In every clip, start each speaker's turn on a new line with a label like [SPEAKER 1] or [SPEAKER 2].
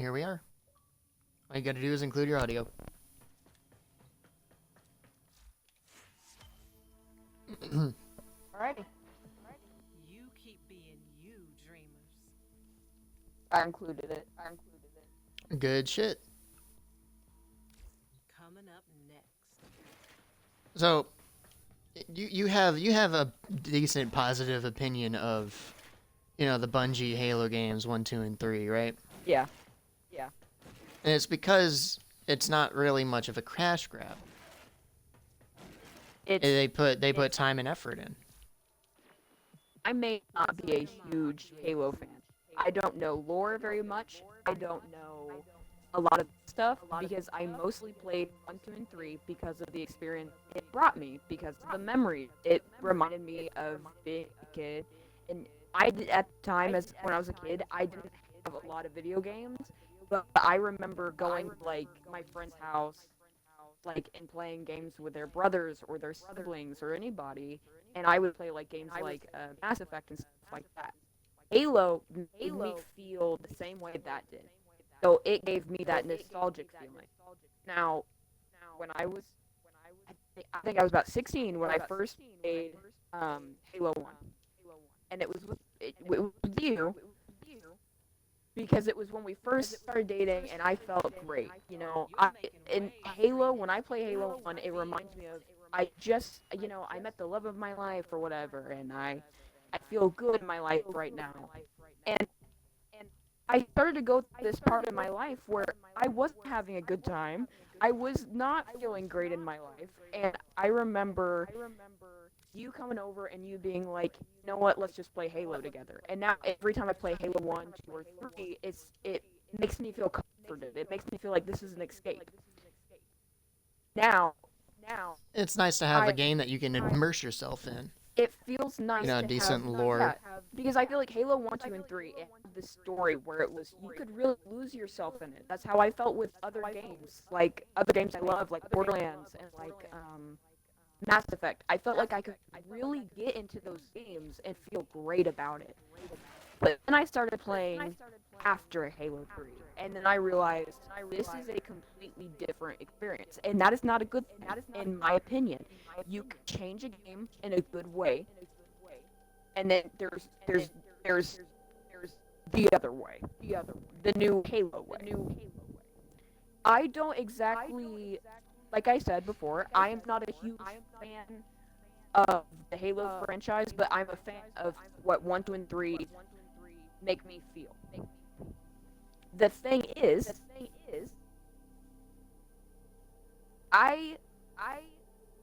[SPEAKER 1] here we are. All you gotta do is include your audio.
[SPEAKER 2] Alrighty.
[SPEAKER 3] You keep being you, dreamers.
[SPEAKER 2] I included it.
[SPEAKER 1] Good shit.
[SPEAKER 3] Coming up next.
[SPEAKER 1] So, you have a decent positive opinion of, the Bungie Halo games 1, 2, and 3, right?
[SPEAKER 2] Yeah.
[SPEAKER 1] And it's because it's not really much of a crash grab.
[SPEAKER 2] It's.
[SPEAKER 1] They put time and effort in.
[SPEAKER 2] I may not be a huge Halo fan. I don't know lore very much. I don't know a lot of stuff because I mostly played 1, 2, and 3 because of the experience it brought me, because of the memory. It reminded me of being a kid. And at the time, when I was a kid, I didn't have a lot of video games, but I remember going to, like, my friend's house, like, and playing games with their brothers or their siblings or anybody, and I would play, like, games like Mass Effect and stuff like that. Halo made me feel the same way that did. So it gave me that nostalgic feeling. Now, when I think I was about 16 when I first played Halo 1. And it was with you, because it was when we first started dating, and I felt great. In Halo, when I play Halo 1, it reminds me of, I met the love of my life or whatever, and I feel good in my life right now. And I started to go through this part of my life where I wasn't having a good time. I was not feeling great in my life, and I remember you coming over and you being like, you know what, let's just play Halo together. And now every time I play Halo 1, 2, or 3, it makes me feel comforted. It makes me feel like this is an escape. Now,
[SPEAKER 1] It's nice to have a game that you can immerse yourself in.
[SPEAKER 2] it feels nice to
[SPEAKER 1] Decent
[SPEAKER 2] have,
[SPEAKER 1] lore.
[SPEAKER 2] yeah, because I feel like Halo 1, 2, and 3, it had this story where you could really lose yourself in it. That's how I felt with other games, like other games I love, like Borderlands and like Mass Effect. I felt like I could really get into those games and feel great about it. But then I started playing after Halo 3, and then I realized this is a completely different experience, and that is not a good thing, in my opinion. You can change a game in a good way, and then there's the other way, the new Halo way. I don't exactly, like I said before, I am not a huge fan of the Halo franchise, but I'm a fan of what 1, 2, and 3 make me feel. The thing is, I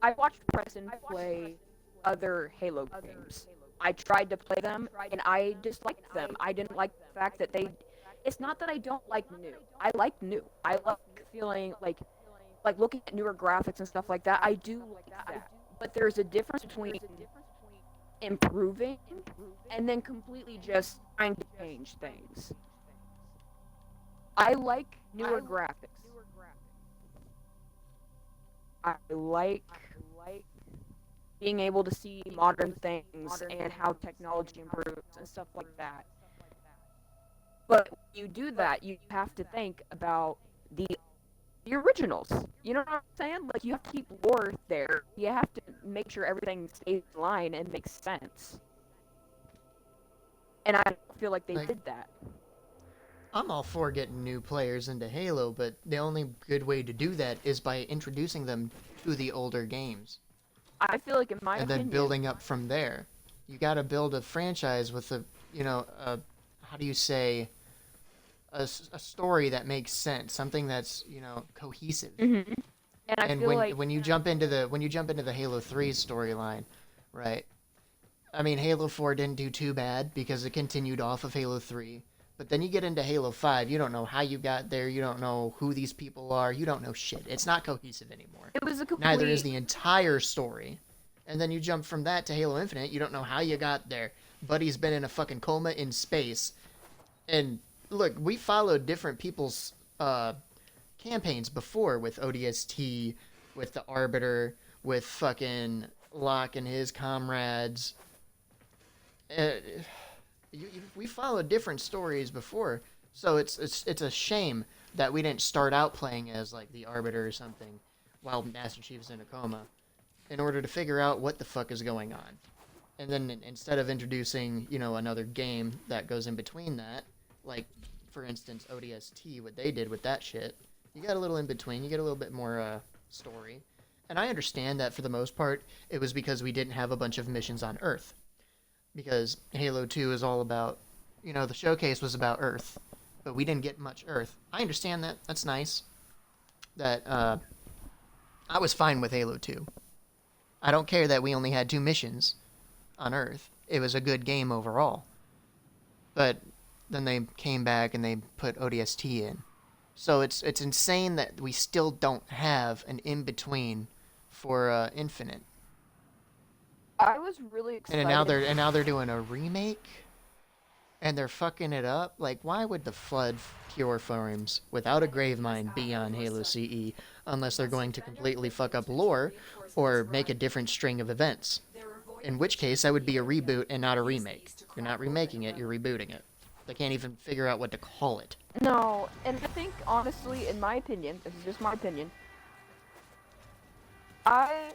[SPEAKER 2] I watched Preston play other Halo games. I tried to play them, and I disliked them. I didn't like the fact that they. It's not that I don't like new. I like new. I like feeling like looking at newer graphics and stuff like that. I do like that. But there's a difference between improving and then completely just trying to change things. I like newer graphics. I like being able to see modern things and how technology improves and stuff like that. But when you do that, you have to think about the originals. You know what I'm saying? Like, you have to keep lore there. You have to make sure everything stays in line and makes sense. And I feel like they did that.
[SPEAKER 1] I'm all for getting new players into Halo, but the only good way to do that is by introducing them to the older games.
[SPEAKER 2] I feel like, in my
[SPEAKER 1] and
[SPEAKER 2] opinion,
[SPEAKER 1] then building up from there. You got to build a franchise with how do you say, a story that makes sense, something that's cohesive.
[SPEAKER 2] Mm-hmm. And I feel like
[SPEAKER 1] when you jump into the Halo 3 storyline, right? I mean, Halo 4 didn't do too bad because it continued off of Halo 3. But then you get into Halo 5, you don't know how you got there, you don't know who these people are, you don't know shit. It's not cohesive anymore.
[SPEAKER 2] it was a complete.
[SPEAKER 1] Neither is the entire story. And then you jump from that to Halo Infinite, you don't know how you got there. Buddy's been in a fucking coma in space. And look, we followed different people's campaigns before with ODST, with the Arbiter, with fucking Locke and his comrades. We followed different stories before, So it's a shame that we didn't start out playing as like the Arbiter or something, while Master Chief's in a coma, in order to figure out what the fuck is going on. And then instead of introducing, another game that goes in between that, like for instance ODST, what they did with that shit, you got a little in between, you get a little bit more story. And I understand that for the most part, it was because we didn't have a bunch of missions on Earth. Because Halo 2 is all about, the showcase was about Earth, but we didn't get much Earth. I understand that. That's nice. That I was fine with Halo 2. I don't care that we only had 2 missions on Earth. It was a good game overall. But then they came back and they put ODST in. So it's insane that we still don't have an in between for Infinite.
[SPEAKER 2] I was really excited.
[SPEAKER 1] And now they're doing a remake, and they're fucking it up. Like, why would the Flood Pure Forms without a Gravemind be on Halo CE unless they're going to completely fuck up lore or make a different string of events? In which case, that would be a reboot and not a remake. You're not remaking it, you're rebooting it. They can't even figure out what to call it.
[SPEAKER 2] No, and I think honestly, in my opinion, this is just my opinion. I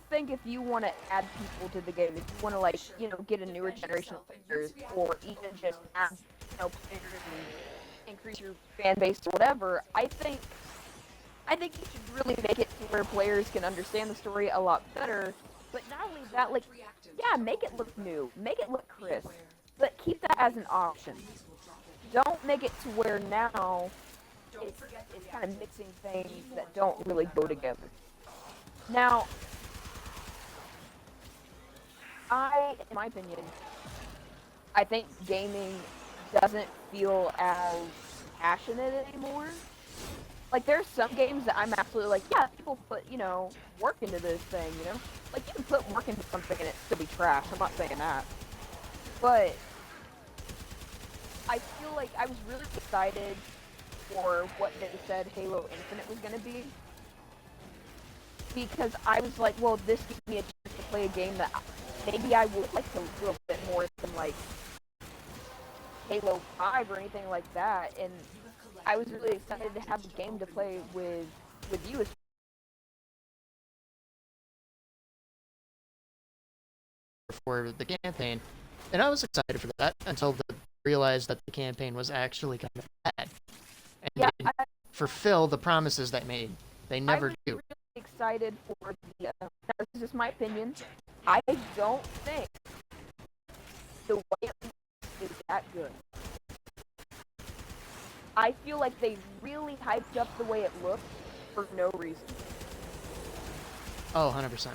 [SPEAKER 2] think if you want to add people to the game, if you want to get a newer generation of players, or even just add players and increase your fan base or whatever, I think you should really make it to where players can understand the story a lot better. But not only that, yeah, make it look new, make it look crisp, but keep that as an option. Don't make it to where now it's kind of mixing things that don't really go together. Now, in my opinion, I think gaming doesn't feel as passionate anymore. Like, there's some games that I'm absolutely like, yeah, people put, work into this thing, Like, you can put work into something and it still be trash. I'm not saying that. But I feel like I was really excited for what they said Halo Infinite was going to be. Because I was like, well, this gives me a chance to play a game that maybe I would like to a little bit more than, like, Halo 5 or anything like that. And I was really excited to have a game to play with you.
[SPEAKER 1] For the campaign, and I was excited for that until I realized that the campaign was actually kind of bad, and
[SPEAKER 2] Yeah,
[SPEAKER 1] they didn't fulfill the promises they made. They never do.
[SPEAKER 2] I was really excited for the. This is just my opinion. I don't think the way it looks is that good. I feel like they really hyped up the way it looked for no reason.
[SPEAKER 1] Oh, 100%.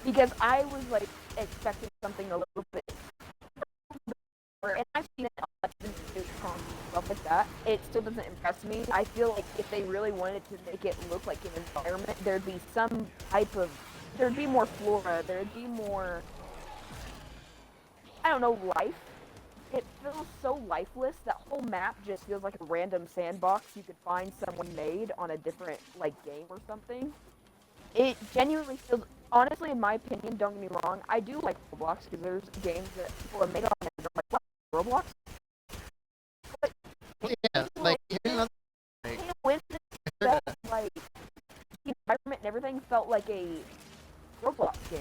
[SPEAKER 2] Because I was like expecting something a little bit, and I've seen it on stuff like that. It still doesn't impress me. I feel like if they really wanted to make it look like an environment, there'd be some type of, there'd be more flora, there'd be more, I don't know, life. It feels so lifeless. That whole map just feels like a random sandbox you could find someone made on a different game or something. It genuinely feels, honestly, in my opinion, don't get me wrong, I do like Roblox because there's games that people have made on it and I'm like, what, Roblox? But
[SPEAKER 1] yeah, here's another thing.
[SPEAKER 2] Felt like the environment and everything felt like a Roblox game.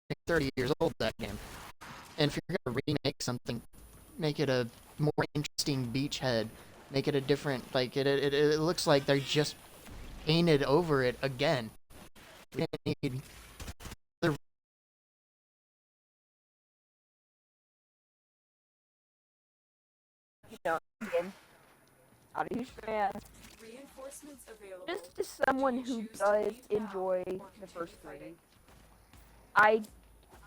[SPEAKER 1] Like 30 years old, that game. And if you're gonna remake something, make it a more interesting beachhead. Make it a different, it looks like they just painted over it again. We didn't need other.
[SPEAKER 2] Again, not a huge fan. Just as someone who does enjoy the first three, I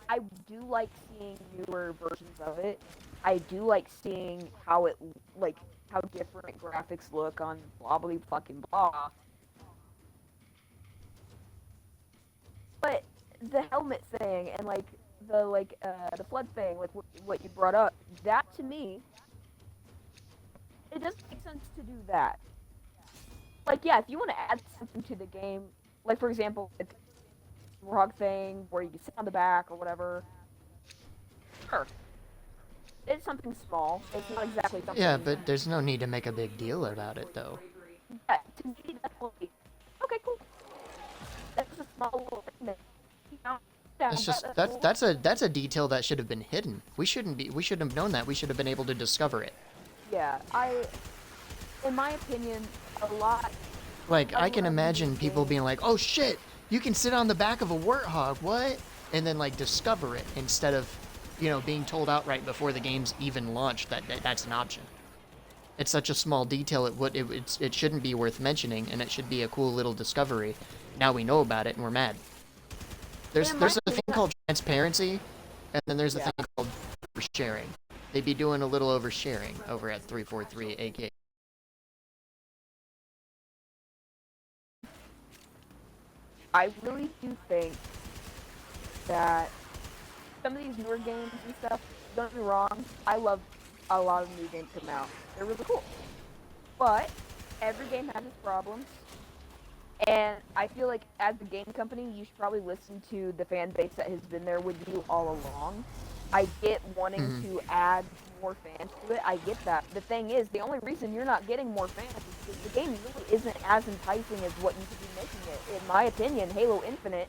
[SPEAKER 2] I do like seeing newer versions of it. I do like seeing how how different graphics look on blah blah fucking blah. But the helmet thing and the flood thing, like what you brought up, that to me, it doesn't make sense to do that. Like, yeah, if you want to add something to the game, like for example, like rock thing where you can sit on the back or whatever, sure, it's something small. It's not exactly
[SPEAKER 1] Yeah,
[SPEAKER 2] something.
[SPEAKER 1] but there's no need to make a big deal about it, though.
[SPEAKER 2] Yeah, to me, that's like, okay, cool. That's a small little thing that, you know, yeah,
[SPEAKER 1] That's just
[SPEAKER 2] that's
[SPEAKER 1] that's
[SPEAKER 2] cool.
[SPEAKER 1] that's a detail that should have been hidden. We shouldn't have known that. We should have been able to discover it.
[SPEAKER 2] Yeah, in my opinion, a lot
[SPEAKER 1] Like, I
[SPEAKER 2] of
[SPEAKER 1] can
[SPEAKER 2] when I play these
[SPEAKER 1] imagine people
[SPEAKER 2] games,
[SPEAKER 1] being like, "Oh shit, you can sit on the back of a warthog, what?" And then like discover it instead of, being told outright before the game's even launched that that's an option. It's such a small detail. It shouldn't be worth mentioning, and it should be a cool little discovery. Now we know about it, and we're mad.
[SPEAKER 2] and
[SPEAKER 1] There's
[SPEAKER 2] in my
[SPEAKER 1] there's a thing
[SPEAKER 2] opinion,
[SPEAKER 1] called transparency, and then there's a
[SPEAKER 2] yeah,
[SPEAKER 1] thing called oversharing. They'd be doing a little oversharing over at 343 AK.
[SPEAKER 2] I really do think that some of these newer games and stuff, don't get me wrong, I love a lot of new games coming out. They're really cool. But every game has its problems. And I feel like as a game company, you should probably listen to the fan base that has been there with you all along. I get wanting
[SPEAKER 1] Mm-hmm.
[SPEAKER 2] to add more fans to it. I get that. The thing is, the only reason you're not getting more fans is because the game really isn't as enticing as what you could be making it. In my opinion, Halo Infinite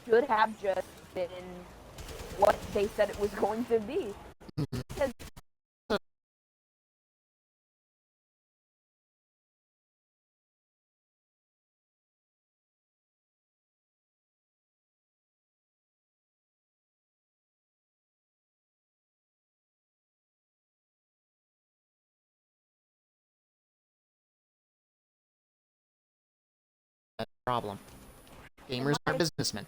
[SPEAKER 2] should have just been what they said it was going to be. Because
[SPEAKER 1] That's the problem.
[SPEAKER 2] in
[SPEAKER 1] Gamers are
[SPEAKER 2] my
[SPEAKER 1] businessmen.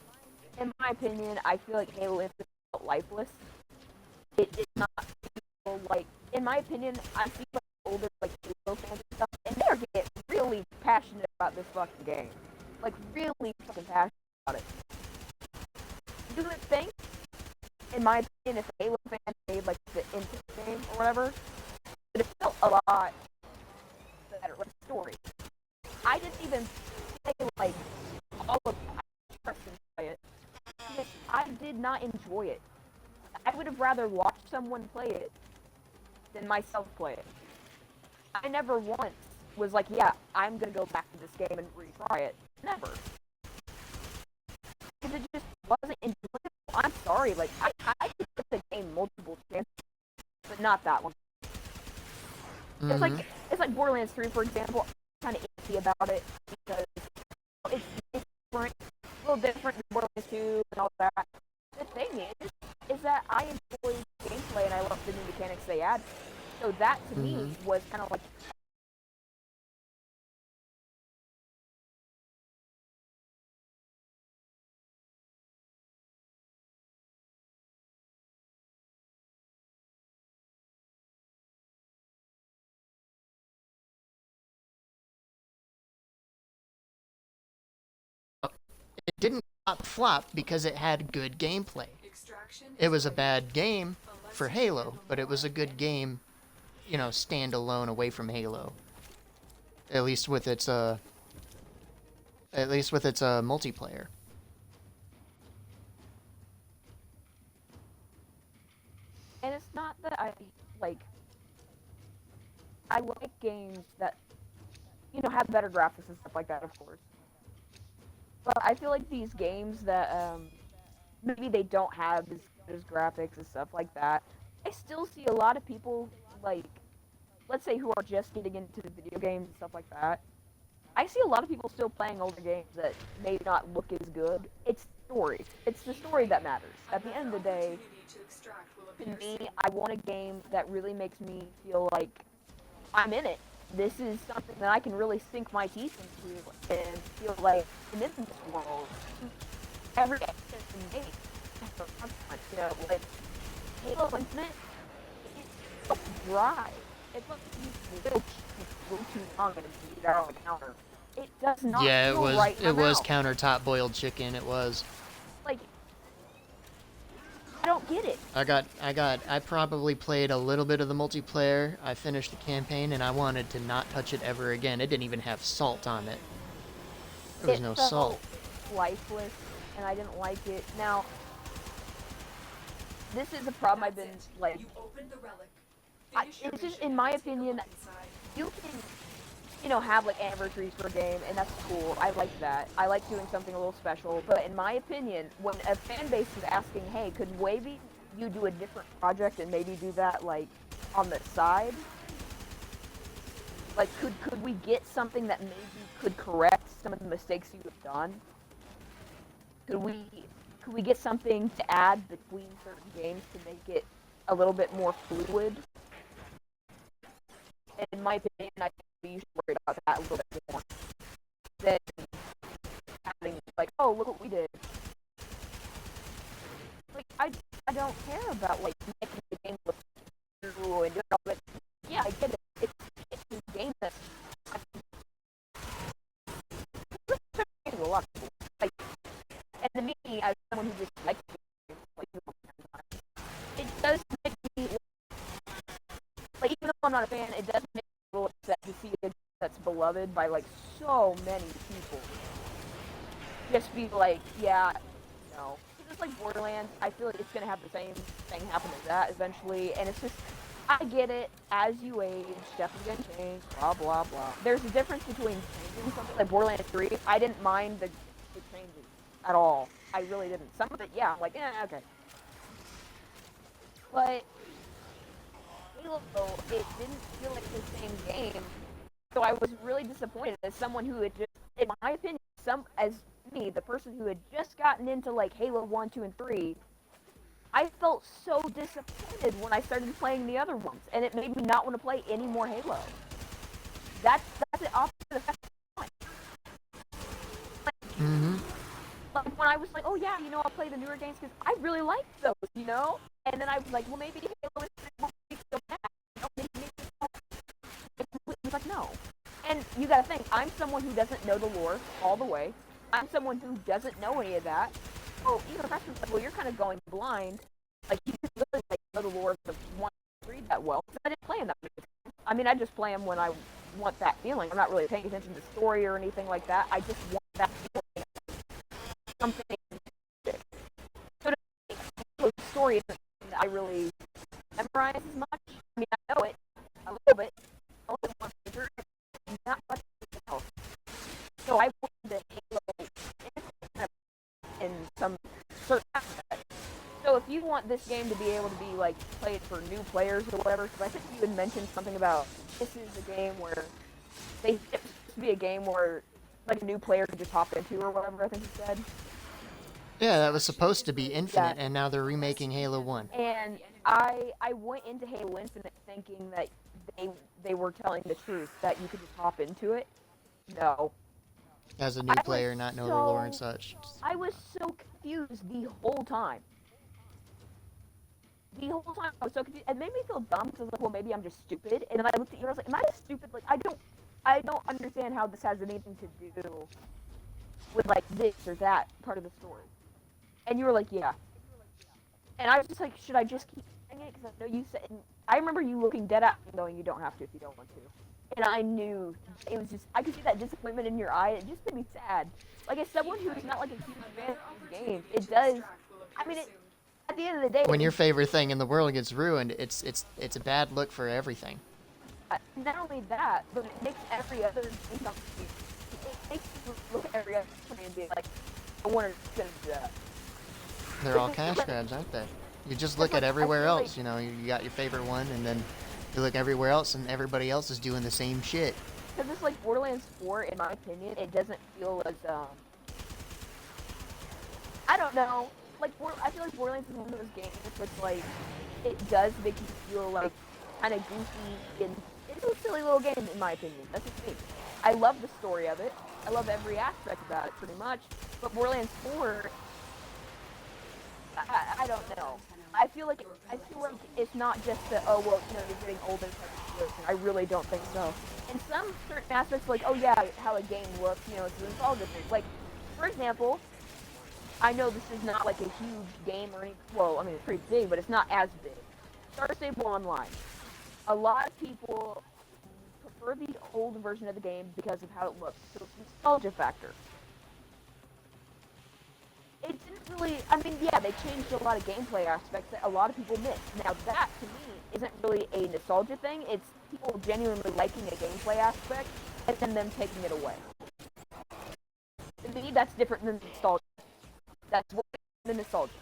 [SPEAKER 2] in my opinion, I feel like Halo Infinite felt lifeless. It did not feel like, in my opinion, I see like older like Halo fans and stuff, and they're getting really passionate about this fucking game, like really fucking passionate about it. You would think, in my opinion, if a Halo fan made like the Infinite game or whatever, it felt a lot better, like story. I didn't even say like all of I enjoy it. Because I did not enjoy it. I would have rather watched someone play it than myself play it. I never once was like, yeah, I'm gonna go back to this game and retry it. Never. Because it just wasn't enjoyable. I'm sorry, like I could give the game multiple chances, but not that one. It's like
[SPEAKER 1] Mm-hmm.
[SPEAKER 2] it's like Borderlands 3, for example. I'm kind of iffy about it because it's different, a little different than Borderlands 2 and all that. The thing is that I enjoy gameplay and I love the new mechanics they add. So that to me
[SPEAKER 1] Mm-hmm.
[SPEAKER 2] was kind of like
[SPEAKER 1] It didn't flop because it had good gameplay. It was a bad game for Halo, but it was a good game, standalone away from Halo. At least with its multiplayer.
[SPEAKER 2] and it's not that like I like games that have better graphics and stuff like that, of course. But I feel like these games that maybe they don't have as good as graphics and stuff like that. I still see a lot of people like let's say who are just getting into video games and stuff like that. I see a lot of people still playing older games that may not look as good. It's story. It's the story that matters. At the end of the day, to me, I want a game that really makes me feel like I'm in it. This is something that I can really sink my teeth into and feel like I'm in this world. Every action in game has a consequence. Like Halo Infinite, it felt dry. It felt way too long and beat out on the counter. It does not
[SPEAKER 1] Yeah,
[SPEAKER 2] feel right in my
[SPEAKER 1] it was
[SPEAKER 2] mouth.
[SPEAKER 1] countertop boiled chicken. It was.
[SPEAKER 2] Like I don't get it.
[SPEAKER 1] I probably played a little bit of the multiplayer. I finished the campaign and I wanted to not touch it ever again. It didn't even have salt on it. There was
[SPEAKER 2] It
[SPEAKER 1] no
[SPEAKER 2] felt
[SPEAKER 1] salt.
[SPEAKER 2] lifeless, and I didn't like it. Now, this is a problem I've been like.
[SPEAKER 3] You opened the relic.
[SPEAKER 2] It's just, in my opinion, you can, have like anniversaries for a game, and that's cool. I like that. I like doing something a little special. But in my opinion, when a fan base is asking, hey, could maybe you do a different project and maybe do that like on the side? Like, could we get something that maybe could correct some of the mistakes you have done? Could we get something to add between certain games to make it a little bit more fluid? In my opinion, I think we should worry about that a little bit more than having like, oh, look what we did. Like, I don't care about like making the game look true and doing all that. Yeah, I get it. It's a game that's a lot of people. Like, and to me, as someone who just likes games, like, it does make me like, even though I'm not a fan, it does make me a little upset to see a game that's beloved by like so many people just be like, yeah, no. It's like Borderlands. I feel like it's gonna have the same thing happen as that eventually, and it's just, I get it. As you age, stuff is gonna change. Blah blah blah. There's a difference between changing something like Borderlands 3. I didn't mind the changes at all. I really didn't. Some of it, yeah, I'm like, okay. But Halo, it didn't feel like the same game. So I was really disappointed as someone who had just, in my opinion, as me, the person who had just gotten into like Halo 1, 2, and 3, I felt so disappointed when I started playing the other ones, and it made me not want to play any more Halo. That's the opposite effect.
[SPEAKER 1] Mm-hmm.
[SPEAKER 2] Like when I was like, oh yeah, I'll play the newer games because I really like those, And then I was like, well, maybe Halo won't be so bad. Maybe it was like, no. And you gotta think, I'm someone who doesn't know the lore all the way. I'm someone who doesn't know any of that. So even the person's like, well, you're kind of going blind. Like, you didn't really know the lore of 1 3 that well. Because I didn't play them that many times. I mean, I just play them when I want that feeling. I'm not really paying attention to the story or anything like that. I just want that feeling. Something. So to me, the story isn't something that I really memorize as much. I mean, I know it a little bit. I know it one major, not much else. So I wanted the Halo in some certain aspects. So if you want this game to be able to be like played for new players or whatever, because I think you had mentioned something about this is a game where it's supposed to be a game where like a new player could just hop into or whatever. I think you said.
[SPEAKER 1] Yeah, that was supposed to be Infinite,
[SPEAKER 2] Yeah.
[SPEAKER 1] and now they're remaking Halo 1.
[SPEAKER 2] And I went into Halo Infinite thinking that they were telling the truth, that you could just hop into it. No.
[SPEAKER 1] As a new player, not know the lore and such.
[SPEAKER 2] I was so confused the whole time. The whole time I was so confused. It made me feel dumb because I was like, well, maybe I'm just stupid. And then I looked at you and I was like, am I just stupid? Like, I don't understand how this has anything to do with like this or that part of the story. And you were like, yeah. And I was just like, should I just keep playing it? Because I know you said, I remember you looking dead at me going, you don't have to if you don't want to. And I knew, it was just, I could see that disappointment in your eye. It just made me sad. Like, as someone who's not like a huge fan of these games, it does, I mean, at the end of the day.
[SPEAKER 1] When your favorite thing in the world gets ruined, it's a bad look for everything.
[SPEAKER 2] Not only that, but it makes every other thing something. It makes you look at every other thing and be like, I want to do that.
[SPEAKER 1] They're all cash grabs, aren't they? You just look at everywhere else, you got your favorite one, and then you look everywhere else, and everybody else is doing the same shit.
[SPEAKER 2] Because it's like Borderlands 4, in my opinion, it doesn't feel as, I don't know. Like, I feel like Borderlands is one of those games that's like, it does make you feel like kind of goofy, and it's a silly little game, in my opinion. That's just me. I love the story of it. I love every aspect about it, pretty much. But Borderlands 4, I don't know. I feel like it's not just the, oh, well, you're getting older type of situation. I really don't think so. In some certain aspects, like, oh yeah, how a game looks, it's all good things. Like, for example, I know this is not like a huge game or anything. Well, I mean, it's pretty big, but it's not as big. Star Stable Online. A lot of people prefer the old version of the game because of how it looks. So it's nostalgia factor. It didn't really, I mean, yeah, they changed a lot of gameplay aspects that a lot of people missed. Now that, to me, isn't really a nostalgia thing. It's people genuinely liking a gameplay aspect and then them taking it away. To me, that's different than nostalgia. That's what the nostalgia.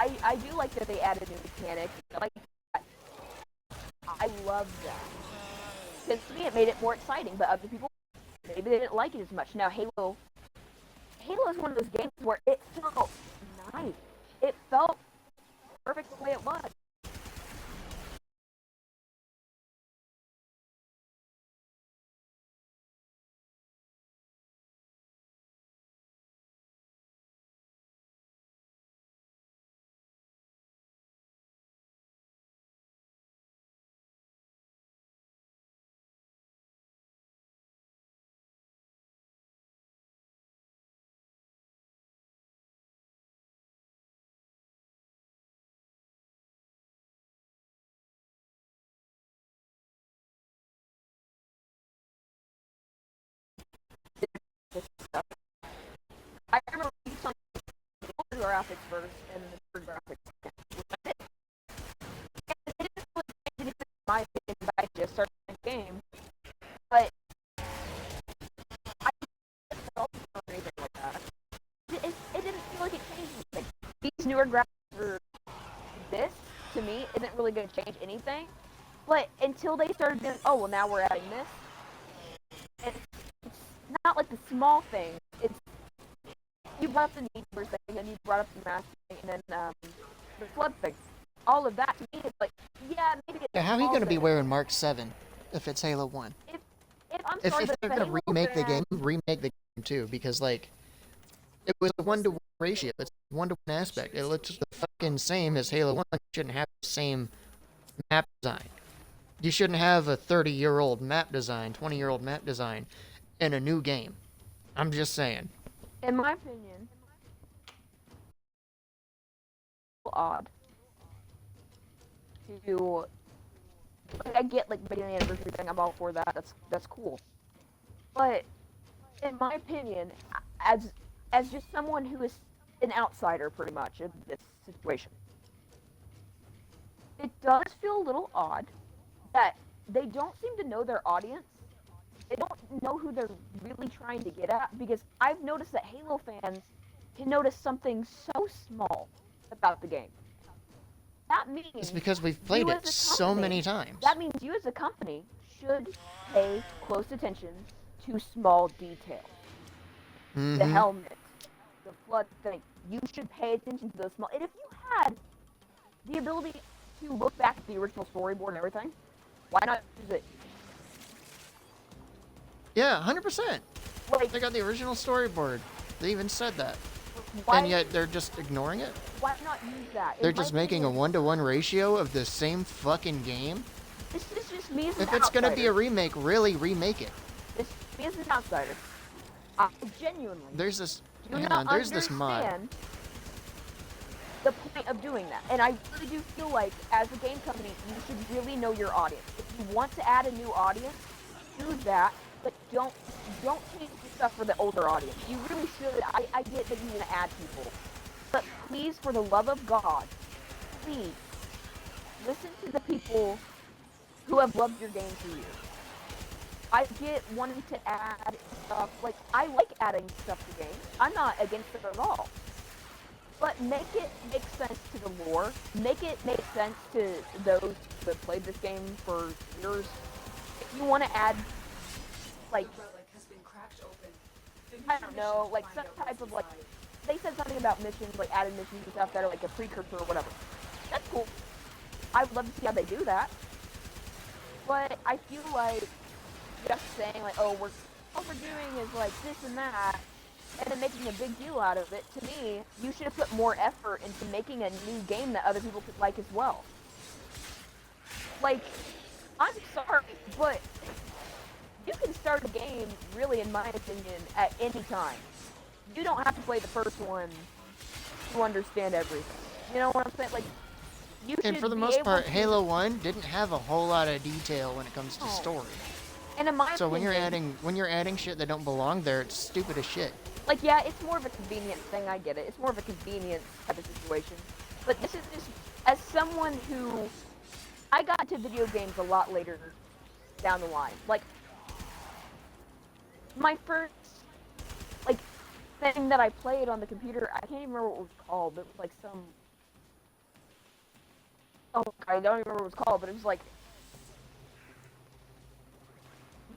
[SPEAKER 2] I do like that they added new mechanics. I like that. I love that. Because to me, it made it more exciting, but other people, maybe they didn't like it as much. Now, Halo is one of those games where it felt nice. It felt perfect the way it was. I remember some graphics first and the graphics. It didn't really change anything in my opinion. I just started the game, but I didn't feel or anything like that. It didn't feel like it changed anything. These newer graphics for this, to me, isn't really going to change anything. But until they started doing, oh, well, now we're adding this. And it's not like the small things. It's, you brought up the neighbor thing, and you brought up the mask thing, and then the flood thing. All of that, to me, is like, yeah, maybe it's
[SPEAKER 1] Yeah, how are you going to be
[SPEAKER 2] thing.
[SPEAKER 1] wearing Mark 7 if it's Halo 1?
[SPEAKER 2] If I'm
[SPEAKER 1] If,
[SPEAKER 2] sorry,
[SPEAKER 1] if
[SPEAKER 2] but
[SPEAKER 1] they're
[SPEAKER 2] the
[SPEAKER 1] going to
[SPEAKER 2] Halo
[SPEAKER 1] remake the
[SPEAKER 2] fan,
[SPEAKER 1] game, remake the game too, because, like, it was a 1-to-1 ratio. It's a 1-to-1 aspect. It looks the fucking same as Halo 1. You shouldn't have the same map design. You shouldn't have a 30-year-old map design, 20-year-old map design in a new game. I'm just saying.
[SPEAKER 2] in my opinion, odd to. I get like making an anniversary thing. I'm all for that. That's cool. But in my opinion, as just someone who is an outsider, pretty much in this situation, it does feel a little odd that they don't seem to know their audience. They don't know who they're really trying to get at because I've noticed that Halo fans can notice something so small about the game. That means
[SPEAKER 1] It's because we've played it so many times.
[SPEAKER 2] That means you as a company should pay close attention to small details. The helmet, the flood thing. You should pay attention to those small. And if you had the ability to look back at the original storyboard and everything, why not use it?
[SPEAKER 1] Yeah, 100%.
[SPEAKER 2] Like,
[SPEAKER 1] They got the original storyboard. They even said that.
[SPEAKER 2] why,
[SPEAKER 1] And yet they're just ignoring it?
[SPEAKER 2] why not use that?
[SPEAKER 1] They're just making a 1-to-1 ratio of the same fucking game?
[SPEAKER 2] This is just me as an
[SPEAKER 1] If it's
[SPEAKER 2] outsider.
[SPEAKER 1] gonna be a remake, really remake it.
[SPEAKER 2] This is me as an outsider. I genuinely
[SPEAKER 1] There's this...
[SPEAKER 2] do
[SPEAKER 1] Hang
[SPEAKER 2] not
[SPEAKER 1] on, there's this mod.
[SPEAKER 2] understand the point of doing that. And I really do feel like, as a game company, you should really know your audience. If you want to add a new audience, do that, but don't change the stuff for the older audience. You really should. I get that you want to add people. But please, for the love of God, please, listen to the people who have loved your game for years. I get wanting to add stuff, like, I like adding stuff to games. I'm not against it at all. But make it make sense to the lore. Make it make sense to those that played this game for years. If you want to add, like, I don't know, like some type of, like, they said something about missions, like added missions and stuff that are like a precursor or whatever. That's cool. I would love to see how they do that. But I feel like just saying like, oh, all we're doing is like this and that, and then making a big deal out of it, to me, you should have put more effort into making a new game that other people could like as well. Like, I'm sorry, but you can start a game, really, in my opinion, at any time. You don't have to play the first one to understand everything. You know what I'm saying? Like, you
[SPEAKER 1] And
[SPEAKER 2] should
[SPEAKER 1] for the
[SPEAKER 2] be
[SPEAKER 1] most
[SPEAKER 2] able
[SPEAKER 1] part,
[SPEAKER 2] to.
[SPEAKER 1] Halo 1 didn't have a whole lot of detail when it comes to
[SPEAKER 2] Oh.
[SPEAKER 1] story.
[SPEAKER 2] And in my
[SPEAKER 1] So
[SPEAKER 2] opinion,
[SPEAKER 1] when you're adding shit that don't belong there, it's stupid as shit.
[SPEAKER 2] like, yeah, it's more of a convenience thing. I get it. It's more of a convenience type of situation. But this is just as someone who I got into video games a lot later down the line. Like, my first like thing that I played on the computer, I can't even remember what it was called. It was like some oh God, I don't even remember what it was called, but it was like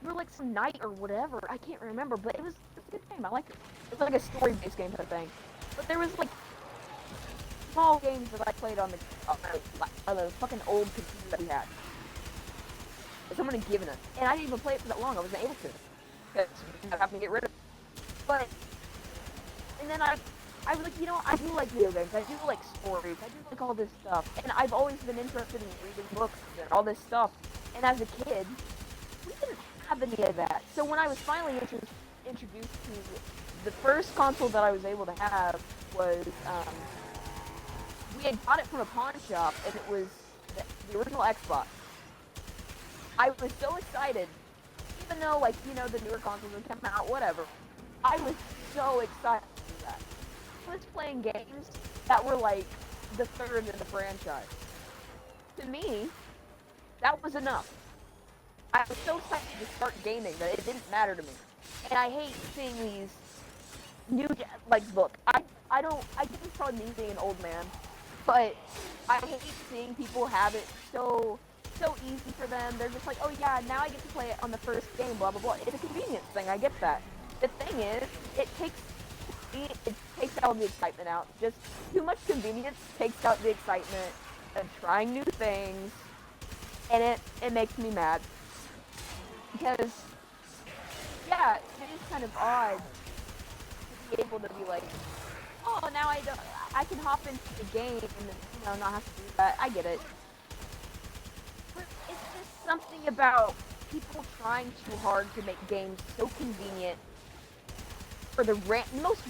[SPEAKER 2] you were like some knight or whatever. I can't remember, but it was a good game. I liked it. It was like a story-based game type of thing. But there was like small games that I played on the fucking old computer that we had. That someone had given us, and I didn't even play it for that long. I wasn't able to because I happened to get rid of it. But and then I was like, you know, I do like video games. I do like stories. I do like all this stuff. And I've always been interested in reading books and all this stuff. And as a kid, we didn't have any of that. So when I was finally introduced to the first console that I was able to have was, we had got it from a pawn shop, and it was the original Xbox. I was so excited, even though, like, you know, the newer consoles would come out, whatever. I was so excited for that. I was playing games that were like the third in the franchise. To me, that was enough. I was so excited to start gaming that it didn't matter to me. And I hate seeing these new, like, look, I think it's probably me being an old man, but I hate seeing people have it so easy for them. They're just like, oh yeah, now I get to play it on the first game, blah blah blah. It's a convenience thing, I get that. The thing is, it takes all the excitement out. Just too much convenience takes out the excitement of trying new things, and it makes me mad. Because, yeah, it is kind of odd to be able to be like, oh, now I can hop into the game and, you know, not have to do that. I get it. But it's just something about people trying too hard to make games so convenient for the most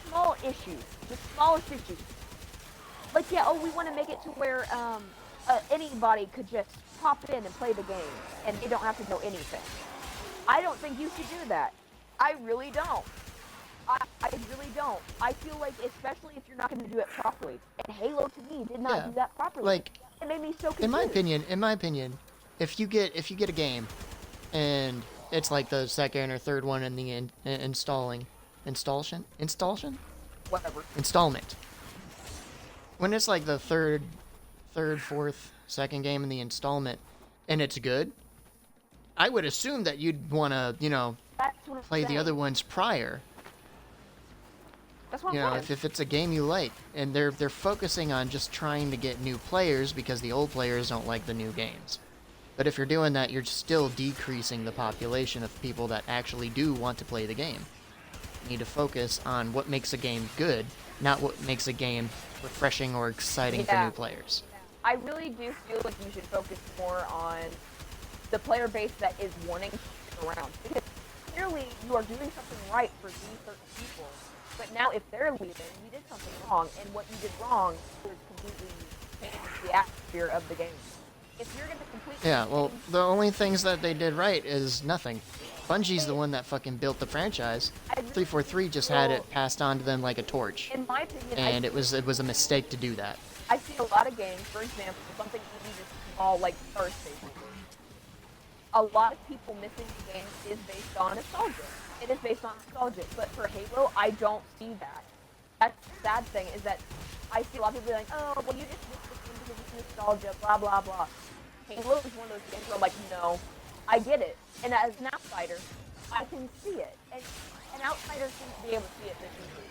[SPEAKER 2] small issues, the smallest issues. Like, yeah, oh, we want to make it to where anybody could just pop in and play the game, and they don't have to know anything. I don't think you should do that. I really don't. I really don't. I feel like, especially if you're not going to do it properly, and Halo to me did not do that properly.
[SPEAKER 1] Like,
[SPEAKER 2] it made me so confused.
[SPEAKER 1] in my opinion, if you get a game, and it's like the second or third one in the installment.
[SPEAKER 2] Whatever.
[SPEAKER 1] Installment. When it's like the third, fourth, second game in the installment, and it's good, I would assume that you'd want to, you know, play the other ones prior.
[SPEAKER 2] That's what
[SPEAKER 1] you
[SPEAKER 2] I'm
[SPEAKER 1] know,
[SPEAKER 2] saying.
[SPEAKER 1] if it's a game you like, and they're focusing on just trying to get new players because the old players don't like the new games. But if you're doing that, you're still decreasing the population of people that actually do want to play the game. You need to focus on what makes a game good, not what makes a game refreshing or exciting for new players.
[SPEAKER 2] I really do feel like you should focus more on the player base that is wanting to stick around. Because clearly you are doing something right for these certain people. But now if they're leaving, you did something wrong. And what you did wrong was completely change the atmosphere of the game. If you're going to completely...
[SPEAKER 1] Yeah, well, the only things that they did right is nothing. Bungie's the one that fucking built the franchise. 343 just had it passed on to them like a torch.
[SPEAKER 2] In my opinion,
[SPEAKER 1] and it was a mistake to do that.
[SPEAKER 2] I see a lot of games, for example, something even just small like Star Station. A lot of people missing the game is based on nostalgia. It is based on nostalgia, but for Halo, I don't see that. That's the sad thing, is that I see a lot of people be like, oh, well, you just missed this game because it's nostalgia, blah, blah, blah. Halo is one of those games where I'm like, no, I get it. And as an outsider, I can see it. And an outsider seems to be able to see it this easily.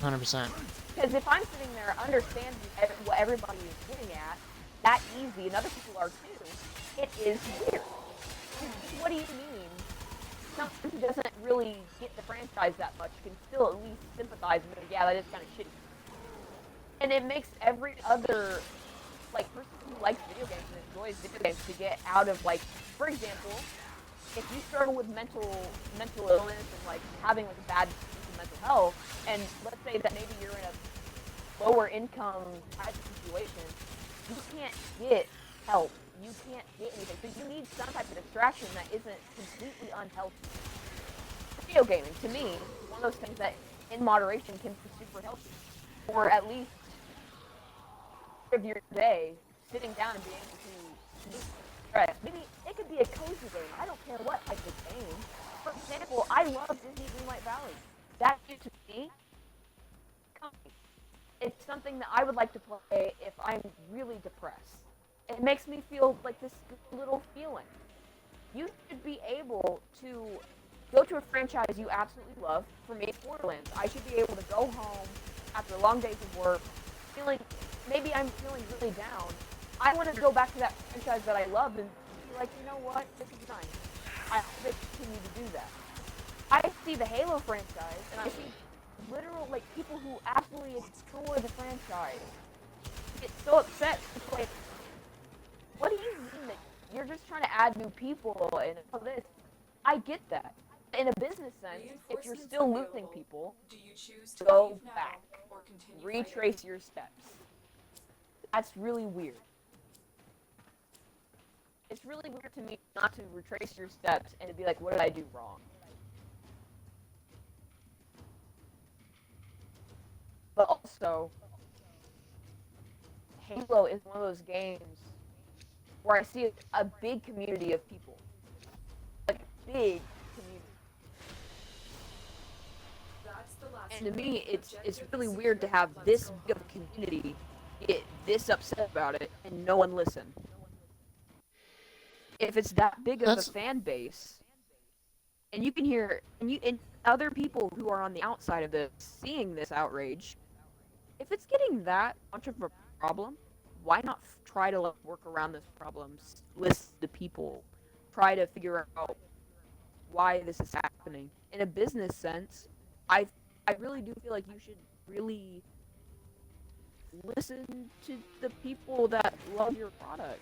[SPEAKER 1] 100%.
[SPEAKER 2] Because if I'm sitting there understanding what everybody is getting at, that easy, and other people are too, it is weird. What do you mean? Someone who doesn't really get the franchise that much can still at least sympathize with it. Yeah, that is kind of shitty. And it makes every other like person who likes video games and enjoys video games to get out of like, for example, if you struggle with mental illness and like having like a bad mental health, and let's say that maybe you're in a lower income type of situation, you can't get help. You can't get anything. So you need some type of distraction that isn't completely unhealthy. Video gaming, to me, is one of those things that in moderation can be super healthy. Or at least of your day, sitting down and being able to stress. Maybe it could be a cozy game. I don't care what type of game. For example, I love Disney Greenlight Valley. That to me, it's something that I would like to play if I'm really depressed. It makes me feel like this little feeling. You should be able to go to a franchise you absolutely love. For me, it's Borderlands. I should be able to go home after long days of work, feeling, maybe I'm feeling really down. I want to go back to that franchise that I love and be like, you know what, this is nice. I hope they continue to do that. I see the Halo franchise, and I see literal, like, people who absolutely adore the franchise get so upset. It's like, what do you mean that you're just trying to add new people and all this? I get that. In a business sense, if you're still losing people, go back. Retrace your steps. That's really weird. It's really weird to me not to retrace your steps and to be like, what did I do wrong? But also, Halo is one of those games where I see a big community of people. Like, big community. And to me, it's really weird to have this big of a community get this upset about it and no one listen. If it's that big of a fan base, and you can hear and other people who are on the outside of this seeing this outrage, if it's getting that much of a problem, why not try to work around this problem, listen to people, try to figure out why this is happening. In a business sense, I really do feel like you should really listen to the people that love your product.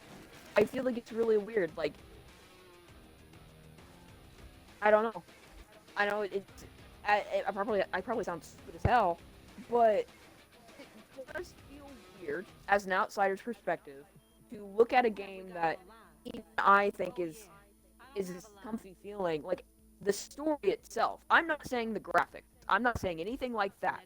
[SPEAKER 2] I feel like it's really weird. Like, I don't know. I know it's. I probably sound stupid as hell, but it does feel weird as an outsider's perspective to look at a game that even I think is this comfy feeling. Like the story itself. I'm not saying the graphics. I'm not saying anything like that.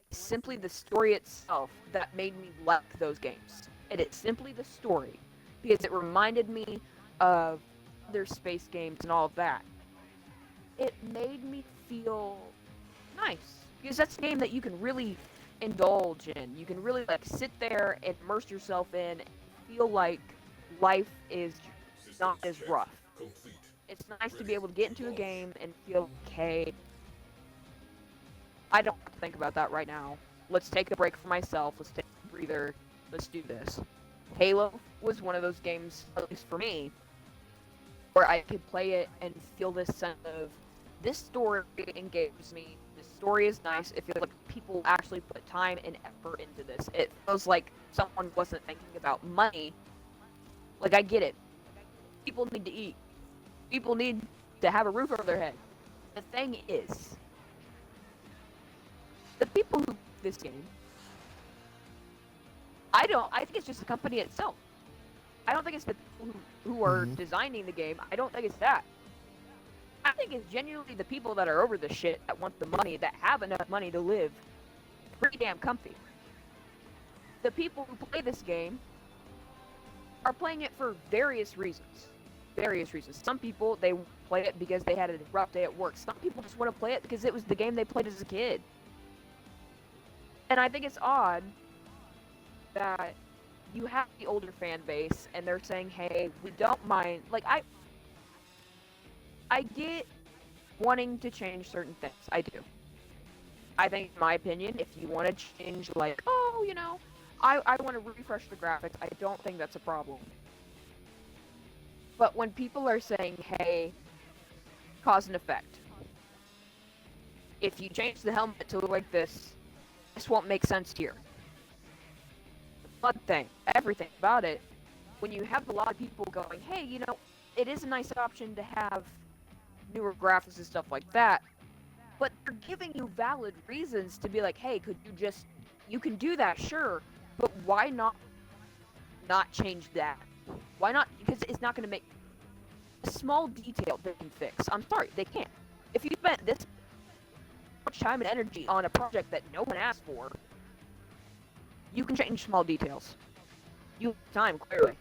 [SPEAKER 2] It's simply the story itself that made me like those games. And it's simply the story. Because it reminded me of other space games and all of that. It made me feel nice. Because that's a game that you can really indulge in. You can really like sit there and immerse yourself in and feel like life is not as rough. It's nice to be able to get into a game and feel, okay, I don't have to think about that right now. Let's take a break for myself. Let's take a breather. Let's do this. Halo was one of those games, at least for me, where I could play it and feel this sense of, this story engages me. This story is nice. It feels like people actually put time and effort into this. It feels like someone wasn't thinking about money. Like, I get it. People need to eat. People need to have a roof over their head. The thing is, the people who this game, I think it's just the company itself. I don't think it's the people who are designing the game. I don't think it's that. I think it's genuinely the people that are over the shit, that want the money, that have enough money to live pretty damn comfy. The people who play this game are playing it for various reasons. Various reasons. Some people, they play it because they had a rough day at work. Some people just want to play it because it was the game they played as a kid. And I think it's odd that you have the older fan base and they're saying, hey, we don't mind. Like, I get wanting to change certain things. I do. I think, in my opinion, if you want to change, like, oh, you know, I want to refresh the graphics, I don't think that's a problem. But when people are saying, hey, cause and effect, if you change the helmet to look like this won't make sense here. One thing, everything about it, when you have a lot of people going, hey, it is a nice option to have newer graphics and stuff like that, but they're giving you valid reasons to be like, hey, you can do that, sure, but why not change that? Why not? Because it's not going to make a small detail they can fix. I'm sorry, they can't. If you spent this much time and energy on a project that no one asked for, you can change small details. You have time, clearly.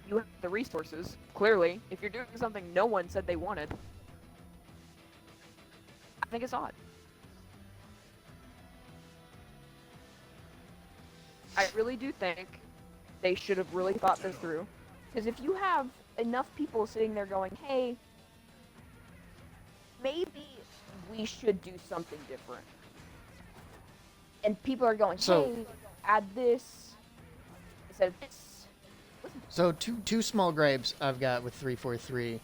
[SPEAKER 2] You have the resources, clearly. If you're doing something no one said they wanted, I think it's odd. I really do think they should have really thought this through. Because if you have enough people sitting there going, hey, maybe we should do something different. And people are going,
[SPEAKER 1] So-
[SPEAKER 2] hey, add this instead of this.
[SPEAKER 1] So two small gripes I've got with 343,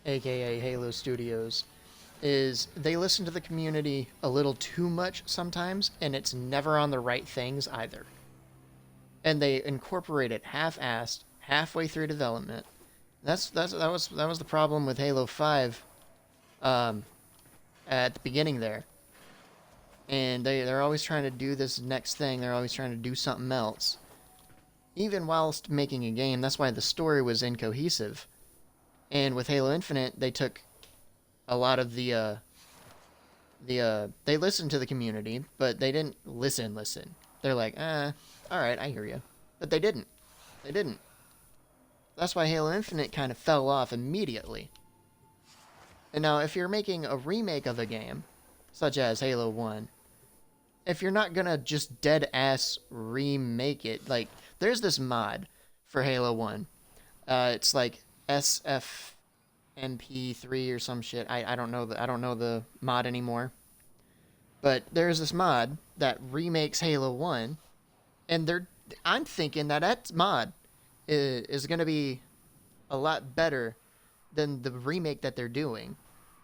[SPEAKER 1] aka Halo Studios, is they listen to the community a little too much sometimes, and it's never on the right things either. And they incorporate it half-assed halfway through development. That was the problem with Halo 5 at the beginning there. And they're always trying to do this next thing. They're always trying to do something else. Even whilst making a game, that's why the story was incohesive. And with Halo Infinite, they took a lot of they listened to the community, but they didn't listen. They're like, alright, I hear you. But they didn't. That's why Halo Infinite kind of fell off immediately. And now, if you're making a remake of a game, such as Halo 1, if you're not gonna just dead-ass remake it, like, there's this mod for Halo 1. It's like SFNP3 or some shit. I don't know the mod anymore. But there's this mod that remakes Halo 1, and I'm thinking that mod is going to be a lot better than the remake that they're doing,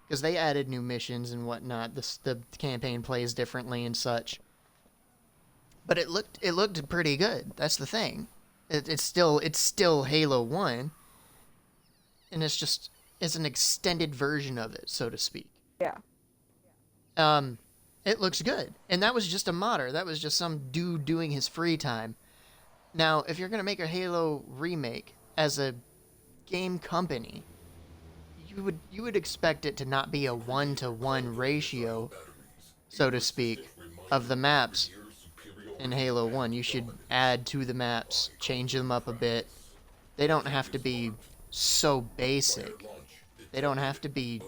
[SPEAKER 1] because they added new missions and whatnot. The campaign plays differently and such. But it looked pretty good. That's the thing. It's still Halo 1, and it's an extended version of it, so to speak.
[SPEAKER 2] Yeah.
[SPEAKER 1] It looks good. And that was just a modder. That was just some dude doing his free time. Now, if you're going to make a Halo remake as a game company, you would expect it to not be a 1-to-1 ratio, so to speak, of the maps in Halo 1. You should add to the maps, change them up a bit. They don't have to be so basic. They don't have to be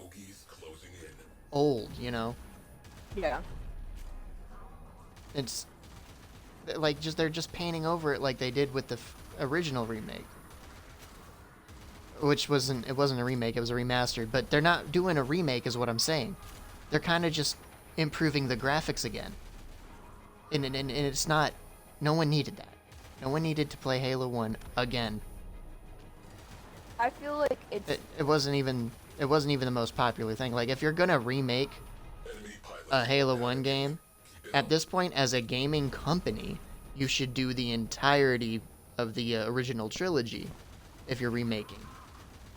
[SPEAKER 1] old,
[SPEAKER 2] Yeah.
[SPEAKER 1] It's like they're just painting over it like they did with the original remake, which wasn't a remake, it was a remastered. But they're not doing a remake, is what I'm saying. They're kind of just improving the graphics again, and it's not. No one needed that. No one needed to play Halo 1 again.
[SPEAKER 2] I feel like
[SPEAKER 1] It wasn't even the most popular thing. Like, if you're gonna remake a Halo 1 game, at this point, as a gaming company, you should do the entirety of the original trilogy if you're remaking,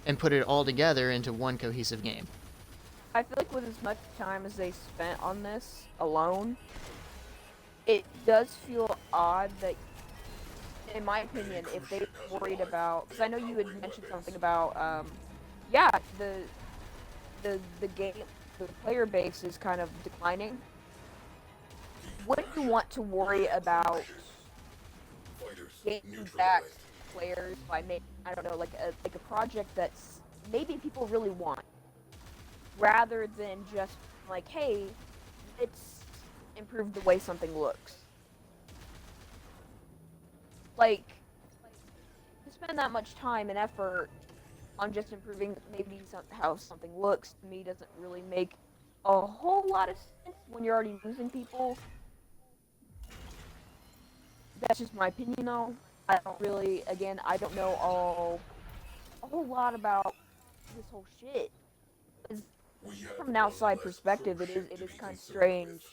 [SPEAKER 1] and put it all together into one cohesive game.
[SPEAKER 2] I feel like with as much time as they spent on this alone, it does feel odd that, in my opinion, if they were worried about, because I know you had mentioned something about, the game, the player base is kind of declining. Wouldn't you want to worry about getting back players by making, I don't know, like a project that's maybe people really want, rather than just like, hey, it's improved the way something looks. Like, to spend that much time and effort on just improving maybe how something looks, to me doesn't really make a whole lot of sense when you're already losing people. That's just my opinion, though. I don't really, again, I don't know a whole lot about this whole shit. From an outside perspective, it is kind of strange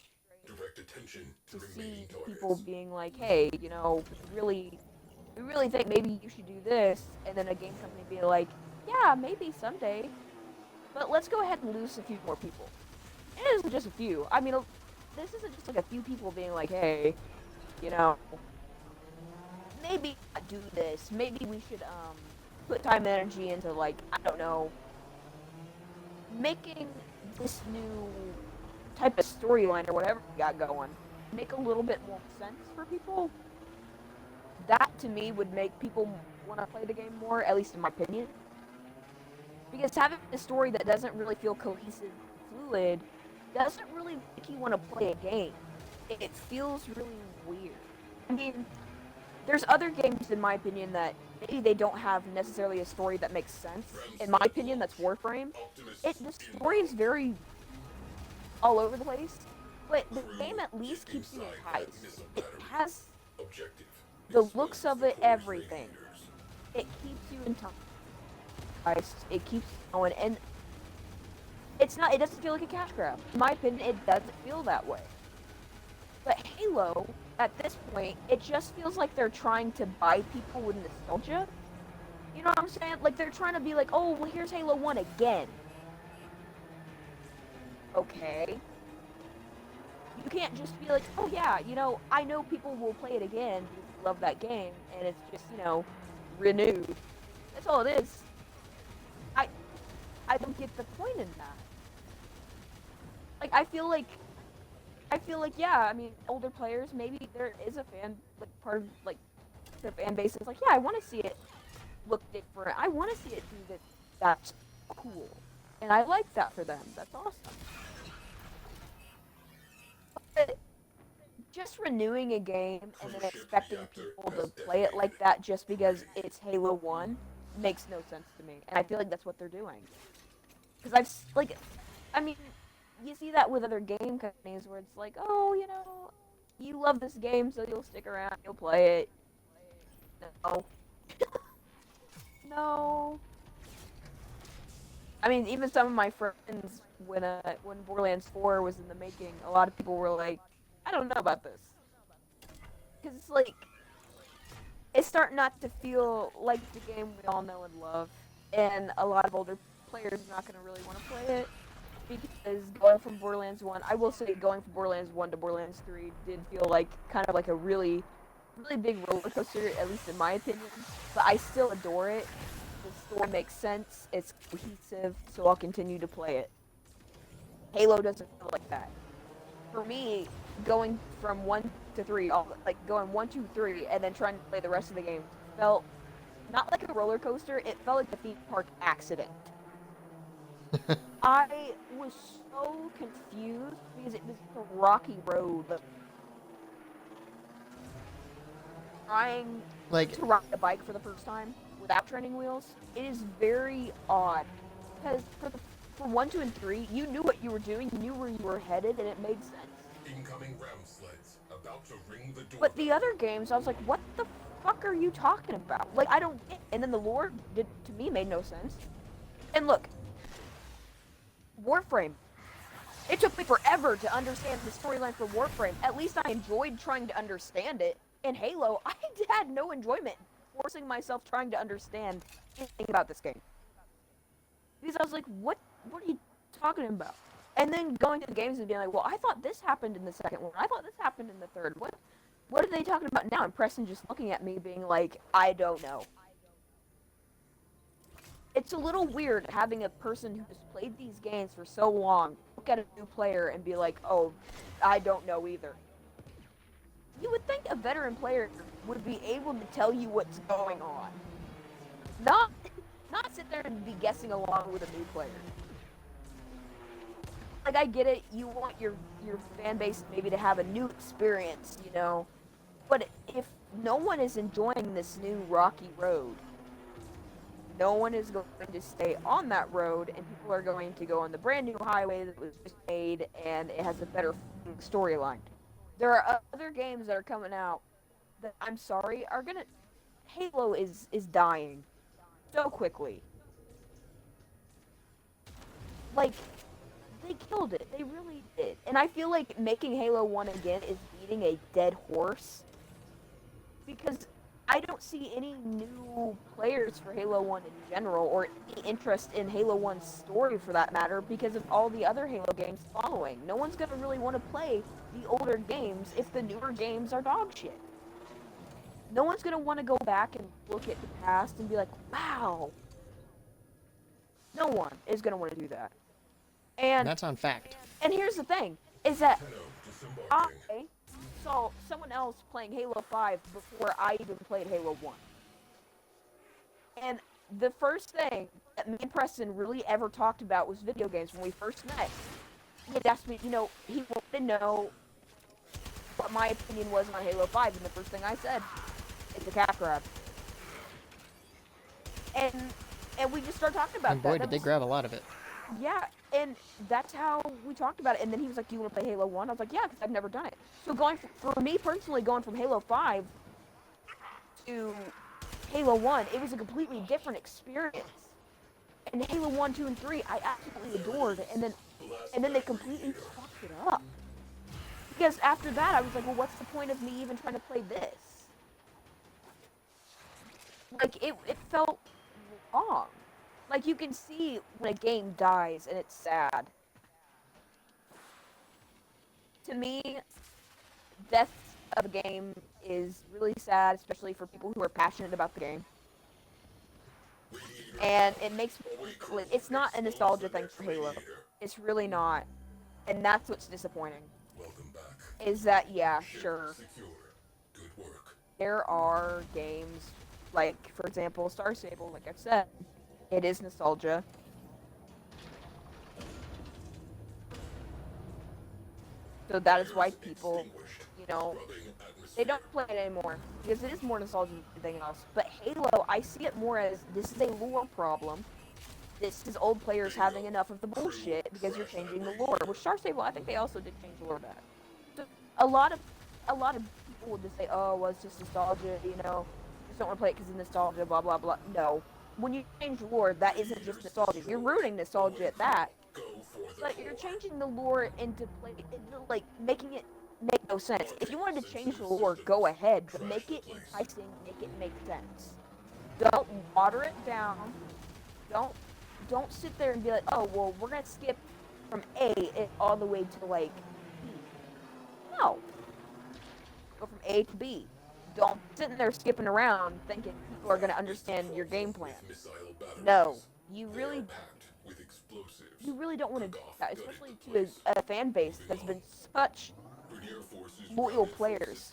[SPEAKER 2] to see people being like, hey, you know, we really think maybe you should do this, and then a game company being like, yeah, maybe someday, but let's go ahead and lose a few more people. It isn't just a few. I mean, this isn't just like a few people being like, hey, you know, maybe not do this. Maybe we should put time and energy into like, I don't know, making this new type of storyline or whatever we got going make a little bit more sense for people. That to me would make people want to play the game more, at least in my opinion. Because having a story that doesn't really feel cohesive, fluid, doesn't really make you want to play a game. It feels really weird. I mean, there's other games, in my opinion, that maybe they don't have necessarily a story that makes sense. In my opinion, that's Warframe. The story is very all over the place, but the game at least keeps you enticed. It has the looks of it, everything. It keeps you enticed. It keeps going, and it's not. It doesn't feel like a cash grab. In my opinion, it doesn't feel that way. But Halo, at this point, it just feels like they're trying to buy people with nostalgia. You know what I'm saying? Like they're trying to be like, oh, well, here's Halo 1 again. Okay. You can't just be like, oh yeah, you know, I know people will play it again because they love that game, and it's just, you know, renewed. That's all it is. I don't get the point in that. Like I feel like yeah, I mean, older players, maybe there is a fan, like part of like the fan base is like, yeah, I want to see it look different. I want to see it do that. That's cool, and I like that for them. That's awesome. But just renewing a game and then expecting people to play it like that just because it's Halo 1 makes no sense to me. And I feel like that's what they're doing. Because like, I mean, you see that with other game companies where it's like, oh, you know, you love this game, so you'll stick around, you'll play it. No. No. I mean, even some of my friends, when Borderlands 4 was in the making, a lot of people were like, I don't know about this. Because it's like, it's starting not to feel like the game we all know and love. And a lot of older players are not going to really want to play it. Because going from Borderlands 1, I will say going from Borderlands 1 to Borderlands 3 did feel like kind of like a really, really big roller coaster, at least in my opinion. But I still adore it. The story makes sense, it's cohesive, so I'll continue to play it. Halo doesn't feel like that. For me, going from 1 to 3, like going 1, 2, 3, and then trying to play the rest of the game felt not like a roller coaster, it felt like a theme park accident. I was so confused because it was a rocky road. Trying
[SPEAKER 1] Like,
[SPEAKER 2] to ride a bike for the first time without training wheels, it is very odd. Because for 1, 2, and 3, you knew what you were doing, you knew where you were headed, and it made sense.
[SPEAKER 4] Incoming ram sleds about to ring the door.
[SPEAKER 2] But the other games, I was like, what the fuck are you talking about? Like, I don't get. And then the lore to me made no sense. And look, Warframe. It took me forever to understand the storyline for Warframe. At least I enjoyed trying to understand it. In Halo, I had no enjoyment forcing myself trying to understand anything about this game. Because I was like, what are you talking about? And then going to the games and being like, well, I thought this happened in the second one. I thought this happened in the third. What are they talking about now? And Preston just looking at me being like, I don't know. It's a little weird having a person who has played these games for so long look at a new player and be like, oh, I don't know either. You would think a veteran player would be able to tell you what's going on. Not sit there and be guessing along with a new player. Like, I get it, you want your fan base maybe to have a new experience, you know? But if no one is enjoying this new rocky road, no one is going to stay on that road, and people are going to go on the brand new highway that was just made, and it has a better storyline. There are other games that are coming out that, I'm sorry, are gonna... Halo is dying so quickly. Like, they killed it. They really did. And I feel like making Halo 1 again is beating a dead horse. Because I don't see any new players for Halo 1 in general, or any interest in Halo 1's story for that matter, because of all the other Halo games following. No one's gonna really want to play the older games if the newer games are dog shit. No one's gonna want to go back and look at the past and be like, wow. No one is gonna want to do that.
[SPEAKER 1] And
[SPEAKER 2] And
[SPEAKER 1] that's on fact.
[SPEAKER 2] and here's the thing, is that
[SPEAKER 4] Tenno
[SPEAKER 2] I
[SPEAKER 4] disembarking.
[SPEAKER 2] saw someone else playing Halo 5 before I even played Halo 1. And the first thing that me and Preston really ever talked about was video games when we first met. He had asked me, he wanted to know what my opinion was on Halo 5, and the first thing I said, it's a cat grab. And we just started talking about
[SPEAKER 1] And boy,
[SPEAKER 2] that.
[SPEAKER 1] did they grab a lot of it.
[SPEAKER 2] Yeah, and that's how we talked about it. And then he was like, "Do you want to play Halo 1?" I was like, "Yeah, because I've never done it." So for me personally, going from Halo 5 to Halo 1, it was a completely different experience. And Halo 1, 2, and 3, I absolutely adored. And then they completely fucked it up. Because after that, I was like, well, what's the point of me even trying to play this? Like, it felt wrong. Like, you can see when a game dies and it's sad. To me, death of a game is really sad, especially for people who are passionate about the game. And it makes me, it's not a nostalgia thing for Halo. It's really not. And that's what's disappointing.
[SPEAKER 4] Welcome back.
[SPEAKER 2] Is that, yeah, sure.
[SPEAKER 4] Secure. Good work.
[SPEAKER 2] There are games, like, for example, Star Stable, like I've said, it is nostalgia. So that is why people, they don't play it anymore. Because it is more nostalgia than anything else. But Halo, I see it more as, this is a lore problem. This is old players having enough of the bullshit because you're changing the lore. With Star Stable, I think they also did change the lore back. So a lot of people would just say, oh, well, it's just nostalgia, just don't want to play it because it's nostalgia, blah, blah, blah. No. When you change lore, that isn't just nostalgia. You're rooting nostalgia at that. But you're changing the lore into making it make no sense. If you wanted to change the lore, go ahead, but make it enticing, make it make sense. Don't water it down. Don't sit there and be like, oh, well, we're gonna skip from A all the way to like B. No. Go from A to B. Don't sit there skipping around thinking people are gonna understand your game plan. No. You really don't want to do that, especially to a fan base that's been such loyal players.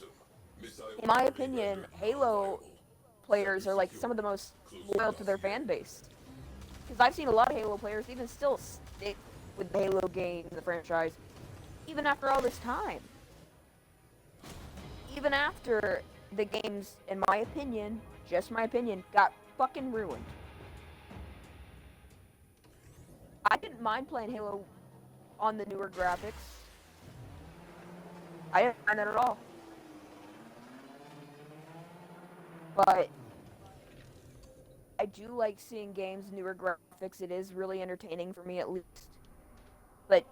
[SPEAKER 2] In my opinion, Halo players are like some of the most loyal to their fan base. Because I've seen a lot of Halo players even still stick with the Halo game, the franchise, even after all this time. Even after the games, in my opinion, just my opinion, got fucking ruined. I didn't mind playing Halo on the newer graphics. I didn't mind that at all. But I do like seeing games newer graphics. It is really entertaining for me, at least. But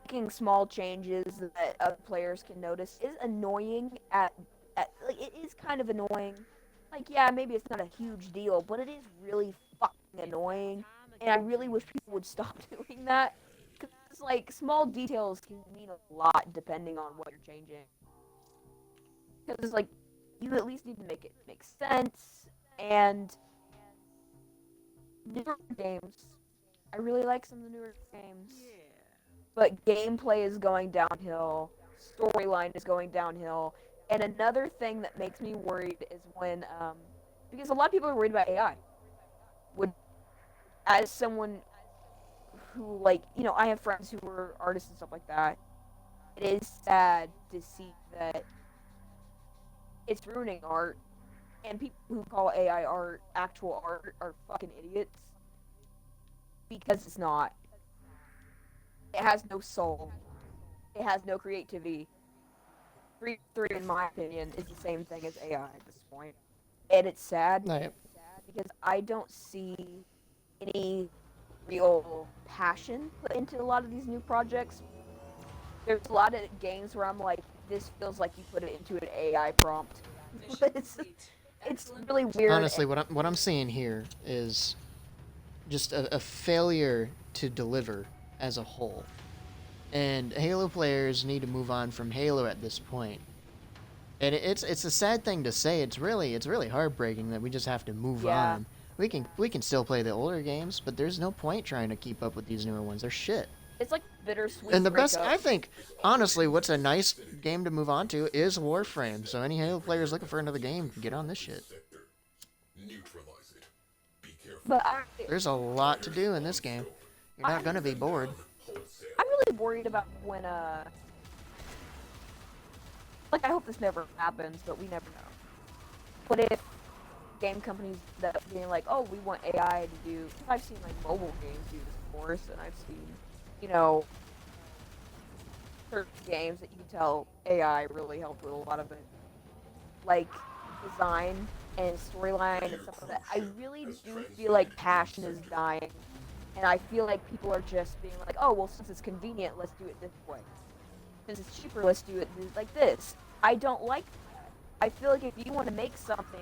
[SPEAKER 2] making small changes that other players can notice is annoying. Like, it is kind of annoying. Like, yeah, maybe it's not a huge deal, but it is really fucking annoying. And I really wish people would stop doing that. Because, like, small details can mean a lot depending on what you're changing. Because, like, you at least need to make it make sense. And newer games, I really like some of the newer games. But gameplay is going downhill. Storyline is going downhill. And another thing that makes me worried is when, because a lot of people are worried about AI. As someone who, like, I have friends who are artists and stuff like that, it is sad to see that it's ruining art. And people who call AI art actual art are fucking idiots. Because it's not. It has no soul. It has no creativity. 3 in my opinion, is the same thing as AI at this point. And it's sad
[SPEAKER 1] Right.
[SPEAKER 2] because I don't see any real passion put into a lot of these new projects. There's a lot of games where I'm like, this feels like you put it into an AI prompt. It's really weird.
[SPEAKER 1] Honestly, what I'm seeing here is just a failure to deliver as a whole. And Halo players need to move on from Halo at this point. And it's a sad thing to say. It's really heartbreaking that we just have to move
[SPEAKER 2] Yeah.
[SPEAKER 1] on. We can still play the older games, but there's no point trying to keep up with these newer ones. They're shit.
[SPEAKER 2] It's like bittersweet.
[SPEAKER 1] And the best,
[SPEAKER 2] breakup.
[SPEAKER 1] I think, honestly, what's a nice game to move on to is Warframe. So any Halo players looking for another game can get on this shit.
[SPEAKER 4] Sector. Neutralize it. Be careful.
[SPEAKER 2] But
[SPEAKER 1] There's a lot to do in this game. You're not gonna be bored.
[SPEAKER 4] Wholesale.
[SPEAKER 2] I'm really worried about when like I hope this never happens, but we never know. What if game companies that being like, oh, we want AI to do? Cause I've seen like mobile games do this, of course, and I've seen, you know, certain games that you can tell AI really helped with a lot of it, like design and storyline and stuff like that. I really do feel like passion is dying, and I feel like people are just being like, oh, well, since it's convenient, let's do it this way. Since it's cheaper, let's do it like this. I don't like that. I feel like if you want to make something,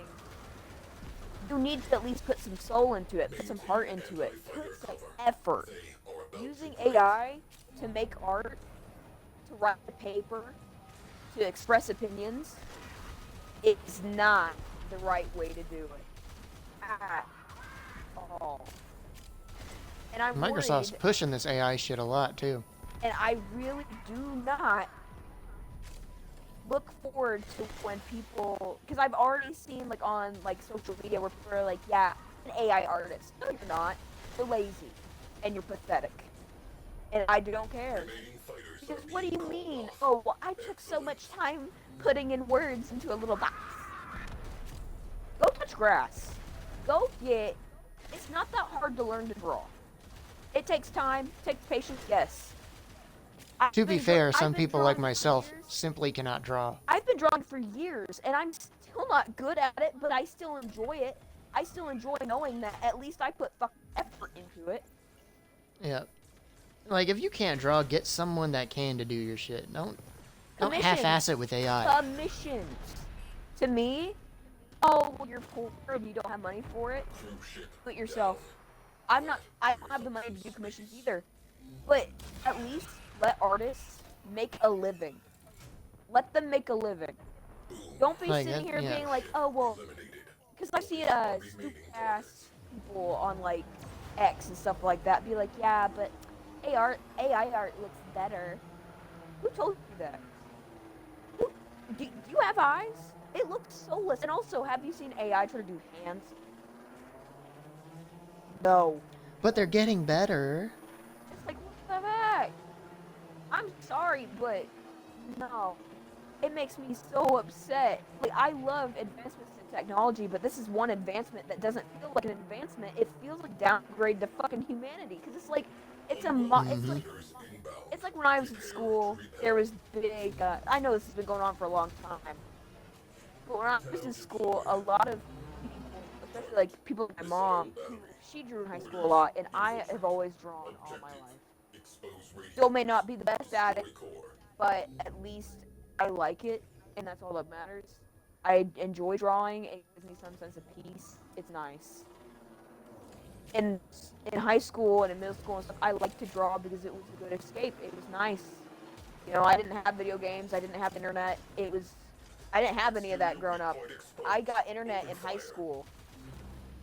[SPEAKER 2] you need to at least put some soul into it, put some heart into it, put some effort.
[SPEAKER 4] They are about
[SPEAKER 2] Using AI to make art, to write a paper, to express opinions, is not the right way to do it. At all. And I'm
[SPEAKER 1] Microsoft's
[SPEAKER 2] worried,
[SPEAKER 1] pushing this AI shit a lot too.
[SPEAKER 2] and I really do not look forward to when people, because I've already seen like on like social media where people are like, yeah, an AI artist. No, you're not. You're lazy, and you're pathetic, and I don't care.
[SPEAKER 4] remaining fighters
[SPEAKER 2] Because
[SPEAKER 4] are
[SPEAKER 2] what do
[SPEAKER 4] being
[SPEAKER 2] you
[SPEAKER 4] called
[SPEAKER 2] mean?
[SPEAKER 4] off.
[SPEAKER 2] Oh, well, I took so much time putting in words into a little box. Go touch grass. Go get. It's not that hard to learn to draw. It takes time, takes patience, yes.
[SPEAKER 1] To be fair,
[SPEAKER 2] I've
[SPEAKER 1] some
[SPEAKER 2] been
[SPEAKER 1] people like
[SPEAKER 2] drawing for
[SPEAKER 1] myself
[SPEAKER 2] years.
[SPEAKER 1] simply cannot draw.
[SPEAKER 2] I've been drawing for years, and I'm still not good at it, but I still enjoy it. I still enjoy knowing that at least I put fucking effort into it.
[SPEAKER 1] Yeah. Like if you can't draw, get someone that can to do your shit. Don't
[SPEAKER 2] Commissions.
[SPEAKER 1] half-ass it with AI.
[SPEAKER 2] Commissions. To me, oh, well, you're poor and you don't have money for it.
[SPEAKER 4] Cruise ship
[SPEAKER 2] Do it yourself. I don't have the money to do commissions either. But at least let artists make a living. Let them make a living. Don't be
[SPEAKER 1] Like,
[SPEAKER 2] sitting here
[SPEAKER 1] yeah.
[SPEAKER 2] being like, oh, well,
[SPEAKER 4] eliminated.
[SPEAKER 2] because I've seen stupid ass people on like X and stuff like that be like, yeah, but AI art looks better. Who told you that? Do you have eyes? It looks soulless. And also, have you seen AI try to do hands? No.
[SPEAKER 1] But they're getting better.
[SPEAKER 2] It's like, what the heck? I'm sorry, but no. It makes me so upset. Like, I love advancements in technology, but this is one advancement that doesn't feel like an advancement. It feels like downgrade to fucking humanity. Because it's like, it's a
[SPEAKER 4] Fighters inbound.
[SPEAKER 2] it's like when I was in school, there was big, I know this has been going on for a long time, but when I was in school, a lot of people, especially like people like my mom, she drew in high school a lot, and I have always drawn all my life.
[SPEAKER 4] Expose radiant
[SPEAKER 2] Still may not be the best at it,
[SPEAKER 4] core.
[SPEAKER 2] but at least I like it, and that's all that matters. I enjoy drawing, it gives me some sense of peace, it's nice. In high school and in middle school and stuff, I liked to draw because it was a good escape. It was nice. You know, I didn't have video games. I didn't have internet. I didn't have any of that growing up. I got internet in high school.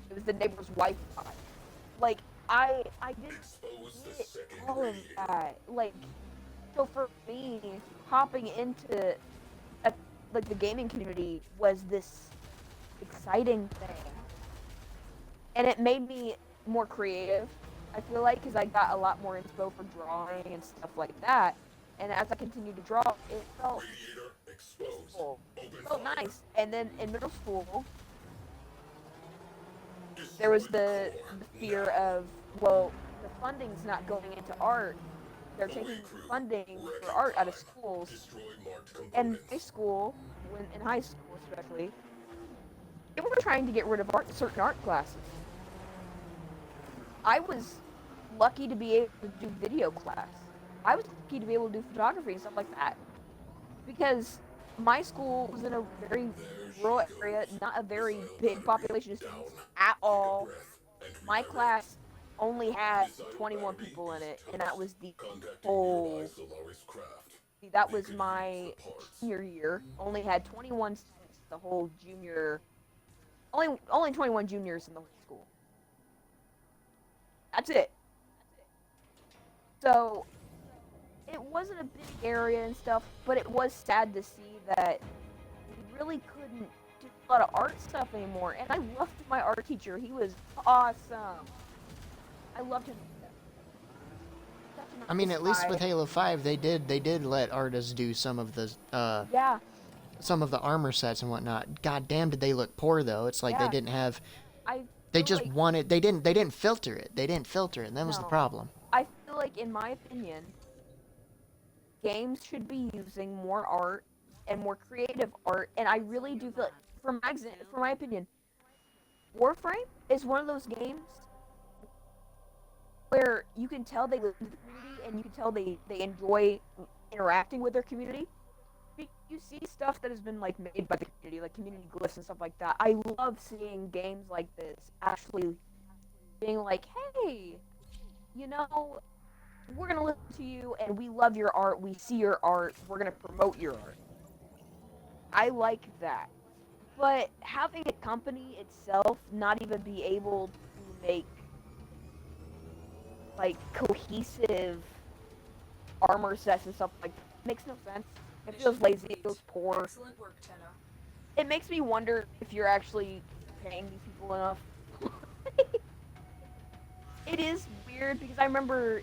[SPEAKER 2] It was the neighbor's Wi-Fi. Like, I didn't
[SPEAKER 4] Expose the
[SPEAKER 2] get
[SPEAKER 4] second
[SPEAKER 2] all of
[SPEAKER 4] radiator.
[SPEAKER 2] that. Like, so for me, hopping into like the gaming community was this exciting thing, and it made me more creative. I feel like because I got a lot more inspo for drawing and stuff like that, and as I continued to draw, it felt
[SPEAKER 4] Radiator exposed.
[SPEAKER 2] peaceful. It
[SPEAKER 4] Open
[SPEAKER 2] felt
[SPEAKER 4] fire.
[SPEAKER 2] nice. And then in middle school, there was the fear of, well, the funding's not going into art. They're taking funding for art out of schools.
[SPEAKER 4] Destroy marked
[SPEAKER 2] And
[SPEAKER 4] components.
[SPEAKER 2] high school, in high school especially, they were trying to get rid of certain art classes. I was lucky to be able to do video class. I was lucky to be able to do photography and stuff like that. Because my school was in a very rural area, not a very big population of students at
[SPEAKER 4] Take a
[SPEAKER 2] all.
[SPEAKER 4] breath and
[SPEAKER 2] My
[SPEAKER 4] redirect.
[SPEAKER 2] class only had
[SPEAKER 4] Decided
[SPEAKER 2] 21
[SPEAKER 4] battery
[SPEAKER 2] people in
[SPEAKER 4] is
[SPEAKER 2] it, and that
[SPEAKER 4] toast.
[SPEAKER 2] was the
[SPEAKER 4] Contacting nearby
[SPEAKER 2] whole.
[SPEAKER 4] Solaris craft.
[SPEAKER 2] That
[SPEAKER 4] They
[SPEAKER 2] was
[SPEAKER 4] could use
[SPEAKER 2] my
[SPEAKER 4] the parts.
[SPEAKER 2] junior year. Only had 21 students the whole junior. Only 21 juniors in the whole school. That's it. So it wasn't a big area and stuff, but it was sad to see that we really couldn't do a lot of art stuff anymore. And I loved my art teacher. He was awesome. I loved him. Such a
[SPEAKER 1] I mean,
[SPEAKER 2] nice
[SPEAKER 1] at least with
[SPEAKER 2] guy.
[SPEAKER 1] Halo 5, they did let artists do some of the
[SPEAKER 2] Yeah,
[SPEAKER 1] armor sets and whatnot. God damn, did they look poor though? It's like they
[SPEAKER 2] yeah.
[SPEAKER 1] didn't have.
[SPEAKER 2] I
[SPEAKER 1] They
[SPEAKER 2] feel
[SPEAKER 1] just
[SPEAKER 2] like
[SPEAKER 1] wanted. They didn't filter it. They didn't filter it, and that was the
[SPEAKER 2] no.
[SPEAKER 1] problem.
[SPEAKER 2] I feel like, in my opinion, games should be using more art and more creative art. And I really do feel like, for my opinion, Warframe is one of those games where you can tell they live in the community and you can tell they enjoy interacting with their community. You see stuff that has been like made by the community, like community glyphs and stuff like that. I love seeing games like this actually being like, hey, you know, we're gonna listen to you and we love your art, we see your art, we're gonna promote your art. I like that. But having a company itself not even be able to make like cohesive armor sets and stuff like that makes no sense. It feels lazy, it feels poor.
[SPEAKER 3] Excellent work, Tenno.
[SPEAKER 2] It makes me wonder if you're actually paying these people enough. It is weird because I remember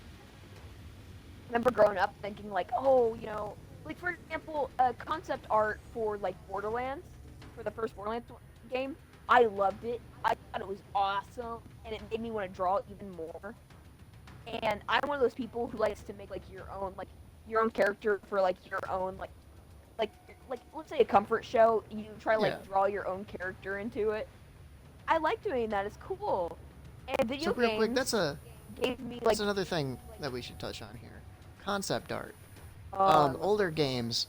[SPEAKER 2] growing up thinking like, oh, you know, like for example, concept art for like Borderlands, for the first Borderlands game. I loved it. I thought it was awesome, and it made me want to draw even more. And I'm one of those people who likes to make like your own character for like your own like like let's say a comfort show. You try to
[SPEAKER 1] Yeah.
[SPEAKER 2] like draw your own character into it. I like doing that. It's cool. And video
[SPEAKER 1] So real
[SPEAKER 2] games
[SPEAKER 1] quick,
[SPEAKER 2] gave me like
[SPEAKER 1] that's another thing that we should touch on here. Concept art.
[SPEAKER 2] uh,
[SPEAKER 1] Older games.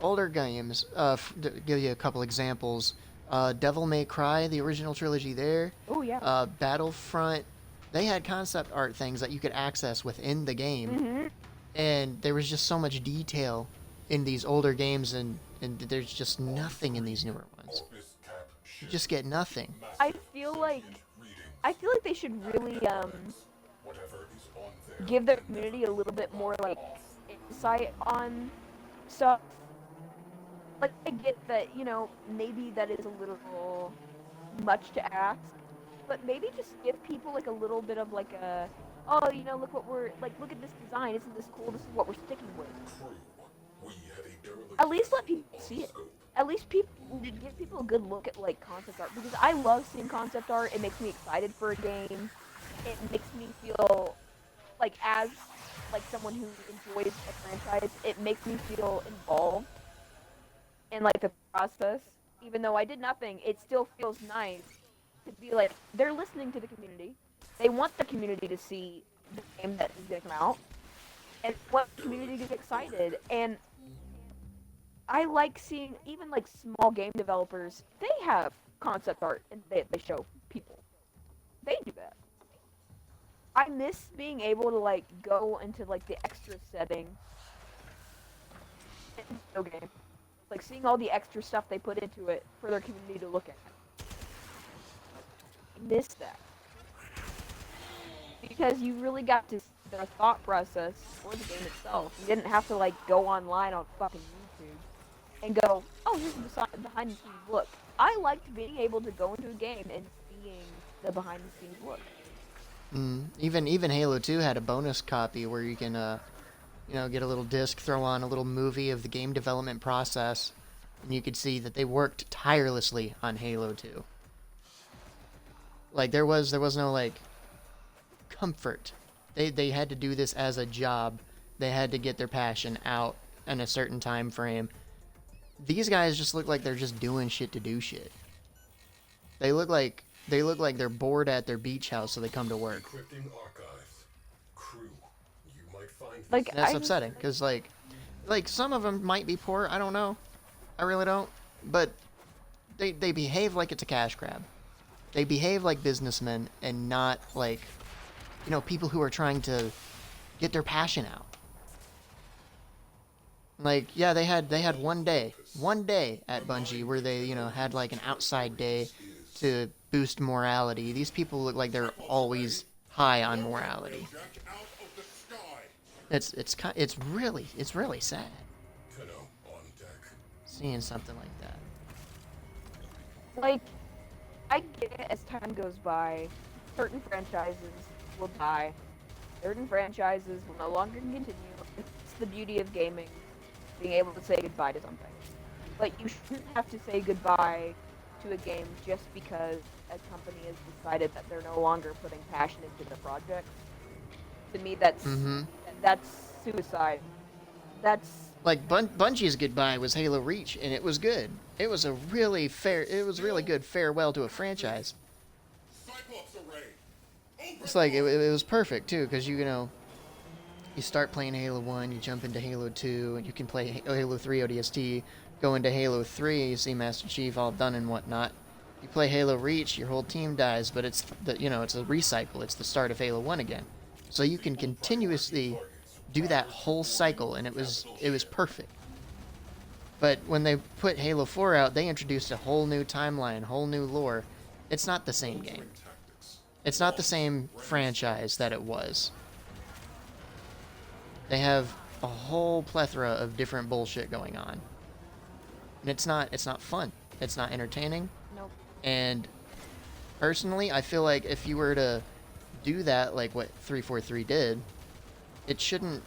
[SPEAKER 1] Give you a couple examples. Devil May Cry, the original trilogy there.
[SPEAKER 2] oh yeah.
[SPEAKER 1] Battlefront. They had concept art things that you could access within the game,
[SPEAKER 2] Mm-hmm.
[SPEAKER 1] and there was just so much detail in these older games, and there's just nothing in these newer ones.
[SPEAKER 4] Corpus cap
[SPEAKER 1] You
[SPEAKER 4] shift.
[SPEAKER 1] just get nothing.
[SPEAKER 2] I feel like they should really
[SPEAKER 4] Whatever is on there.
[SPEAKER 2] give their community a little bit more like insight on stuff. Like I get that, you know, maybe that is a little much to ask, but maybe just give people like a little bit of like a, oh, you know, look what we're like, look at this design, isn't this cool? This is what we're sticking with.
[SPEAKER 4] Crew. We have a derelict
[SPEAKER 2] At least let people
[SPEAKER 4] on
[SPEAKER 2] see it.
[SPEAKER 4] scope.
[SPEAKER 2] At least give people a good look at like concept art, because I love seeing concept art. It makes me excited for a game. It makes me feel like, as like someone who enjoys a franchise, it makes me feel involved in like the process. Even though I did nothing, it still feels nice to be like they're listening to the community. They want the community to see the game that is gonna come out, and want the community to get excited. And I like seeing even like small game developers. They have concept art and they show people. They do that. I miss being able to like go into like the extra setting in a video game. Like seeing all the extra stuff they put into it for their community to look at. I miss that. Because you really got to see their thought process for the game itself. You didn't have to like go online on fucking YouTube and go, oh, here's the behind the scenes look. I liked being able to go into a game and seeing the behind the scenes look.
[SPEAKER 1] Even Halo 2 had a bonus copy where you can get a little disc, throw on a little movie of the game development process, and you could see that they worked tirelessly on Halo 2. Like there was no like comfort. They had to do this as a job. They had to get their passion out in a certain time frame. These guys just look like they're just doing shit to do shit. They look like they're bored at their beach house, so they come to work.
[SPEAKER 4] Encrypting archives. crew. You might find
[SPEAKER 2] Like
[SPEAKER 1] That's
[SPEAKER 2] I just,
[SPEAKER 1] upsetting because like some of them might be poor. I don't know. I really don't. But they behave like it's a cash grab. They behave like businessmen and not like, people who are trying to get their passion out. Like, yeah, they had one day at Bungie where they, had like an outside day to boost morality. These people look like they're always high on morality.
[SPEAKER 4] Jack out of the sky.
[SPEAKER 1] It's really sad
[SPEAKER 4] Tenno on deck.
[SPEAKER 1] seeing something like that.
[SPEAKER 2] like I get it as time goes by, certain franchises will die. Certain franchises will no longer continue. It's the beauty of gaming, being able to say goodbye to something. But you shouldn't have to say goodbye to a game just because a company has decided that they're no longer putting passion into the project. To me, that's suicide. That's
[SPEAKER 1] Like Bungie's goodbye was Halo Reach, and it was good. It was really good farewell to a franchise.
[SPEAKER 4] Cyclops array. Open
[SPEAKER 1] It's like it was perfect too, because you start playing Halo 1, you jump into Halo 2, and you can play Halo 3 ODST, go into Halo 3, you see Master Chief all done and whatnot. You play Halo Reach, your whole team dies, but it's it's a recycle. It's the start of Halo 1 again. So you can continuously do that whole cycle, and it was perfect. But when they put Halo 4 out, they introduced a whole new timeline, whole new lore. It's not the same game.
[SPEAKER 4] tactics.
[SPEAKER 1] It's not the same franchise that it was. They have a whole plethora of different bullshit going on. And it's not fun. It's not entertaining.
[SPEAKER 2] nope.
[SPEAKER 1] And personally, I feel like if you were to do that like what 343 did, it shouldn't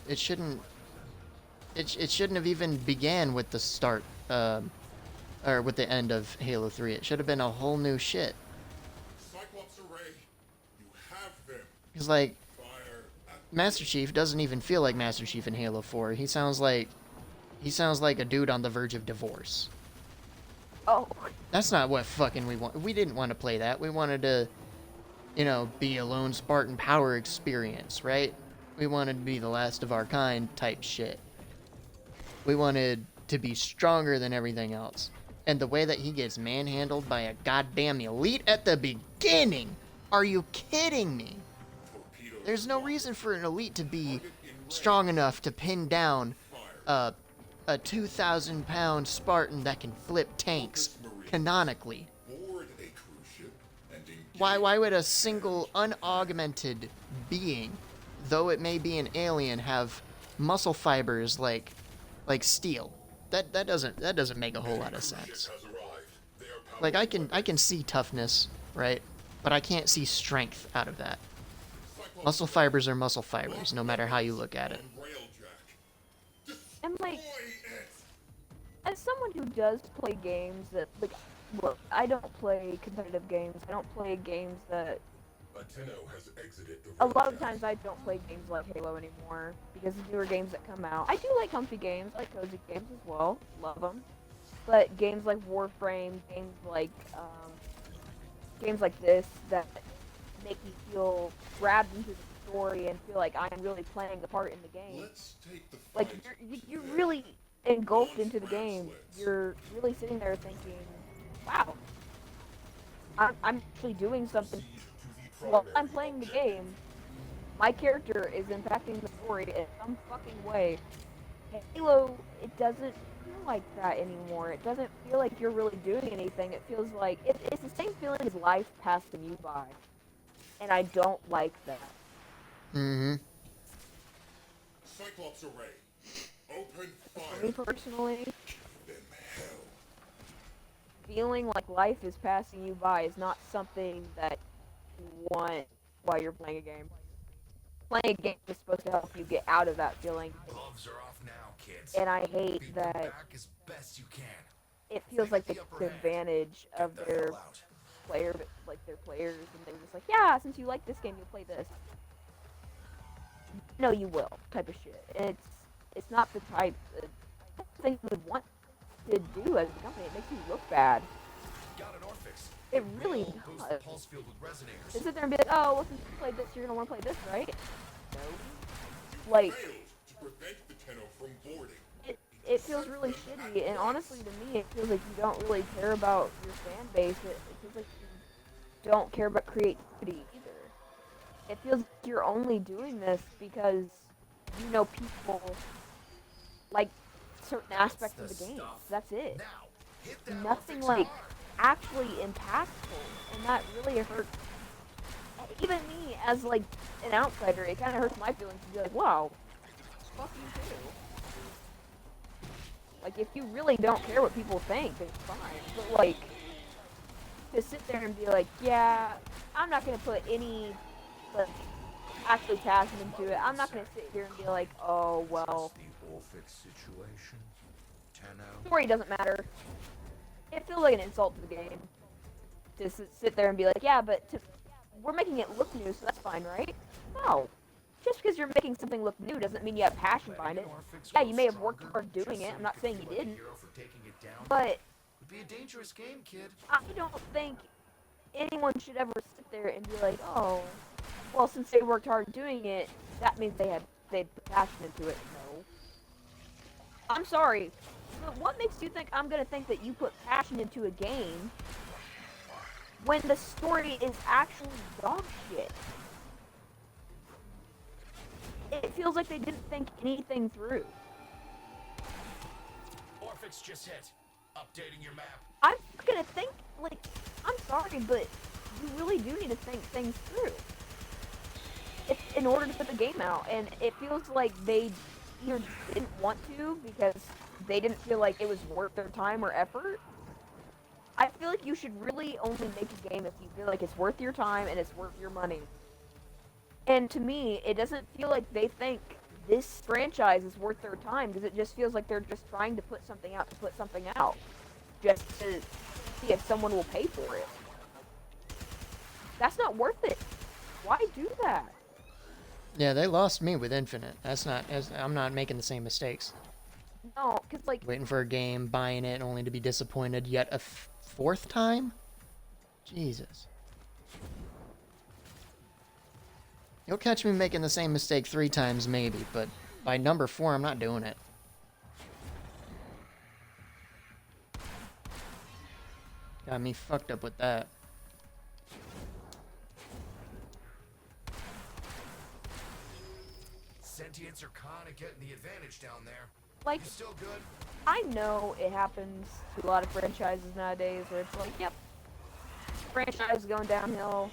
[SPEAKER 1] have even began with the start or with the end of Halo 3. It should have been a whole new shit.
[SPEAKER 4] Cyclops array. You have them.
[SPEAKER 1] Cuz like
[SPEAKER 4] Fire at
[SPEAKER 1] Master Chief doesn't even feel like Master Chief in Halo 4. He sounds like a dude on the verge of divorce.
[SPEAKER 2] Oh,
[SPEAKER 1] That's not what fucking we want. We didn't want to play that. We wanted to, be a lone Spartan power experience, right? We wanted to be the last of our kind type shit. We wanted to be stronger than everything else. And the way that he gets manhandled by a goddamn elite at the beginning. Are you kidding me?
[SPEAKER 4] torpedo.
[SPEAKER 1] There's no reason for an elite to be strong enough to pin down a 2,000-pound Spartan that can flip tanks canonically.
[SPEAKER 4] Board a cruise ship and engage.
[SPEAKER 1] Why would a single unaugmented being, though it may be an alien, have muscle fibers like steel? That doesn't make a whole lot of sense.
[SPEAKER 4] Has arrived. They are powered
[SPEAKER 1] Like I can see toughness, right? But I can't see strength out of that.
[SPEAKER 4] Cyclops
[SPEAKER 1] Muscle fibers are muscle fibers, no matter how you look at it.
[SPEAKER 4] on railjack.
[SPEAKER 2] and like
[SPEAKER 4] Destroy it.
[SPEAKER 2] as someone who does play games that look, I don't play competitive games. I don't play games that
[SPEAKER 4] A Tenno has exited the
[SPEAKER 2] a lot of
[SPEAKER 4] railjack.
[SPEAKER 2] times I don't play games like Halo anymore because the newer games that come out. I do like comfy games, I like cozy games as well, love them. But games like Warframe, games like this that make me feel grabbed into the story and feel like I'm really playing a part in the game.
[SPEAKER 4] Let's take the
[SPEAKER 2] Like
[SPEAKER 4] fight.
[SPEAKER 2] you're really engulfed into the game. You're really sitting there thinking, "Wow, I'm actually doing something."
[SPEAKER 4] Proceed to the
[SPEAKER 2] While
[SPEAKER 4] primary
[SPEAKER 2] I'm playing the
[SPEAKER 4] objective.
[SPEAKER 2] game, my character is impacting the story in some fucking way. Halo, it doesn't feel like that anymore. It doesn't feel like you're really doing anything. It feels like it's the same feeling as life passing you by, and I don't like that.
[SPEAKER 1] Mm-hmm.
[SPEAKER 4] Cyclops array. Open
[SPEAKER 2] For me
[SPEAKER 4] fire.
[SPEAKER 2] personally,
[SPEAKER 4] Them hell.
[SPEAKER 2] feeling like life is passing you by is not something that you want while you're playing a game. Playing a game is supposed to help you get out of that feeling,
[SPEAKER 5] Gloves are off now, kids.
[SPEAKER 2] and I hate
[SPEAKER 5] Beat them
[SPEAKER 2] that
[SPEAKER 5] back as best you can.
[SPEAKER 2] it feels like they
[SPEAKER 5] the
[SPEAKER 2] took
[SPEAKER 5] upper hand.
[SPEAKER 2] advantage of
[SPEAKER 5] Get the
[SPEAKER 2] their
[SPEAKER 5] hell out.
[SPEAKER 2] their players, and they were just like, yeah, since you like this game, you'll play this. No, you will, type of shit. And it's not the type of thing we want to do as a company. It makes you look bad.
[SPEAKER 5] Got an Orphix.
[SPEAKER 2] It really
[SPEAKER 5] Boost the
[SPEAKER 2] does.
[SPEAKER 5] pulse field with resonators.
[SPEAKER 2] To sit there and be like, oh, well, since you played this, you're gonna want to play this, right? knows. Like,
[SPEAKER 4] Failed to prevent the Tenno from boarding.
[SPEAKER 2] it feels really shitty, and honestly, to me, it feels like you don't really care about your fan base. It feels like you don't care about creativity either. It feels like you're only doing this because you know people like certain aspects of the game. That's it.
[SPEAKER 5] Now, hit that
[SPEAKER 2] Nothing
[SPEAKER 5] Orphix
[SPEAKER 2] like
[SPEAKER 5] hard.
[SPEAKER 2] actually impactful, and that really hurts. Even me, as like an outsider, it kind of hurts my feelings to be like, wow, fuck you too. Like, if you really don't care what people think, it's fine. But, like, to sit there and be like, yeah, I'm not going to put any, like, actually passion into it. I'm not going to sit here and be like, oh, well,
[SPEAKER 5] The Orphix situation. Tenno.
[SPEAKER 2] story doesn't matter. It feels like an insult to the game. To sit there and be like, yeah, but we're making it look new, so that's fine, right? No. Just because you're making something look new doesn't mean you have passion behind it. Yeah, you may have worked hard doing it. I'm not saying you didn't. But
[SPEAKER 5] Would be a dangerous game, kid.
[SPEAKER 2] I don't think anyone should ever sit there and be like, oh, well, since they worked hard doing it, that means they put passion into it. No. I'm sorry, but what makes you think I'm gonna think that you put passion into a game when the story is actually dog shit? It feels like they didn't think anything through.
[SPEAKER 5] Orphix just hit. Updating your map.
[SPEAKER 2] I'm gonna think, like, I'm sorry, but you really do need to think things through in order to put the game out. And it feels like they either didn't want to because they didn't feel like it was worth their time or effort. I feel like you should really only make a game if you feel like it's worth your time and it's worth your money. And to me, it doesn't feel like they think this franchise is worth their time, because it just feels like they're just trying to put something out to put something out, just to see if someone will pay for it. That's not worth it. Why do that?
[SPEAKER 1] Yeah, they lost me with Infinite. I'm not making the same mistakes.
[SPEAKER 2] No, because, like,
[SPEAKER 1] Waiting for a game, buying it, only to be disappointed yet a fourth time? Jesus. You'll catch me making the same mistake 3 times maybe, but by number 4, I'm not doing it. Got me fucked up with that.
[SPEAKER 5] Sentients are kinda getting the advantage down there.
[SPEAKER 2] like,
[SPEAKER 5] You still good?
[SPEAKER 2] I know it happens to a lot of franchises nowadays where it's like, yep, franchise is going downhill.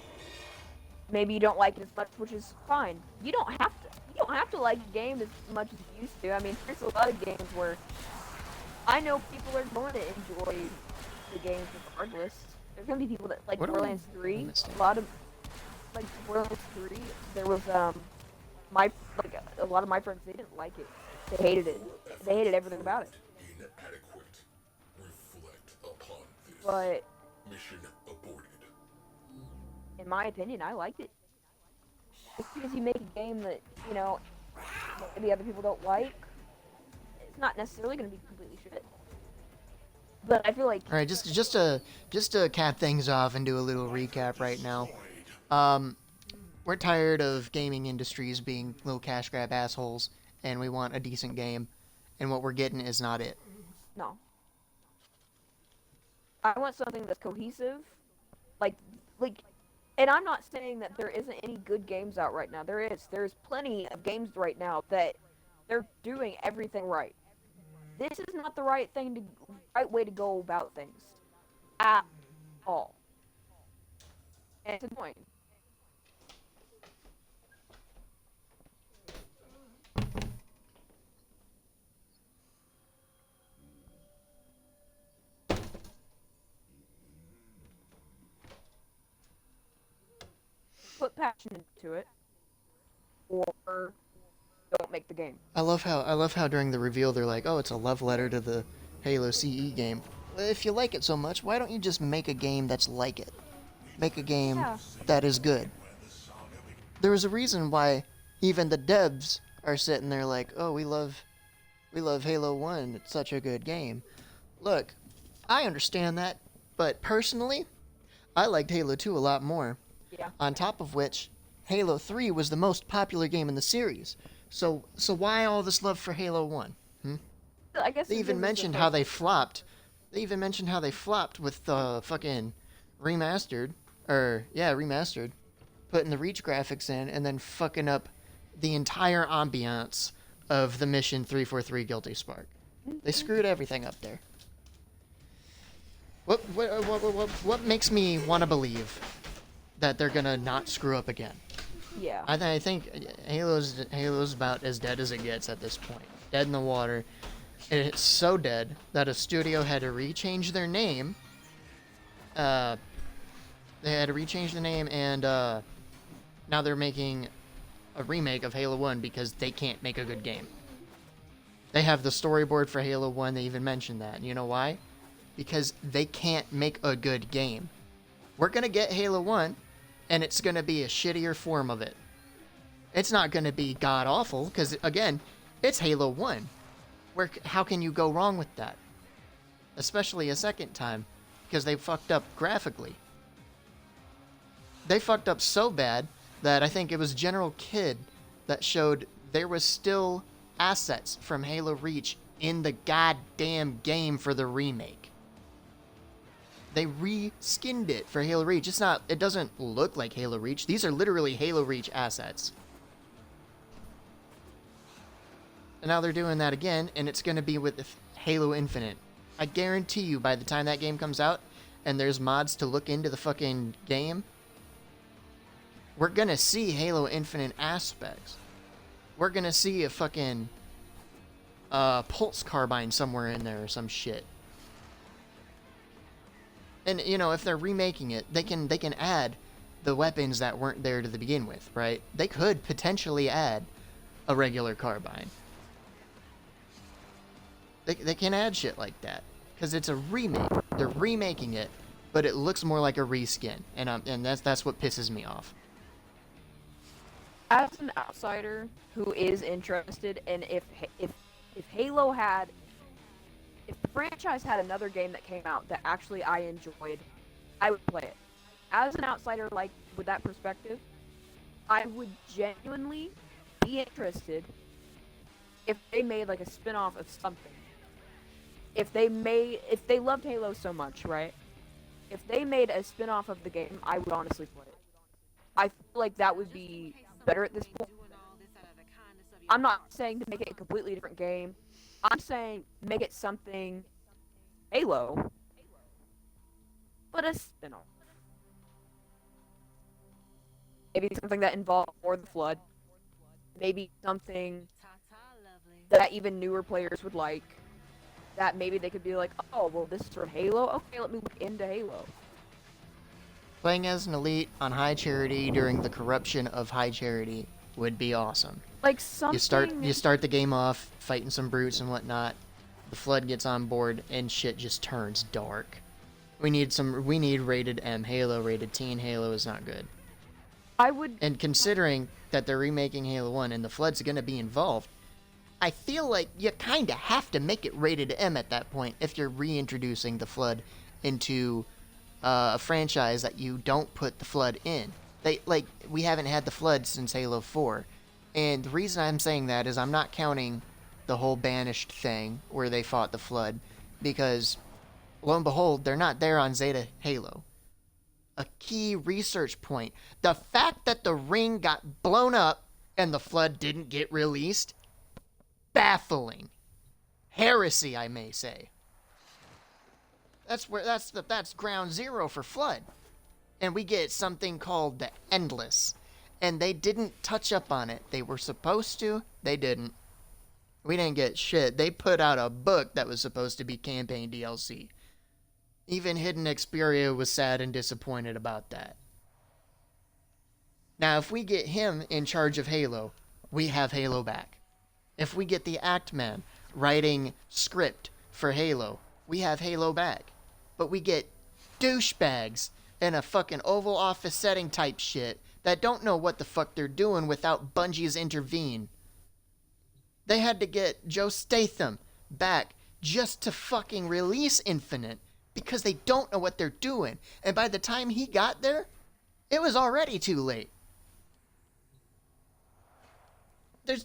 [SPEAKER 2] Maybe you don't like it as much, which is fine. You don't have to. You don't have to like a game as much as you used to. I mean, there's a lot of games where I know people are going to enjoy the games regardless. There's gonna be people that like
[SPEAKER 1] What are we
[SPEAKER 2] Borderlands 3.
[SPEAKER 1] missing?
[SPEAKER 2] A lot of like Borderlands 3. There was a lot of my friends, they didn't like it. They hated it. They hated everything about it.
[SPEAKER 4] Inadequate. Reflect upon this.
[SPEAKER 2] But
[SPEAKER 4] Mission aborted.
[SPEAKER 2] in my opinion, I liked it. Just because you make a game that, you know, maybe other people don't like, it's not necessarily going to be completely shit. But I feel like,
[SPEAKER 1] All right, just to cap things off and do a little recap right now. We're tired of gaming industries being little cash grab assholes, and we want a decent game, and what we're getting is not it.
[SPEAKER 2] no. I want something that's cohesive, like, and I'm not saying that there isn't any good games out right now. There is. There's plenty of games right now that they're doing everything right. This is not the right way to go about things, at all. And it's annoying. Put passion into it, or don't make the game.
[SPEAKER 1] I love how during the reveal they're like, "Oh, it's a love letter to the Halo CE game." Well, if you like it so much, why don't you just make a game that's like it? Make a game
[SPEAKER 2] Yeah.
[SPEAKER 1] that is good. There was a reason why even the devs are sitting there like, "Oh, we love Halo 1. It's such a good game." Look, I understand that, but personally, I liked Halo 2 a lot more.
[SPEAKER 2] Yeah.
[SPEAKER 1] On top of which, Halo 3 was the most popular game in the series. So why all this love for Halo 1?
[SPEAKER 2] I guess
[SPEAKER 1] They even mentioned how they flopped. They even mentioned how they flopped with the fucking remastered, remastered, putting the Reach graphics in and then fucking up the entire ambiance of the mission 343 Guilty Spark. They screwed everything up there. What makes me want to believe that they're gonna not screw up again?
[SPEAKER 2] Yeah.
[SPEAKER 1] I think Halo's about as dead as it gets at this point. Dead in the water. And it's so dead that a studio had to rechange their name. They had to rechange the name, and now they're making a remake of Halo 1 because they can't make a good game. They have the storyboard for Halo 1. They even mentioned that. And you know why? Because they can't make a good game. We're going to get Halo 1, and it's going to be a shittier form of it. It's not going to be god-awful, because, again, it's Halo 1. How can you go wrong with that? Especially a second time, because they fucked up graphically. They fucked up so bad that I think it was General Kidd that showed there was still assets from Halo Reach in the goddamn game for the remake. They re-skinned it for Halo Reach. It doesn't look like Halo Reach. These are literally Halo Reach assets. And now they're doing that again, and it's going to be with Halo Infinite. I guarantee you by the time that game comes out, and there's mods to look into the fucking game, we're going to see Halo Infinite aspects. We're going to see a fucking pulse carbine somewhere in there or some shit. And, you know, if they're remaking it, they can add the weapons that weren't there to begin with, right? They could potentially add a regular carbine. They can add shit like that. Because it's a remake. They're remaking it, but it looks more like a reskin. And that's what pisses me off.
[SPEAKER 2] As an outsider who is interested in if Halo had, if the franchise had another game that came out that actually I enjoyed, I would play it. As an outsider, like, with that perspective, I would genuinely be interested if they made, like, a spin-off of something. If they loved Halo so much, right? If they made a spin-off of the game, I would honestly play it. I feel like that would be better at this point. I'm not saying to make it a completely different game. I'm saying make it something Halo, but a spin-off. Maybe something that involved more the Flood. Maybe something that even newer players would like. That maybe they could be like, oh, well, this is from Halo? Okay, let me look into Halo.
[SPEAKER 1] Playing as an elite on High Charity during the corruption of High Charity would be awesome.
[SPEAKER 2] Like something...
[SPEAKER 1] You start the game off fighting some brutes and whatnot. The Flood gets on board and shit just turns dark. We need rated M Halo. Rated teen Halo is not good. And considering that they're remaking Halo 1 and the Flood's gonna be involved, I feel like you kinda have to make it rated M at that point if you're reintroducing the Flood into a franchise that you don't put the Flood in. We haven't had the Flood since Halo 4. And the reason I'm saying that is I'm not counting the whole Banished thing where they fought the Flood, because lo and behold, they're not there on Zeta Halo. A key research point. The fact that the ring got blown up and the Flood didn't get released, baffling. Heresy, I may say. That's ground zero for Flood. And we get something called the Endless. And they didn't touch up on it. They were supposed to. They didn't. We didn't get shit. They put out a book that was supposed to be campaign DLC. Even Hidden Xperia was sad and disappointed about that. Now, if we get him in charge of Halo, we have Halo back. If we get the Act Man writing script for Halo, we have Halo back. But we get douchebags in a fucking Oval Office setting type shit that don't know what the fuck they're doing without Bungie's intervene. They had to get Joe Statham back just to fucking release Infinite because they don't know what they're doing. And by the time he got there, it was already too late.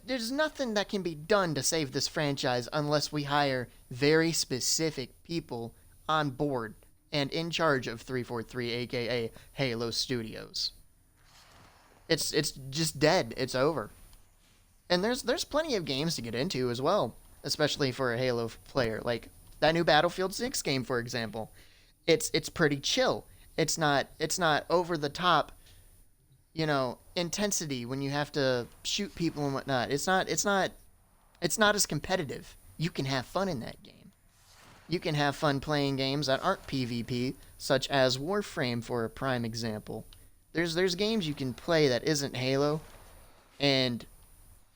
[SPEAKER 1] there's nothing that can be done to save this franchise unless we hire very specific people on board and in charge of 343, aka Halo Studios. It's just dead. It's over. And there's plenty of games to get into as well, especially for a Halo player. Like that new Battlefield 6 game, for example. It's pretty chill. It's not over the top, intensity when you have to shoot people and whatnot. It's not as competitive. You can have fun in that game. You can have fun playing games that aren't PvP, such as Warframe for a prime example. There's games you can play that isn't Halo, and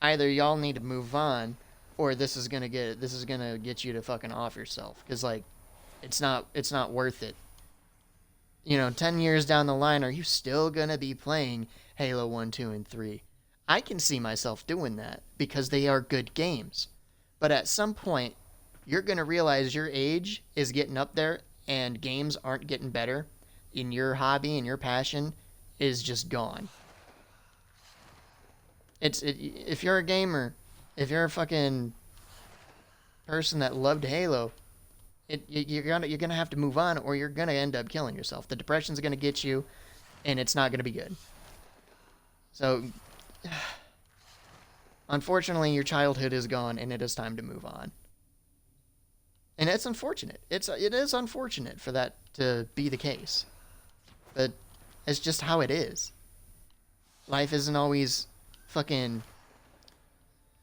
[SPEAKER 1] either y'all need to move on, or this is gonna get you to fucking off yourself, because like it's not worth it. 10 years down the line, are you still gonna be playing Halo 1, 2, and 3? I can see myself doing that because they are good games. But at some point, you're gonna realize your age is getting up there and games aren't getting better, and your hobby and your passion is just gone. If you're a gamer, if you're a fucking person that loved Halo, you're gonna have to move on, or you're gonna end up killing yourself. The depression's gonna get you, and it's not gonna be good. So, unfortunately, your childhood is gone, and it is time to move on. And it's unfortunate. It is unfortunate for that to be the case, but it's just how it is. Life isn't always fucking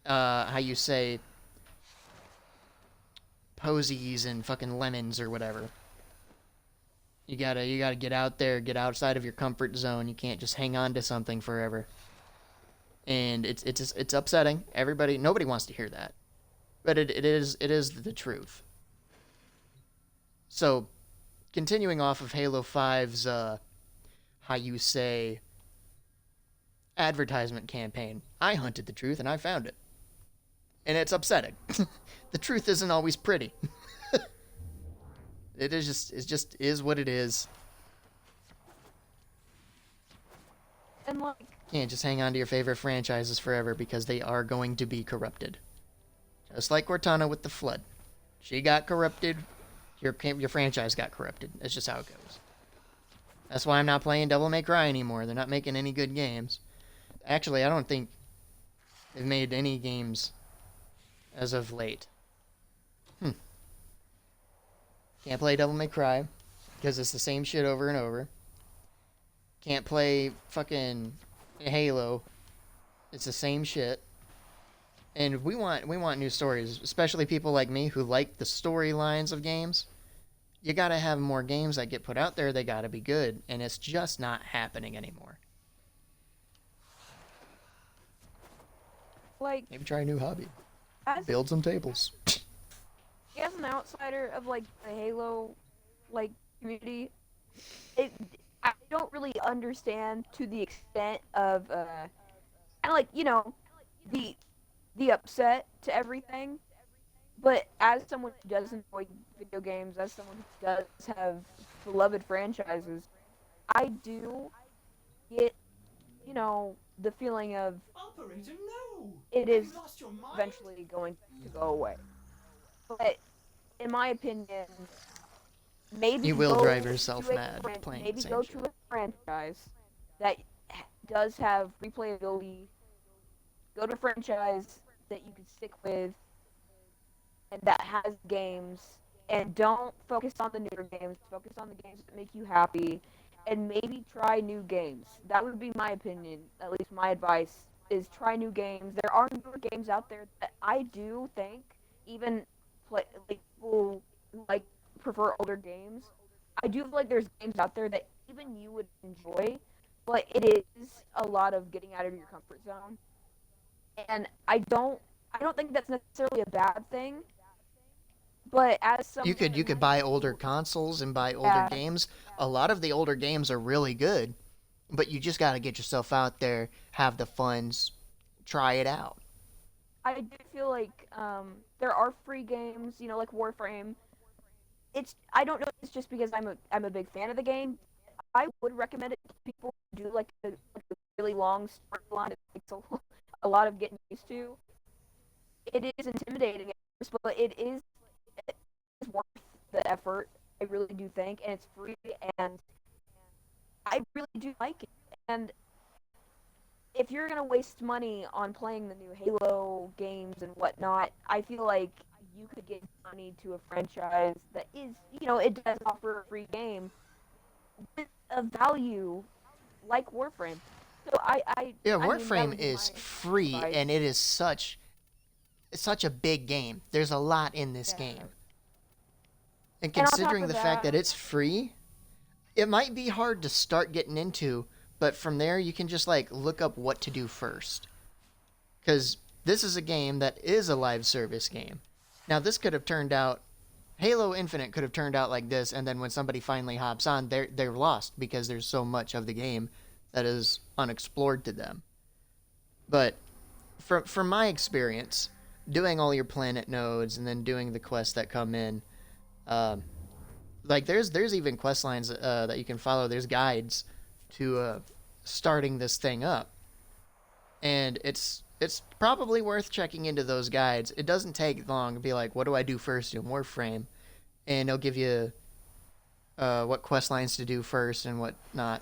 [SPEAKER 1] how you say posies and fucking lemons or whatever. You gotta get out there, get outside of your comfort zone. You can't just hang on to something forever. And it's upsetting. Nobody wants to hear that, but it is the truth. So, continuing off of Halo 5's how you say advertisement campaign, I hunted the truth and I found it, and it's upsetting. The truth isn't always pretty. It just is what it is.
[SPEAKER 2] And like,
[SPEAKER 1] Can't just hang on to your favorite franchises forever because they are going to be corrupted. Just like Cortana with the Flood. She got corrupted, your franchise got corrupted. That's just how it goes. That's why I'm not playing Devil May Cry anymore. They're not making any good games. Actually, I don't think they've made any games as of late. Can't play Devil May Cry because it's the same shit over and over. Can't play fucking Halo. It's the same shit. And we want new stories, especially people like me who like the storylines of games. You gotta have more games that get put out there. They gotta be good, and it's just not happening anymore.
[SPEAKER 2] like
[SPEAKER 1] Maybe try a new hobby.
[SPEAKER 2] as
[SPEAKER 1] Build some tables.
[SPEAKER 2] as an outsider of like the Halo like community, it I don't really understand to the extent of kind of like the upset to everything. But as someone who does enjoy video games, as someone who does have beloved franchises, I do get the feeling of
[SPEAKER 6] Operator, no!
[SPEAKER 2] it
[SPEAKER 6] Have
[SPEAKER 2] is
[SPEAKER 6] you lost your mind?
[SPEAKER 2] eventually going to go away. But in my opinion, maybe
[SPEAKER 1] You will
[SPEAKER 2] go
[SPEAKER 1] drive yourself
[SPEAKER 2] to a
[SPEAKER 1] mad playing the
[SPEAKER 2] maybe
[SPEAKER 1] same
[SPEAKER 2] go
[SPEAKER 1] shit.
[SPEAKER 2] to a franchise that does have replayability. Go to a franchise that you can stick with and that has games, and don't focus on the newer games. Focus on the games that make you happy, and maybe try new games. That would be my opinion. At least my advice is try new games. There are newer games out there that I do think even play like people who like prefer older games. I do feel like there's games out there that even you would enjoy, but it is a lot of getting out of your comfort zone. And I don't think that's necessarily a bad thing. But as
[SPEAKER 1] You
[SPEAKER 2] someone
[SPEAKER 1] could buy older consoles and buy older
[SPEAKER 2] yeah,
[SPEAKER 1] games. A lot of the older games are really good, but you just got to get yourself out there, have the funds, try it out.
[SPEAKER 2] I do feel like there are free games, like Warframe. I don't know if it's just because I'm a big fan of the game. I would recommend it to people who do like a really long storyline that takes a a lot of getting used to. It is intimidating, but it is worth the effort. I really do think, and it's free, and I really do like it. And if you're gonna waste money on playing the new Halo games and whatnot, I feel like you could get money to a franchise that is, it does offer a free game with a value like Warframe. So
[SPEAKER 1] Yeah,
[SPEAKER 2] I mean, that
[SPEAKER 1] Warframe
[SPEAKER 2] would be
[SPEAKER 1] is
[SPEAKER 2] my
[SPEAKER 1] free,
[SPEAKER 2] advice.
[SPEAKER 1] and it is such a big game. There's a lot in this
[SPEAKER 2] Yeah.
[SPEAKER 1] game. And
[SPEAKER 2] And on top
[SPEAKER 1] considering
[SPEAKER 2] of
[SPEAKER 1] the fact that
[SPEAKER 2] that,
[SPEAKER 1] it's free, it might be hard to start getting into, but from there you can just like look up what to do first. Cuz this is a game that is a live service game. Now this could have turned out Halo Infinite could have turned out like this, and then when somebody finally hops on, they're lost because there's so much of the game that is unexplored to them. But from my experience, doing all your planet nodes and then doing the quests that come in, um, like there's even quest lines that you can follow. There's guides to starting this thing up, and it's probably worth checking into those guides. It doesn't take long to be like, what do I do first in Warframe, and it'll give you what quest lines to do first and what not.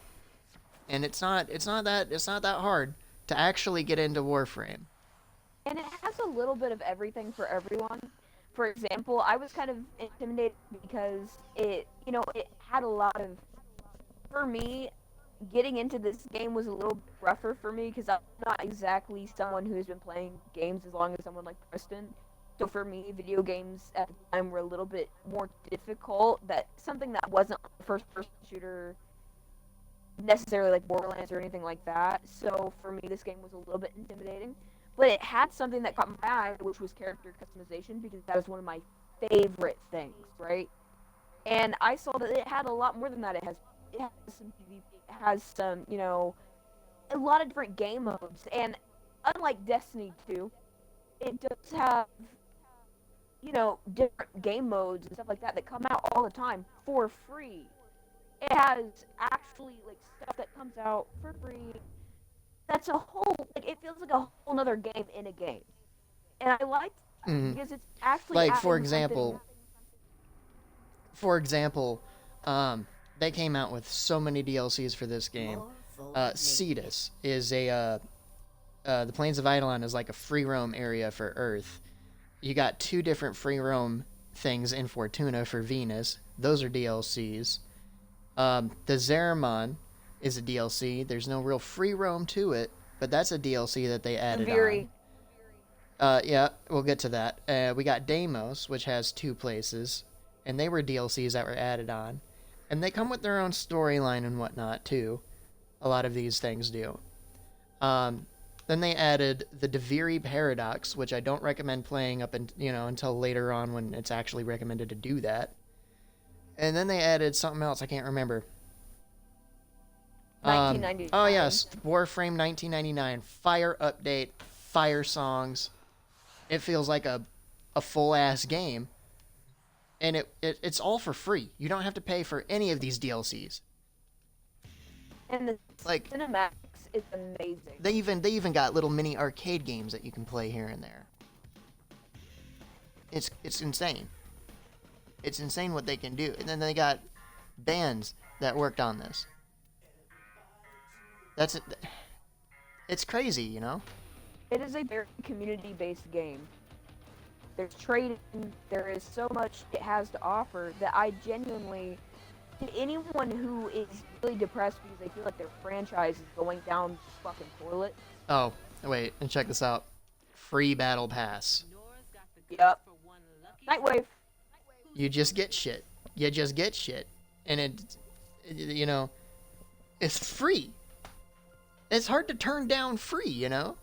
[SPEAKER 1] And it's not that hard to actually get into Warframe.
[SPEAKER 2] and it has a little bit of everything for everyone. For example, I was kind of intimidated because it had a lot of, for me, getting into this game was a little rougher for me because I'm not exactly someone who's been playing games as long as someone like Preston. So for me, video games at the time were a little bit more difficult. That something that wasn't a first-person shooter necessarily like Borderlands or anything like that. So for me, this game was a little bit intimidating. But it had something that caught my eye, which was character customization, because that is one of my favorite things, right? And I saw that it had a lot more than that. It has some PvP, it has some, a lot of different game modes. And unlike Destiny 2, it does have, different game modes and stuff like that that come out all the time for free. It has actually like stuff that comes out for free. That's a whole like it feels like a whole nother game in a game, and I like that
[SPEAKER 1] Mm.
[SPEAKER 2] because it's actually
[SPEAKER 1] Like
[SPEAKER 2] adding something.
[SPEAKER 1] for example, they came out with so many DLCs for this game. Cetus is the Plains of Eidolon is like a free roam area for Earth. You got two different free roam things in Fortuna for Venus. Those are DLCs. The Zeramon is a DLC. There's no real free roam to it, but that's a DLC that they added
[SPEAKER 2] Very
[SPEAKER 1] on. Yeah, we'll get to that. We got Deimos, which has two places, and they were DLCs that were added on. And they come with their own storyline and whatnot, too. A lot of these things do. Then they added the Deviri Paradox, which I don't recommend playing until later on when it's actually recommended to do that. And then they added something else I can't remember.
[SPEAKER 2] 1999.
[SPEAKER 1] Oh yes, Warframe 1999 Fire update, fire songs. It feels like a full ass game, and it's all for free. You don't have to pay for any of these DLCs.
[SPEAKER 2] And the
[SPEAKER 1] Like
[SPEAKER 2] cinematics is amazing.
[SPEAKER 1] they even got little mini arcade games that you can play here and there. It's insane. It's insane what they can do. And then they got bands that worked on this. That's it. It's crazy, you know?
[SPEAKER 2] It is a very community-based game. There's trading. There is so much it has to offer that I genuinely, to anyone who is really depressed because they feel like their franchise is going down the fucking toilet.
[SPEAKER 1] Oh, wait, and check this out. Free battle pass.
[SPEAKER 2] Yep. Nightwave.
[SPEAKER 1] You just get shit. You just get shit. And it's free. It's hard to turn down free, you know?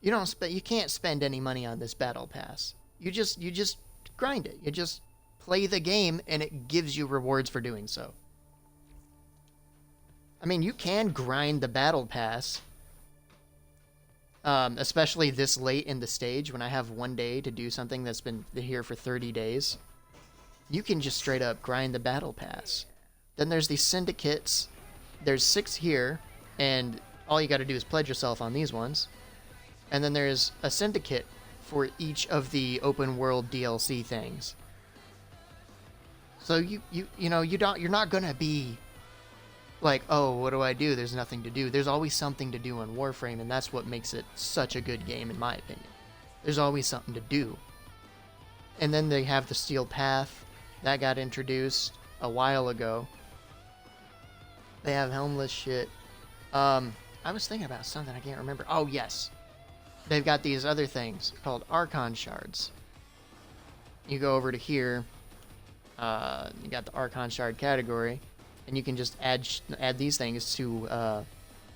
[SPEAKER 1] You can't spend any money on this battle pass. You just grind it. You just play the game and it gives you rewards for doing so. I mean, you can grind the battle pass, especially this late in the stage when I have one day to do something that's been here for 30 days. You can just straight up grind the battle pass. Then there's these syndicates. There's 6 here, and all you got to do is pledge yourself on these ones. And then there's a syndicate for each of the open world DLC things. So you're not gonna be like, oh, what do I do? There's nothing to do. There's always something to do in Warframe, and that's what makes it such a good game, in my opinion. There's always something to do. And then they have the Steel Path that got introduced a while ago. They have helmless shit. I was thinking about something, I can't remember. Oh yes, they've got these other things called Archon Shards. You go over to here. You got the Archon Shard category, and you can just add these things to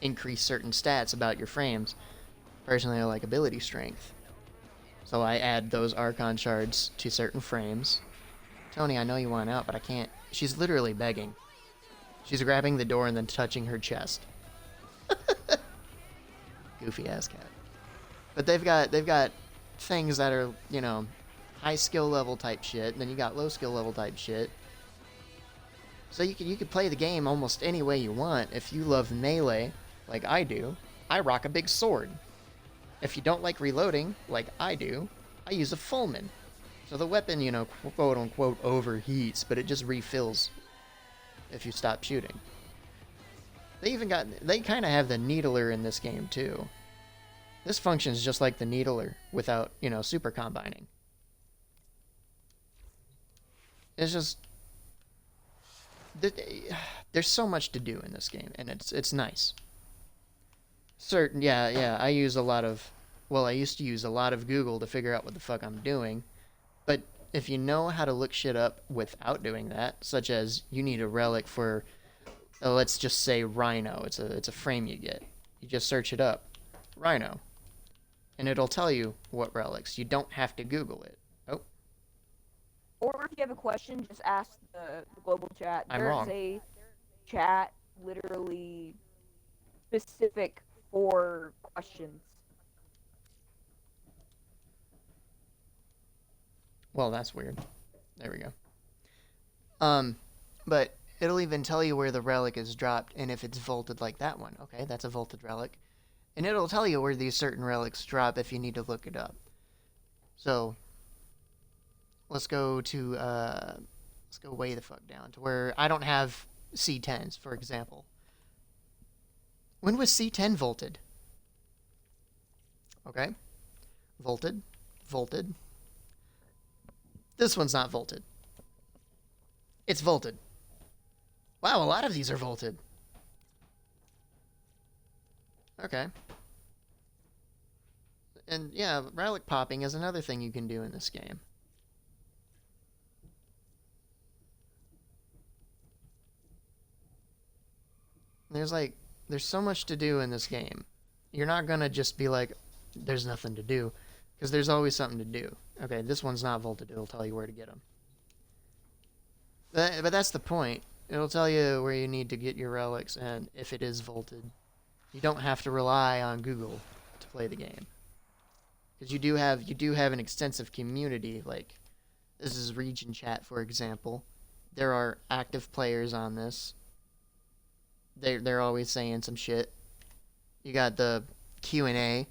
[SPEAKER 1] increase certain stats about your frames. Personally, I like ability strength, so I add those Archon Shards to certain frames. Tony, I know you want out, but I can't. She's literally begging. She's grabbing the door and then touching her chest. Goofy ass cat. But they've got things that are, you know, high skill level type shit, and then you got low skill level type shit. So you could play the game almost any way you want. If you love melee, like I do, I rock a big sword. If you don't like reloading, like I do, I use a Fullman. So the weapon, you know, quote unquote overheats, but it just refills if you stop shooting. They kind of have the needler in this game too. This functions just like the needler without, you know, super combining. It's just there's so much to do in this game, and it's nice. I use a lot of, well, I used to use a lot of Google to figure out what the fuck I'm doing, but if you know how to look shit up without doing that, such as you need a relic for, let's just say Rhino, it's a frame you get. You just search it up, Rhino, and it'll tell you what relics. You don't have to Google it. Oh.
[SPEAKER 2] Or if you have a question, just ask the global chat.
[SPEAKER 1] I'm wrong.
[SPEAKER 2] There's a chat literally specific for questions.
[SPEAKER 1] Well, that's weird. There we go. But it'll even tell you where the relic is dropped and if it's vaulted like that one. Okay, that's a vaulted relic. And it'll tell you where these certain relics drop if you need to look it up. So, let's go way the fuck down to where I don't have C10s, for example. When was C10 vaulted? Okay. Vaulted. This one's not vaulted. It's vaulted. Wow, a lot of these are vaulted. Okay. And yeah, relic popping is another thing you can do in this game. There's so much to do in this game. You're not gonna just be like, there's nothing to do, because there's always something to do. Okay, this one's not vaulted. It'll tell you where to get them. But that's the point. It'll tell you where you need to get your relics, and if it is vaulted, you don't have to rely on Google to play the game. Because you do have an extensive community. Like, this is Region Chat, for example. There are active players on this. They're always saying some shit. You got the Q&A.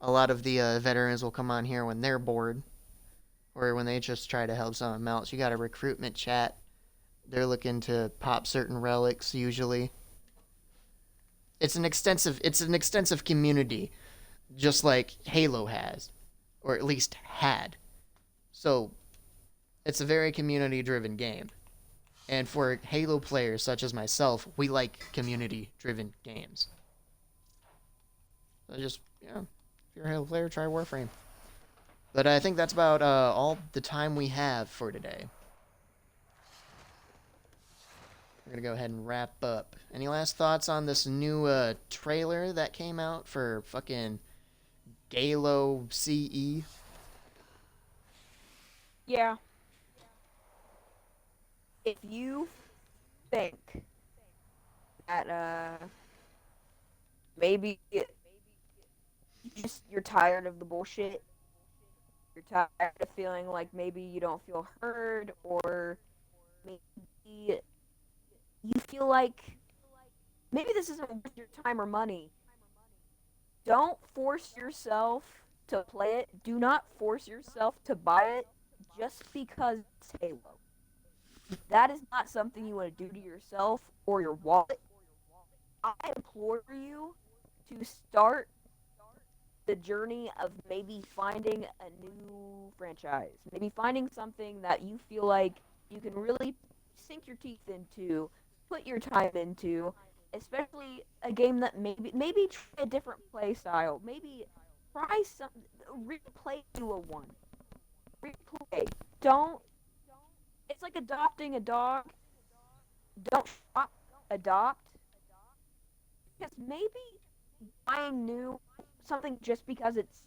[SPEAKER 1] A lot of the veterans will come on here when they're bored, or when they just try to help someone else. You got a recruitment chat. They're looking to pop certain relics usually. It's an extensive community, just like Halo has, or at least had. So it's a very community-driven game. And for Halo players such as myself, we like community-driven games. So just, if you're a Halo player, try Warframe. But I think that's about all the time we have for today. We're going to go ahead and wrap up. Any last thoughts on this new trailer that came out for fucking Halo CE?
[SPEAKER 2] Yeah. If you think that maybe you're tired of the bullshit, you're tired of feeling like maybe you don't feel heard, or maybe you feel like maybe this isn't worth your time or money, don't force yourself to play it. Do not force yourself to buy it just because it's Halo. That is not something you want to do to yourself or your wallet. I implore you to start the journey of maybe finding a new franchise, maybe finding something that you feel like you can really sink your teeth into, put your time into, especially a game that maybe try a different play style, maybe try some replay Duo 1. Replay. Don't It's like adopting a dog. Don't shop, adopt. Because maybe buying new something just because it's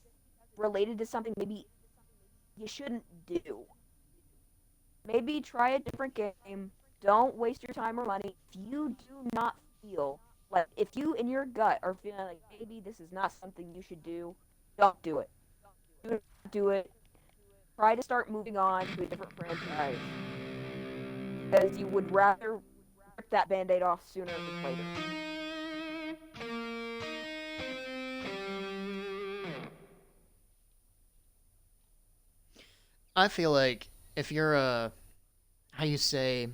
[SPEAKER 2] related to something maybe you shouldn't do. Maybe try a different game. Don't waste your time or money. If you do not feel like, if you in your gut are feeling like maybe this is not something you should do, don't do it. Do not do it. Try to start moving on to a different franchise. Because you would rather rip that band-aid off sooner than later.
[SPEAKER 1] I feel like if you're a, how you say,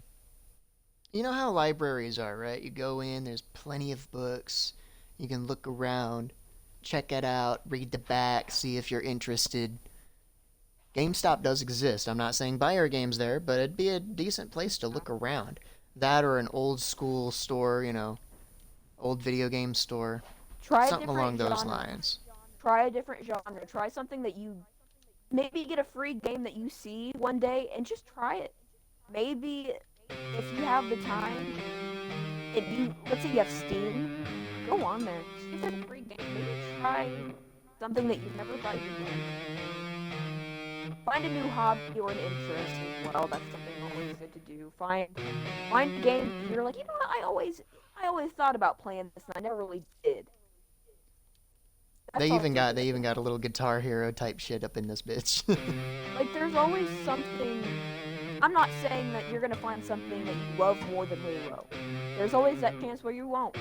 [SPEAKER 1] you know how libraries are, right? You go in, there's plenty of books. You can look around, check it out, read the back, see if you're interested. GameStop does exist. I'm not saying buy our games there, but it'd be a decent place to look around. That or an old school store, old video game store.
[SPEAKER 2] Try a
[SPEAKER 1] Something along
[SPEAKER 2] different
[SPEAKER 1] those
[SPEAKER 2] genre.
[SPEAKER 1] lines.
[SPEAKER 2] Try a different genre. Try something that you maybe get a free game that you see one day and just try it. Maybe if you have the time, if you let's say you have Steam, go on there. See if there's a free game. Maybe try something that you've never thought you'd do. Find a new hobby or an interest as well. That's something always good to do. Find a game you're like, you know what, I always thought about playing this and I never really did.
[SPEAKER 1] They
[SPEAKER 2] That's all
[SPEAKER 1] even
[SPEAKER 2] it's
[SPEAKER 1] got
[SPEAKER 2] good.
[SPEAKER 1] they even got a little Guitar Hero type shit up in this bitch.
[SPEAKER 2] Like there's always something. I'm not saying that you're gonna find something that you love more than Halo. There's always that chance where you won't,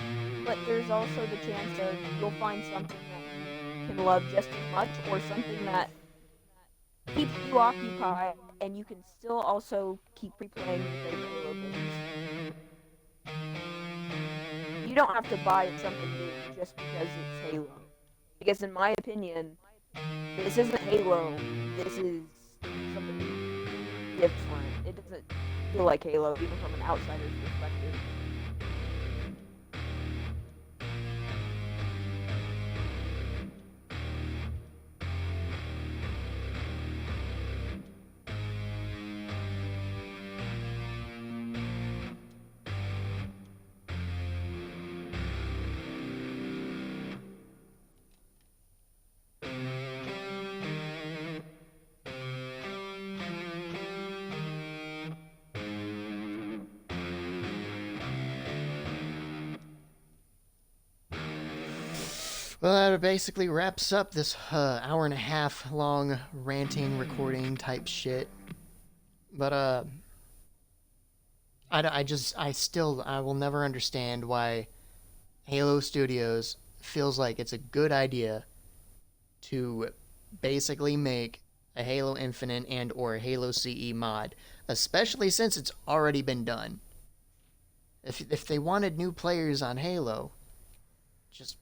[SPEAKER 2] but there's also the chance of you'll find something that you can love just as much, or something that keeps you occupied, and you can still also keep replaying your favorite Halo games. You don't have to buy something new just because it's Halo. Because in my opinion, this isn't Halo. This is something different. It doesn't feel like Halo, even from an outsider's perspective.
[SPEAKER 1] Well, that basically wraps up this hour and a half long ranting, recording type shit. But I will never understand why Halo Studios feels like it's a good idea to basically make a Halo Infinite and or a Halo CE mod, especially since it's already been done. If they wanted new players on Halo, just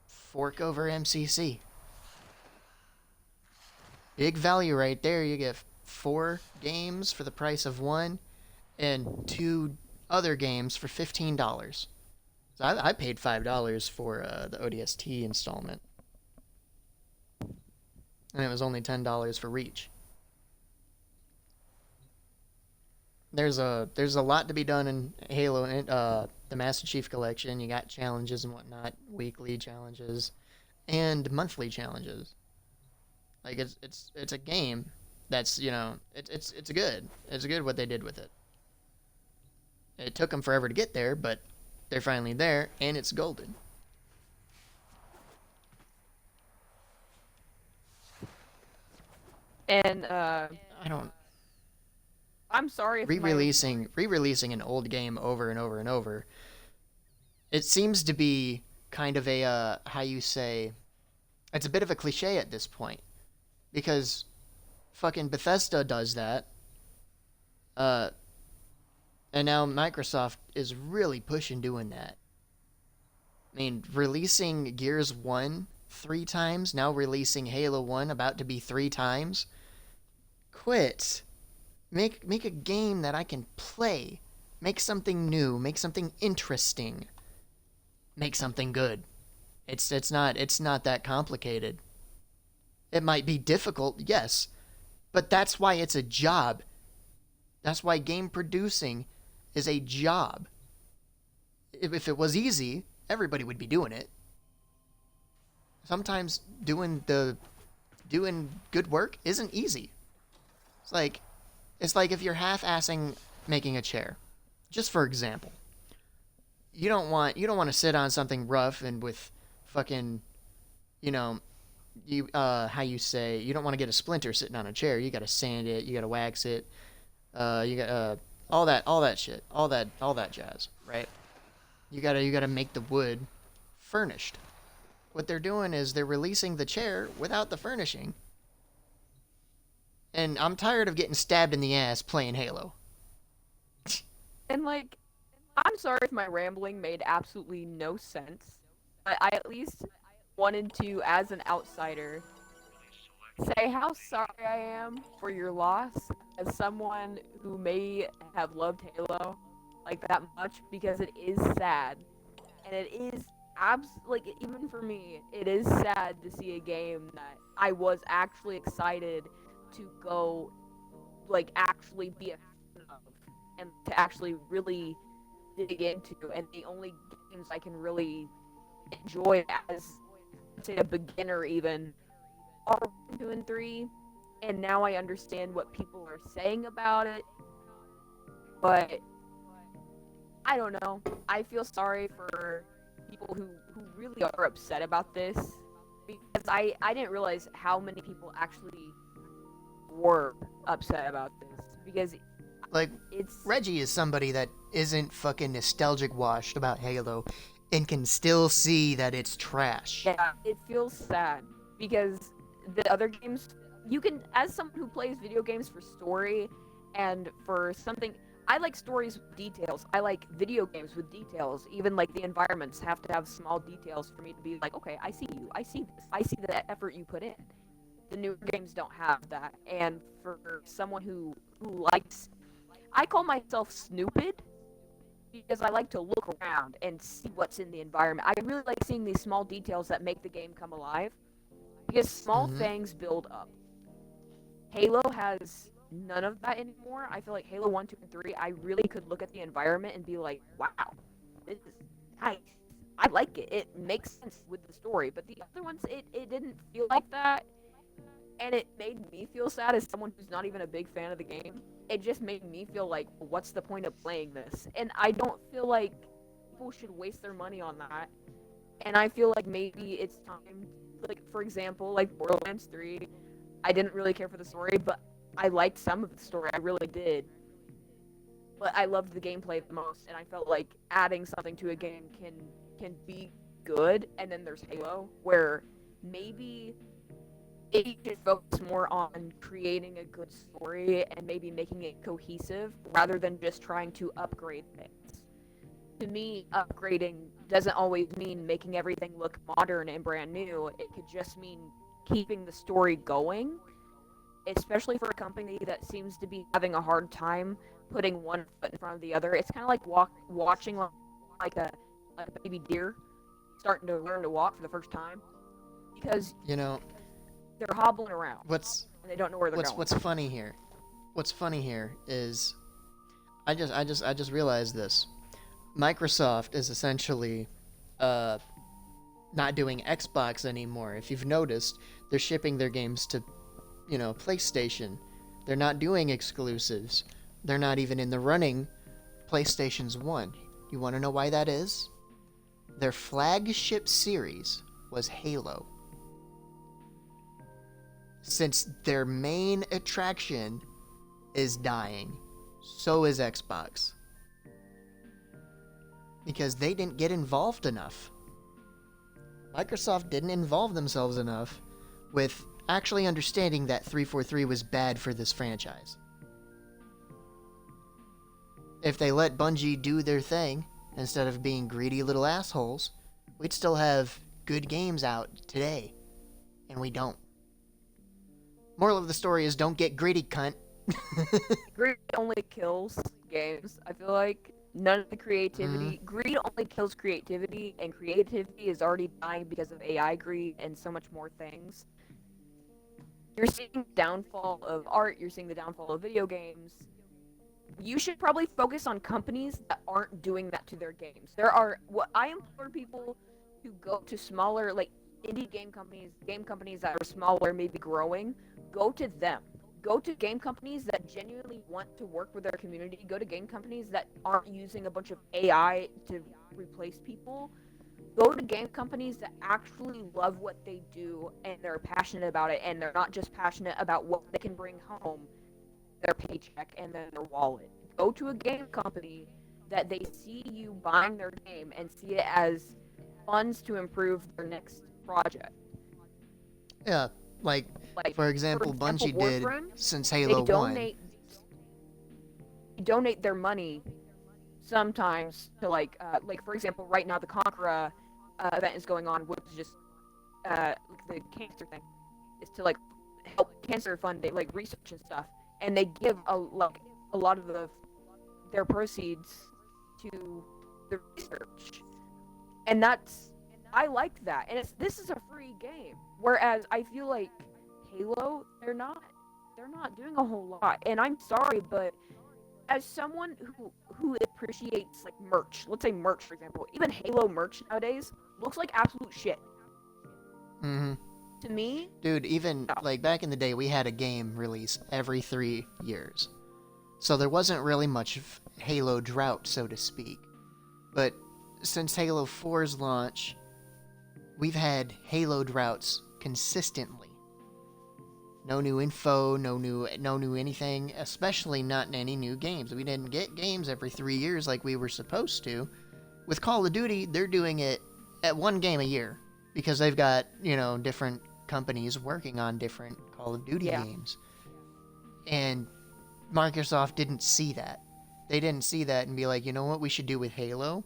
[SPEAKER 1] fork over MCC. Big value right there. You get 4 games for the price of one, and 2 other games for $15. So I paid $5 for the ODST installment, and it was only $10 for Reach. There's a lot to be done in Halo, the Master Chief Collection. You got challenges and whatnot, weekly challenges, and monthly challenges. Like it's a game that's it's good. It's good what they did with it. It took them forever to get there, but they're finally there, and it's golden.
[SPEAKER 2] And
[SPEAKER 1] I don't
[SPEAKER 2] I'm sorry if
[SPEAKER 1] re-releasing an old game over and over and over. It seems to be kind of a how you say It's a bit of a cliche at this point because fucking Bethesda does that. Uh, and now Microsoft is really pushing doing that. I mean, releasing Gears 1 three times, now releasing Halo 1 about to be three times. Quit. Make a game that I can play. Make something new, make something interesting. Make something good. It's not that complicated. It might be difficult, yes, but that's why it's a job. That's why game producing is a job. If it was easy, everybody would be doing it. Sometimes doing good work isn't easy. It's like if you're half-assing making a chair. Just for example. You don't want to sit on something rough and with fucking, you know, how you say, you don't want to get a splinter sitting on a chair. You got to sand it, you got to wax it. You got all that shit, all that jazz, right? You got to make the wood furnished. What they're doing is they're releasing the chair without the furnishing. And I'm tired of getting stabbed in the ass playing Halo.
[SPEAKER 2] And like, I'm sorry if my rambling made absolutely no sense, but I at least wanted to, as an outsider, say how sorry I am for your loss as someone who may have loved Halo like that much, because it is sad. And it is like, even for me, it is sad to see a game that I was actually excited to go, like, actually be a fan of and to actually really dig into, and the only games I can really enjoy as, say, a beginner even are 1, 2, and 3, and now I understand what people are saying about it, but I don't know. I feel sorry for people who really are upset about this, because I didn't realize how many people actually were upset about this, because
[SPEAKER 1] Like,
[SPEAKER 2] it's
[SPEAKER 1] Reggie is somebody that isn't fucking nostalgic washed about Halo and can still see that it's trash.
[SPEAKER 2] yeah, it feels sad because the other games, you can, as someone who plays video games for story and for something, I like stories with details. I like video games with details. Even like the environments have to have small details for me to be like, okay, I see you. I see this. I see the effort you put in. The newer games don't have that. And for someone who likes, I call myself snoopid because I like to look around and see what's in the environment. I really like seeing these small details that make the game come alive, because small things build up. Halo has none of that anymore. I feel like Halo 1, 2, and 3, I really could look at the environment and be like, wow, this is nice. I like it. It makes sense with the story. But the other ones, it didn't feel like that. And it made me feel sad as someone who's not even a big fan of the game. It just made me feel like, well, what's the point of playing this? And I don't feel like people should waste their money on that. And I feel like maybe it's time, like, for example, like Borderlands 3, I didn't really care for the story, but I liked some of the story. I really did. But I loved the gameplay the most, and I felt like adding something to a game can be good. And then there's Halo, where maybe it should focus more on creating a good story and maybe making it cohesive rather than just trying to upgrade things. To me, upgrading doesn't always mean making everything look modern and brand new. It could just mean keeping the story going, especially for a company that seems to be having a hard time putting one foot in front of the other. It's kind of like watching like a baby deer starting to learn to walk for the first time, because
[SPEAKER 1] You know,
[SPEAKER 2] they're hobbling around
[SPEAKER 1] what's
[SPEAKER 2] and they don't know where they're going.
[SPEAKER 1] what's funny here? What's funny here is I just realized this. Microsoft is essentially not doing Xbox anymore. If you've noticed, they're shipping their games to, PlayStation. They're not doing exclusives. They're not even in the running PlayStation's 1. You want to know why that is? Their flagship series was Halo. Since their main attraction is dying, so is Xbox. Because they didn't get involved enough. Microsoft didn't involve themselves enough with actually understanding that 343 was bad for this franchise. If they let Bungie do their thing, instead of being greedy little assholes, we'd still have good games out today. And we don't. Moral of the story is don't get greedy, cunt.
[SPEAKER 2] Greed only kills games. I feel like none of the creativity. Greed only kills creativity, and creativity is already dying because of AI greed and so much more things. You're seeing the downfall of art. You're seeing the downfall of video games. You should probably focus on companies that aren't doing that to their games. There are what I implore people to go to smaller, like indie game companies that are smaller, maybe growing. Go to them. Go to game companies that genuinely want to work with their community. Go to game companies that aren't using a bunch of AI to replace people. Go to game companies that actually love what they do and they're passionate about it, and they're not just passionate about what they can bring home, their paycheck and then their wallet. Go to a game company that they see you buying their game and see it as funds to improve their next project.
[SPEAKER 1] Yeah, like, for example, Bungie did
[SPEAKER 2] Warframe,
[SPEAKER 1] since
[SPEAKER 2] they
[SPEAKER 1] Halo 1.
[SPEAKER 2] donate their money sometimes to like for example, right now the Conqueror event is going on, which is just the cancer thing, is to like help cancer funding, like research and stuff, and they give a lot of their proceeds to the research, and I like that, and this is a free game, whereas I feel like Halo, they're not doing a whole lot, and I'm sorry, but as someone who appreciates like merch, let's say merch for example, even Halo merch nowadays looks like absolute shit.
[SPEAKER 1] Mm-hmm.
[SPEAKER 2] To me,
[SPEAKER 1] Dude, even like back in the day, we had a game release every 3 years. So there wasn't really much of Halo drought, so to speak. But since Halo 4's launch, we've had Halo droughts consistently. No new info, no new anything, especially not in any new games. We didn't get games every 3 years like we were supposed to. With Call of Duty, they're doing it at 1 game a year because they've got, different companies working on different Call of Duty games. And Microsoft didn't see that. They didn't see that and be like, you know what we should do with Halo?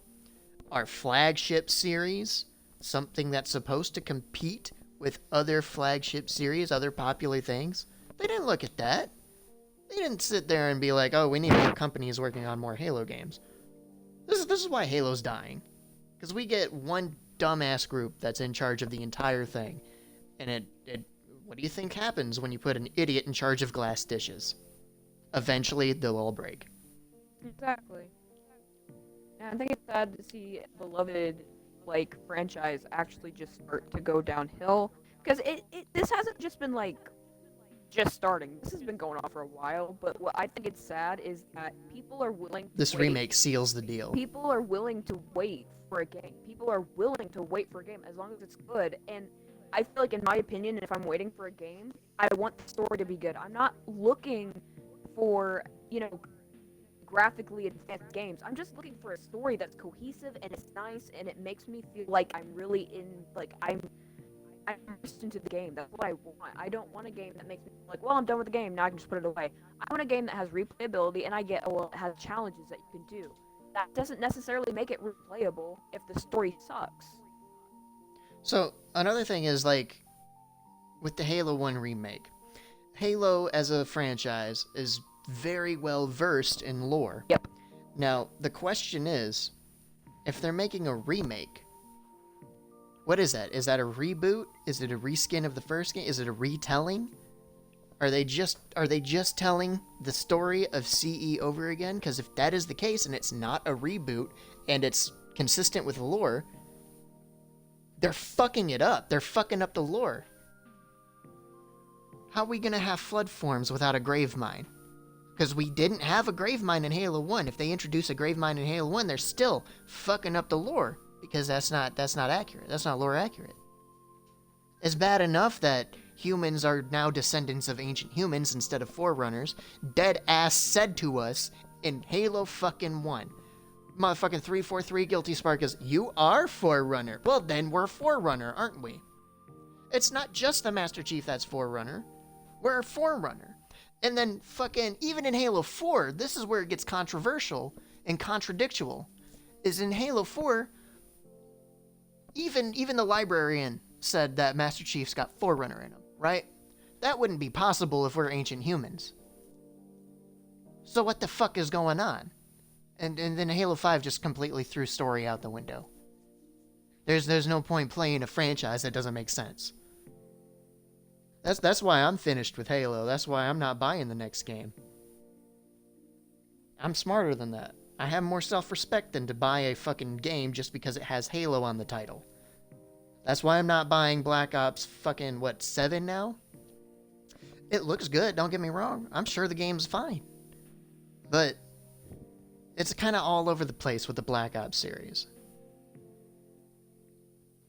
[SPEAKER 1] Our flagship series, something that's supposed to compete with other flagship series, other popular things. They didn't look at that. They didn't sit there and be like, oh, we need more companies working on more Halo games. This is why Halo's dying. Because we get one dumbass group that's in charge of the entire thing. And what do you think happens when you put an idiot in charge of glass dishes? Eventually, they'll all break.
[SPEAKER 2] exactly. And I think it's sad to see a beloved like franchise actually just start to go downhill, because this hasn't just been like just starting. This has been going on for a while, but what I think it's sad is that people are willing to
[SPEAKER 1] This
[SPEAKER 2] wait.
[SPEAKER 1] remake seals the deal.
[SPEAKER 2] People are willing to wait for a game. People are willing to wait for a game as long as it's good. And I feel like, in my opinion, if I'm waiting for a game, I want the story to be good. I'm not looking for, graphically advanced games. I'm just looking for a story that's cohesive and it's nice and it makes me feel like I'm really I'm immersed into the game. That's what I want. I don't want a game that makes me feel like, well, I'm done with the game, now I can just put it away. I want a game that has replayability and it has challenges that you can do. That doesn't necessarily make it replayable if the story sucks.
[SPEAKER 1] So, another thing is, like, with the Halo 1 remake, Halo as a franchise is very well versed in lore.
[SPEAKER 2] Yep.
[SPEAKER 1] Now, the question is, if they're making a remake, what is that? Is that a reboot? Is it a reskin of the first game? Is it a retelling? Are they just telling the story of CE over again? Because if that is the case and it's not a reboot and it's consistent with the lore, they're fucking it up. They're fucking up the lore. How are we gonna have flood forms without a grave mine? Because we didn't have a grave mine in Halo 1. If they introduce a grave mine in Halo 1, they're still fucking up the lore. Because that's not accurate. That's not lore accurate. It's bad enough that humans are now descendants of ancient humans instead of forerunners. Dead ass said to us in Halo fucking 1. Motherfucking 343 Guilty Spark is, you are Forerunner. Well, then we're Forerunner, aren't we? It's not just the Master Chief that's Forerunner. We're a Forerunner. And then fucking, even in Halo 4, this is where it gets controversial and contradictual, is in Halo 4, even the librarian said that Master Chief's got Forerunner in him, right? That wouldn't be possible if we're ancient humans. So what the fuck is going on? And then Halo 5 just completely threw story out the window. There's no point playing a franchise that doesn't make sense. That's why I'm finished with Halo. That's why I'm not buying the next game. I'm smarter than that. I have more self-respect than to buy a fucking game just because it has Halo on the title. That's why I'm not buying Black Ops fucking, 7 now? It looks good, don't get me wrong. I'm sure the game's fine. But it's kind of all over the place with the Black Ops series.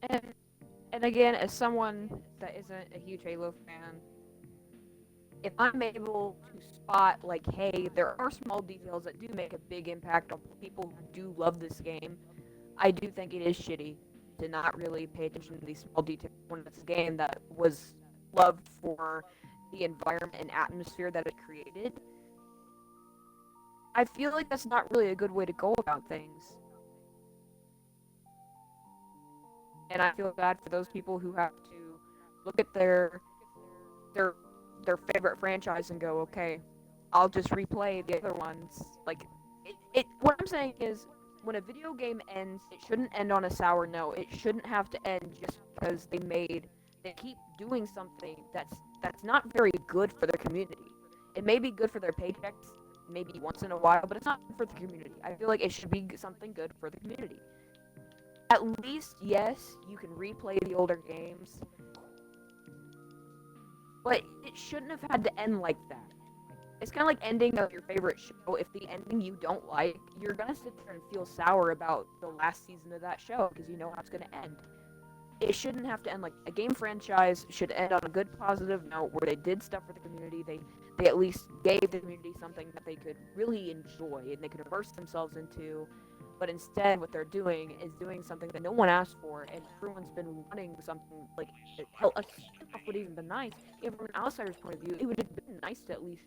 [SPEAKER 2] And again, as someone that isn't a huge Halo fan, if I'm able to spot, like, hey, there are small details that do make a big impact on people who do love this game, I do think it is shitty to not really pay attention to these small details when it's a game that was loved for the environment and atmosphere that it created. I feel like that's not really a good way to go about things. And I feel bad for those people who have to look at their favorite franchise and go, okay, I'll just replay the other ones. Like, what I'm saying is, when a video game ends, it shouldn't end on a sour note. It shouldn't have to end just because they keep doing something that's not very good for their community. It may be good for their paychecks, maybe once in a while, but it's not good for the community. I feel like it should be something good for the community. At least, yes, you can replay the older games, but it shouldn't have had to end like that. It's kind of like ending of your favorite show. If the ending you don't like, you're gonna sit there and feel sour about the last season of that show because you know how it's gonna end. It shouldn't have to end like a game franchise should end on a good positive note where they did stuff for the community. They at least gave the community something that they could really enjoy and they could immerse themselves into. But instead, what they're doing is doing something that no one asked for, and everyone's been wanting something like, hell, a spin-off would even been nice. If from an outsider's point of view, it would have been nice to at least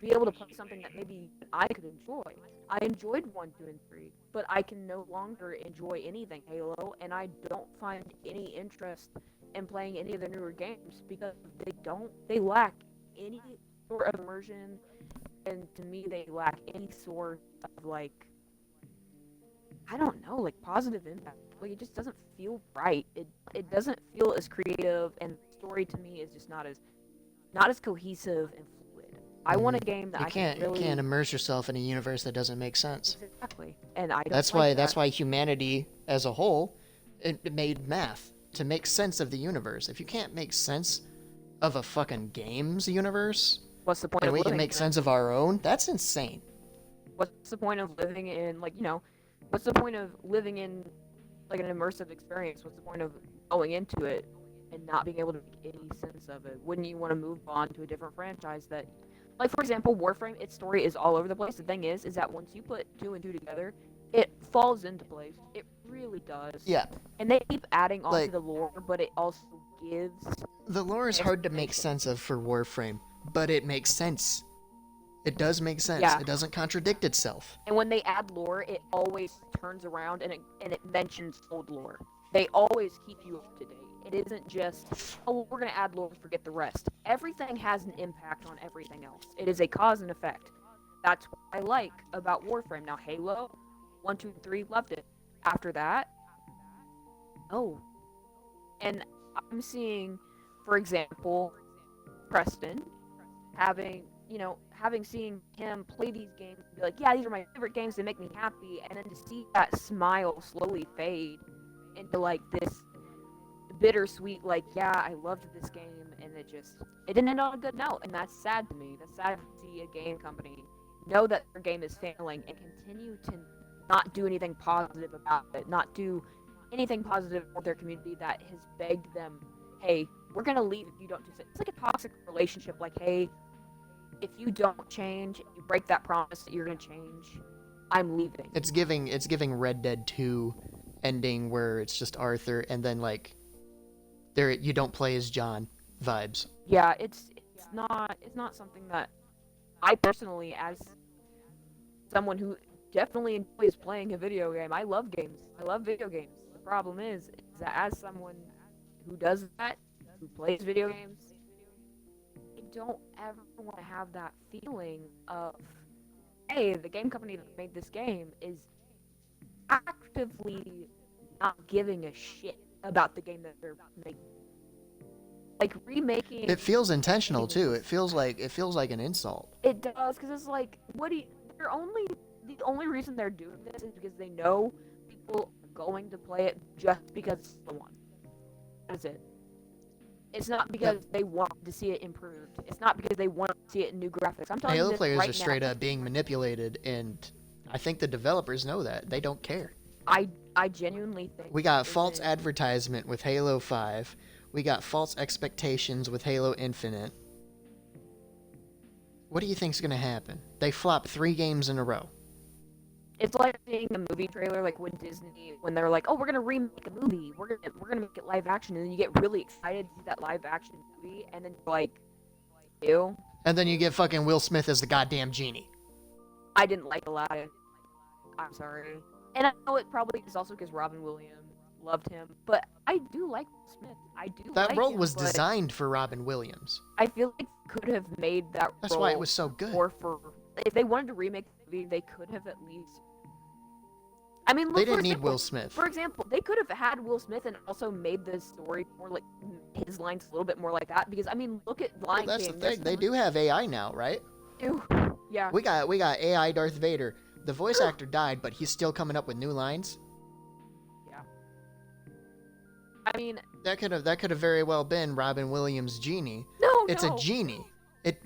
[SPEAKER 2] be able to play something that maybe I could enjoy. I enjoyed 1, 2, and 3, but I can no longer enjoy anything Halo, and I don't find any interest in playing any of the newer games because they lack any sort of immersion, and to me, they lack any sort of, like, I don't know, like, positive impact. Like, it just doesn't feel right. It doesn't feel as creative, and the story to me is just not as cohesive and fluid. I want a game that
[SPEAKER 1] You can't immerse yourself in a universe that doesn't make sense.
[SPEAKER 2] Exactly, and I don't
[SPEAKER 1] That's why humanity as a whole it made math to make sense of the universe. If you can't make sense of a fucking games universe,
[SPEAKER 2] what's the point
[SPEAKER 1] and
[SPEAKER 2] of
[SPEAKER 1] we
[SPEAKER 2] living
[SPEAKER 1] can make sense of our own, that's insane.
[SPEAKER 2] What's the point of living in, like, what's the point of living in, like, an immersive experience? What's the point of going into it and not being able to make any sense of it? Wouldn't you want to move on to a different franchise that, like, for example, Warframe, its story is all over the place. The thing is that once you put 2 and 2 together, it falls into place. It really does.
[SPEAKER 1] Yeah.
[SPEAKER 2] And they keep adding on
[SPEAKER 1] Like,
[SPEAKER 2] to the lore, but it also gives...
[SPEAKER 1] The lore is hard to make sense of for Warframe, but it makes sense. It does make sense.
[SPEAKER 2] Yeah.
[SPEAKER 1] It doesn't contradict itself.
[SPEAKER 2] And when they add lore, it always turns around and it mentions old lore. They always keep you up to date. It isn't just, oh, we're going to add lore and forget the rest. Everything has an impact on everything else. It is a cause and effect. That's what I like about Warframe. Now, Halo, 1, 2, 3, loved it. After that, oh. And I'm seeing, for example, Preston having seen him play these games and be like, yeah, these are my favorite games, they make me happy, and then to see that smile slowly fade into, like, this bittersweet, like, yeah, I loved this game, and it didn't end on a good note, and that's sad to me. That's sad to see a game company know that their game is failing and continue to not do anything positive about it, not do anything positive for their community that has begged them, hey, we're gonna leave if you don't do something. It's like a toxic relationship, like, hey, if you don't change, you break that promise that you're gonna change, I'm leaving.
[SPEAKER 1] It's giving Red Dead 2 ending where it's just Arthur and then like there you don't play as John vibes.
[SPEAKER 2] Yeah, it's not something that I personally, as someone who definitely enjoys playing a video game, I love games. I love video games. The problem is that as someone who does that, who plays video games, I don't ever want to have that feeling of, hey, the game company that made this game is actively not giving a shit about the game that they're making. Like remaking.
[SPEAKER 1] It feels intentional too. It feels like an insult.
[SPEAKER 2] It does, because it's like, what do you? The only reason they're doing this is because they know people are going to play it just because it's the one. That's it. It's not because they want to see it improved. It's not because they want to see it in new graphics. I'm telling you
[SPEAKER 1] Halo
[SPEAKER 2] this
[SPEAKER 1] players
[SPEAKER 2] right
[SPEAKER 1] are straight
[SPEAKER 2] now.
[SPEAKER 1] up being manipulated, and I think the developers know that. They don't care.
[SPEAKER 2] I genuinely think
[SPEAKER 1] We got
[SPEAKER 2] this
[SPEAKER 1] false
[SPEAKER 2] is-
[SPEAKER 1] advertisement with Halo 5. We got false expectations with Halo Infinite. What do you think's gonna happen? They flop 3 games in a row.
[SPEAKER 2] It's like seeing a movie trailer, like when Disney, when they're like, "Oh, we're gonna remake a movie. We're gonna make it live action," and then you get really excited to see that live action movie, and then you're like, "Ew."
[SPEAKER 1] And then you get fucking Will Smith as the goddamn genie.
[SPEAKER 2] I didn't like Aladdin. I'm sorry. And I know it probably is also because Robin Williams loved him, but I do like Will Smith. I do
[SPEAKER 1] That
[SPEAKER 2] like
[SPEAKER 1] role
[SPEAKER 2] him,
[SPEAKER 1] was
[SPEAKER 2] but
[SPEAKER 1] designed for Robin Williams.
[SPEAKER 2] I feel like they could have made that
[SPEAKER 1] That's
[SPEAKER 2] role
[SPEAKER 1] why it was so good.
[SPEAKER 2] more for... If they wanted to remake the movie, they could have at least... I mean, look,
[SPEAKER 1] They
[SPEAKER 2] for
[SPEAKER 1] didn't need
[SPEAKER 2] example-
[SPEAKER 1] Will Smith.
[SPEAKER 2] For example, they could have had Will Smith and also made the story more like... his lines a little bit more like that, because, I mean, look at
[SPEAKER 1] Well,
[SPEAKER 2] Lion
[SPEAKER 1] that's
[SPEAKER 2] King.
[SPEAKER 1] the thing. They do have AI now, right?
[SPEAKER 2] do. Yeah.
[SPEAKER 1] We got AI Darth Vader. The voice actor died, but he's still coming up with new lines.
[SPEAKER 2] Yeah. I mean,
[SPEAKER 1] That could have very well been Robin Williams' genie.
[SPEAKER 2] no,
[SPEAKER 1] It's
[SPEAKER 2] no.
[SPEAKER 1] a genie. It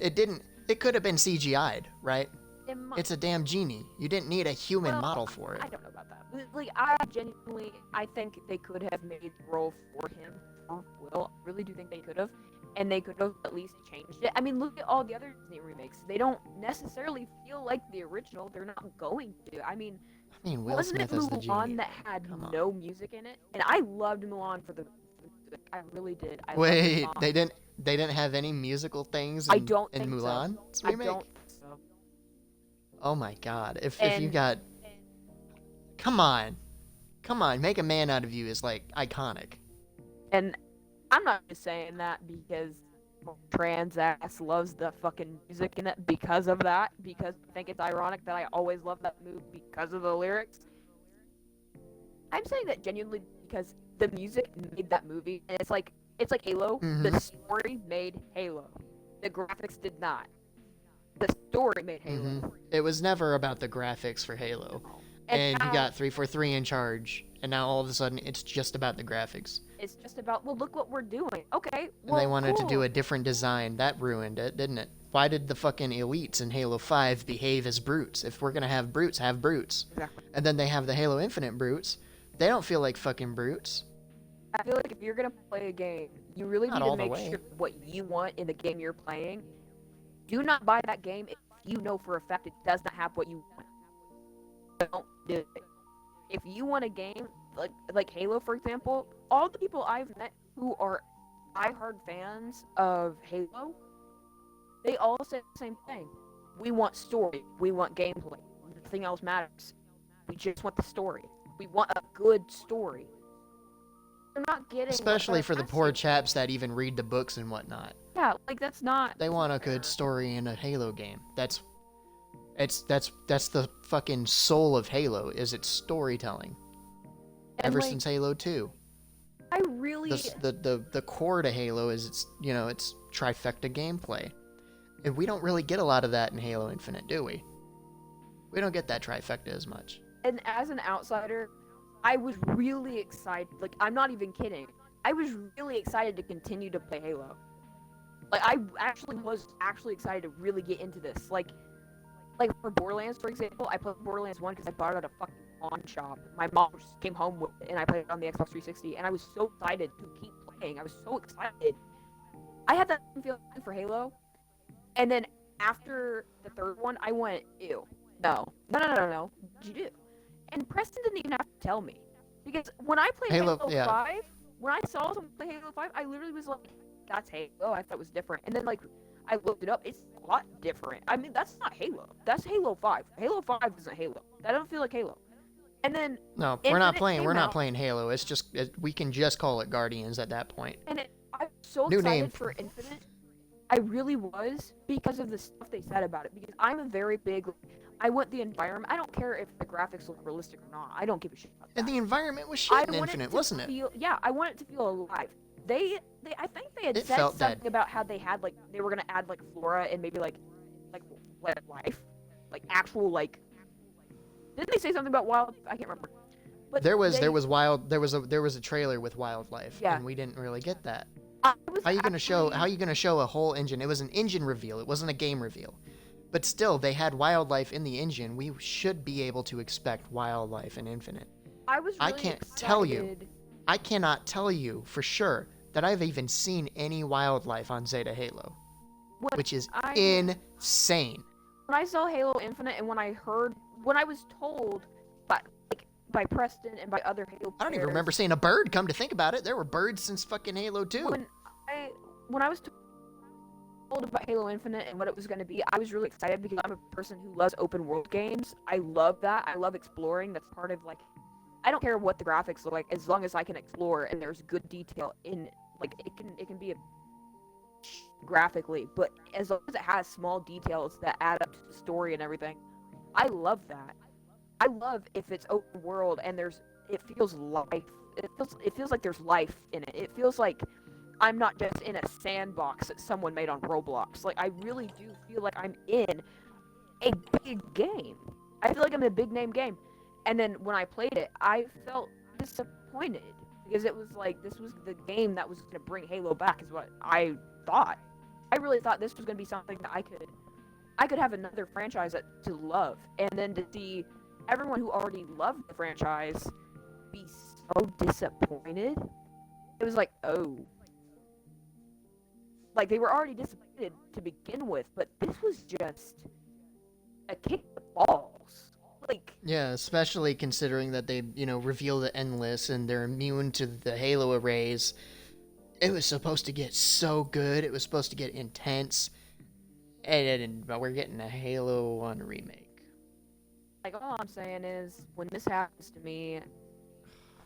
[SPEAKER 1] could have been CGI'd, right?
[SPEAKER 2] It might-
[SPEAKER 1] It's a damn genie. You didn't need a human
[SPEAKER 2] Well,
[SPEAKER 1] model for it.
[SPEAKER 2] I don't know about that. Like, I genuinely, I think they could have made the role for him, for Will. I really do think they could have. And they could have at least changed it. I mean, look at all the other Disney remakes. They don't necessarily feel like the original. They're not going to. I mean,
[SPEAKER 1] I mean, Will
[SPEAKER 2] wasn't
[SPEAKER 1] Smith
[SPEAKER 2] it
[SPEAKER 1] as the
[SPEAKER 2] Mulan
[SPEAKER 1] genie.
[SPEAKER 2] that had
[SPEAKER 1] Come on.
[SPEAKER 2] no music in it? And I loved Mulan for the music. I really did. I loved the
[SPEAKER 1] Wait,
[SPEAKER 2] song.
[SPEAKER 1] they didn't have any musical things in,
[SPEAKER 2] I don't
[SPEAKER 1] in
[SPEAKER 2] think
[SPEAKER 1] Mulan's
[SPEAKER 2] so. I
[SPEAKER 1] remake?
[SPEAKER 2] don't think so.
[SPEAKER 1] Oh my god. If you
[SPEAKER 2] And-
[SPEAKER 1] got Come on. Come on, Make a Man Out of You is like iconic.
[SPEAKER 2] And I'm not just saying that because trans ass loves the fucking music in it because of that. Because I think it's ironic that I always love that movie because of the lyrics. I'm saying that genuinely because the music made that movie, and it's like Halo. The
[SPEAKER 1] Mhm.
[SPEAKER 2] story made Halo. The graphics did not. The story made Halo.
[SPEAKER 1] It was never about the graphics for Halo. And you
[SPEAKER 2] now
[SPEAKER 1] got 343 in charge, and now all of a sudden it's just about the graphics.
[SPEAKER 2] it's just about, well, look what we're doing. Okay,
[SPEAKER 1] And
[SPEAKER 2] well,
[SPEAKER 1] they wanted to do
[SPEAKER 2] cool.
[SPEAKER 1] a different design. That ruined it, didn't it? Why did the fucking elites in Halo 5 behave as brutes? If we're gonna have brutes, have brutes.
[SPEAKER 2] Exactly.
[SPEAKER 1] And then they have the Halo Infinite brutes. They don't feel like fucking brutes.
[SPEAKER 2] I feel like if you're gonna play a game, you really
[SPEAKER 1] Not
[SPEAKER 2] need
[SPEAKER 1] all
[SPEAKER 2] to
[SPEAKER 1] the
[SPEAKER 2] make
[SPEAKER 1] way.
[SPEAKER 2] sure what you want in the game you're playing. Do not buy that game if you know for a fact it does not have what you want. Don't do it. If you want a game like Halo, for example, all the people I've met who are diehard fans of Halo, they all say the same thing. We want story. We want gameplay. Nothing else matters. We just want the story. We want a good story. They're not getting what
[SPEAKER 1] Especially
[SPEAKER 2] they're
[SPEAKER 1] for the poor
[SPEAKER 2] asking
[SPEAKER 1] chaps that even read the books and whatnot.
[SPEAKER 2] Yeah, like that's not.
[SPEAKER 1] They want a
[SPEAKER 2] fair.
[SPEAKER 1] good story in a Halo game. That's the fucking soul of Halo, is its storytelling.
[SPEAKER 2] And,
[SPEAKER 1] Ever
[SPEAKER 2] like,
[SPEAKER 1] since Halo 2.
[SPEAKER 2] I really.
[SPEAKER 1] The core to Halo is its trifecta gameplay. And we don't really get a lot of that in Halo Infinite, do we? We don't get that trifecta as much.
[SPEAKER 2] And as an outsider, I was really excited. Like, I'm not even kidding. I was really excited to continue to play Halo. Like, I actually was excited to really get into this. Like for Borderlands, for example, I played Borderlands 1 because I bought it at a fucking pawn shop. My mom just came home with it, and I played it on the Xbox 360, and I was so excited to keep playing. I was so excited. I had that same feeling for Halo, and then after the third one, I went, ew. No. you do? And Preston didn't even have to tell me. Because when I played
[SPEAKER 1] Halo,
[SPEAKER 2] Halo
[SPEAKER 1] yeah.
[SPEAKER 2] 5, when I saw someone play Halo 5, I literally was like, that's Halo. I thought it was different. And then, like, I looked it up. It's a lot different. I mean, that's not Halo. That's Halo 5. Halo 5 isn't Halo. That don't feel like Halo. And then
[SPEAKER 1] No, we're not
[SPEAKER 2] Infinite
[SPEAKER 1] playing. We're
[SPEAKER 2] came
[SPEAKER 1] not
[SPEAKER 2] out,
[SPEAKER 1] playing Halo. It's just we can just call it Guardians at that point.
[SPEAKER 2] and I'm so
[SPEAKER 1] New
[SPEAKER 2] excited
[SPEAKER 1] name.
[SPEAKER 2] for Infinite. I really was because of the stuff they said about it. Because I'm a very big. I want the environment. I don't care if the graphics look realistic or not. I don't give a shit about that.
[SPEAKER 1] And the environment was
[SPEAKER 2] I
[SPEAKER 1] shit in
[SPEAKER 2] want
[SPEAKER 1] Infinite,
[SPEAKER 2] to
[SPEAKER 1] wasn't it?
[SPEAKER 2] feel, yeah, I want it to feel alive. I think they had
[SPEAKER 1] It
[SPEAKER 2] said
[SPEAKER 1] felt
[SPEAKER 2] something
[SPEAKER 1] dead.
[SPEAKER 2] about how they had like they were gonna add like flora and maybe like life, like actual like. Didn't they say something about wild? I can't remember. But
[SPEAKER 1] There was
[SPEAKER 2] they-
[SPEAKER 1] wild. There was a trailer with wildlife,
[SPEAKER 2] Yeah.
[SPEAKER 1] and we didn't really get that.
[SPEAKER 2] I was
[SPEAKER 1] How you gonna show?
[SPEAKER 2] actually-
[SPEAKER 1] How you gonna show a whole engine? It was an engine reveal. It wasn't a game reveal. But still, they had wildlife in the engine. We should be able to expect wildlife in Infinite.
[SPEAKER 2] I was.
[SPEAKER 1] I
[SPEAKER 2] Really
[SPEAKER 1] can't
[SPEAKER 2] excited.
[SPEAKER 1] tell you. I cannot tell you for sure that I've even seen any wildlife on Zeta Halo,
[SPEAKER 2] When
[SPEAKER 1] which is
[SPEAKER 2] I-
[SPEAKER 1] insane.
[SPEAKER 2] When I saw Halo Infinite and when I was told by Preston and by other Halo
[SPEAKER 1] I don't even
[SPEAKER 2] players-
[SPEAKER 1] remember seeing a bird. Come to think about it, there were birds since fucking Halo 2.
[SPEAKER 2] When I was told about Halo Infinite and what it was going to be, I was really excited because I'm a person who loves open world games. I love that. I love exploring. That's part of like, I don't care what the graphics look like as long as I can explore and there's good detail in it. Like it can be graphically, but as long as it has small details that add up to the story and everything, I love that. I love if it's open world and it feels life. It feels like there's life in it. It feels like I'm not just in a sandbox that someone made on Roblox. Like, I really do feel like I'm in a big game. I feel like I'm in a big name game. And then when I played it, I felt disappointed because it was like this was the game that was going to bring Halo back is what I thought. I really thought this was going to be something that I could have another franchise to love. And then to see everyone who already loved the franchise be so disappointed, it was like, oh. Like, they were already disappointed to begin with, but this was just a kick in the balls. Like,
[SPEAKER 1] Yeah, especially considering that they, reveal the Endless and they're immune to the Halo arrays. It was supposed to get so good. It was supposed to get intense. But we're getting a Halo 1 remake.
[SPEAKER 2] like, all I'm saying is, when this happens to me,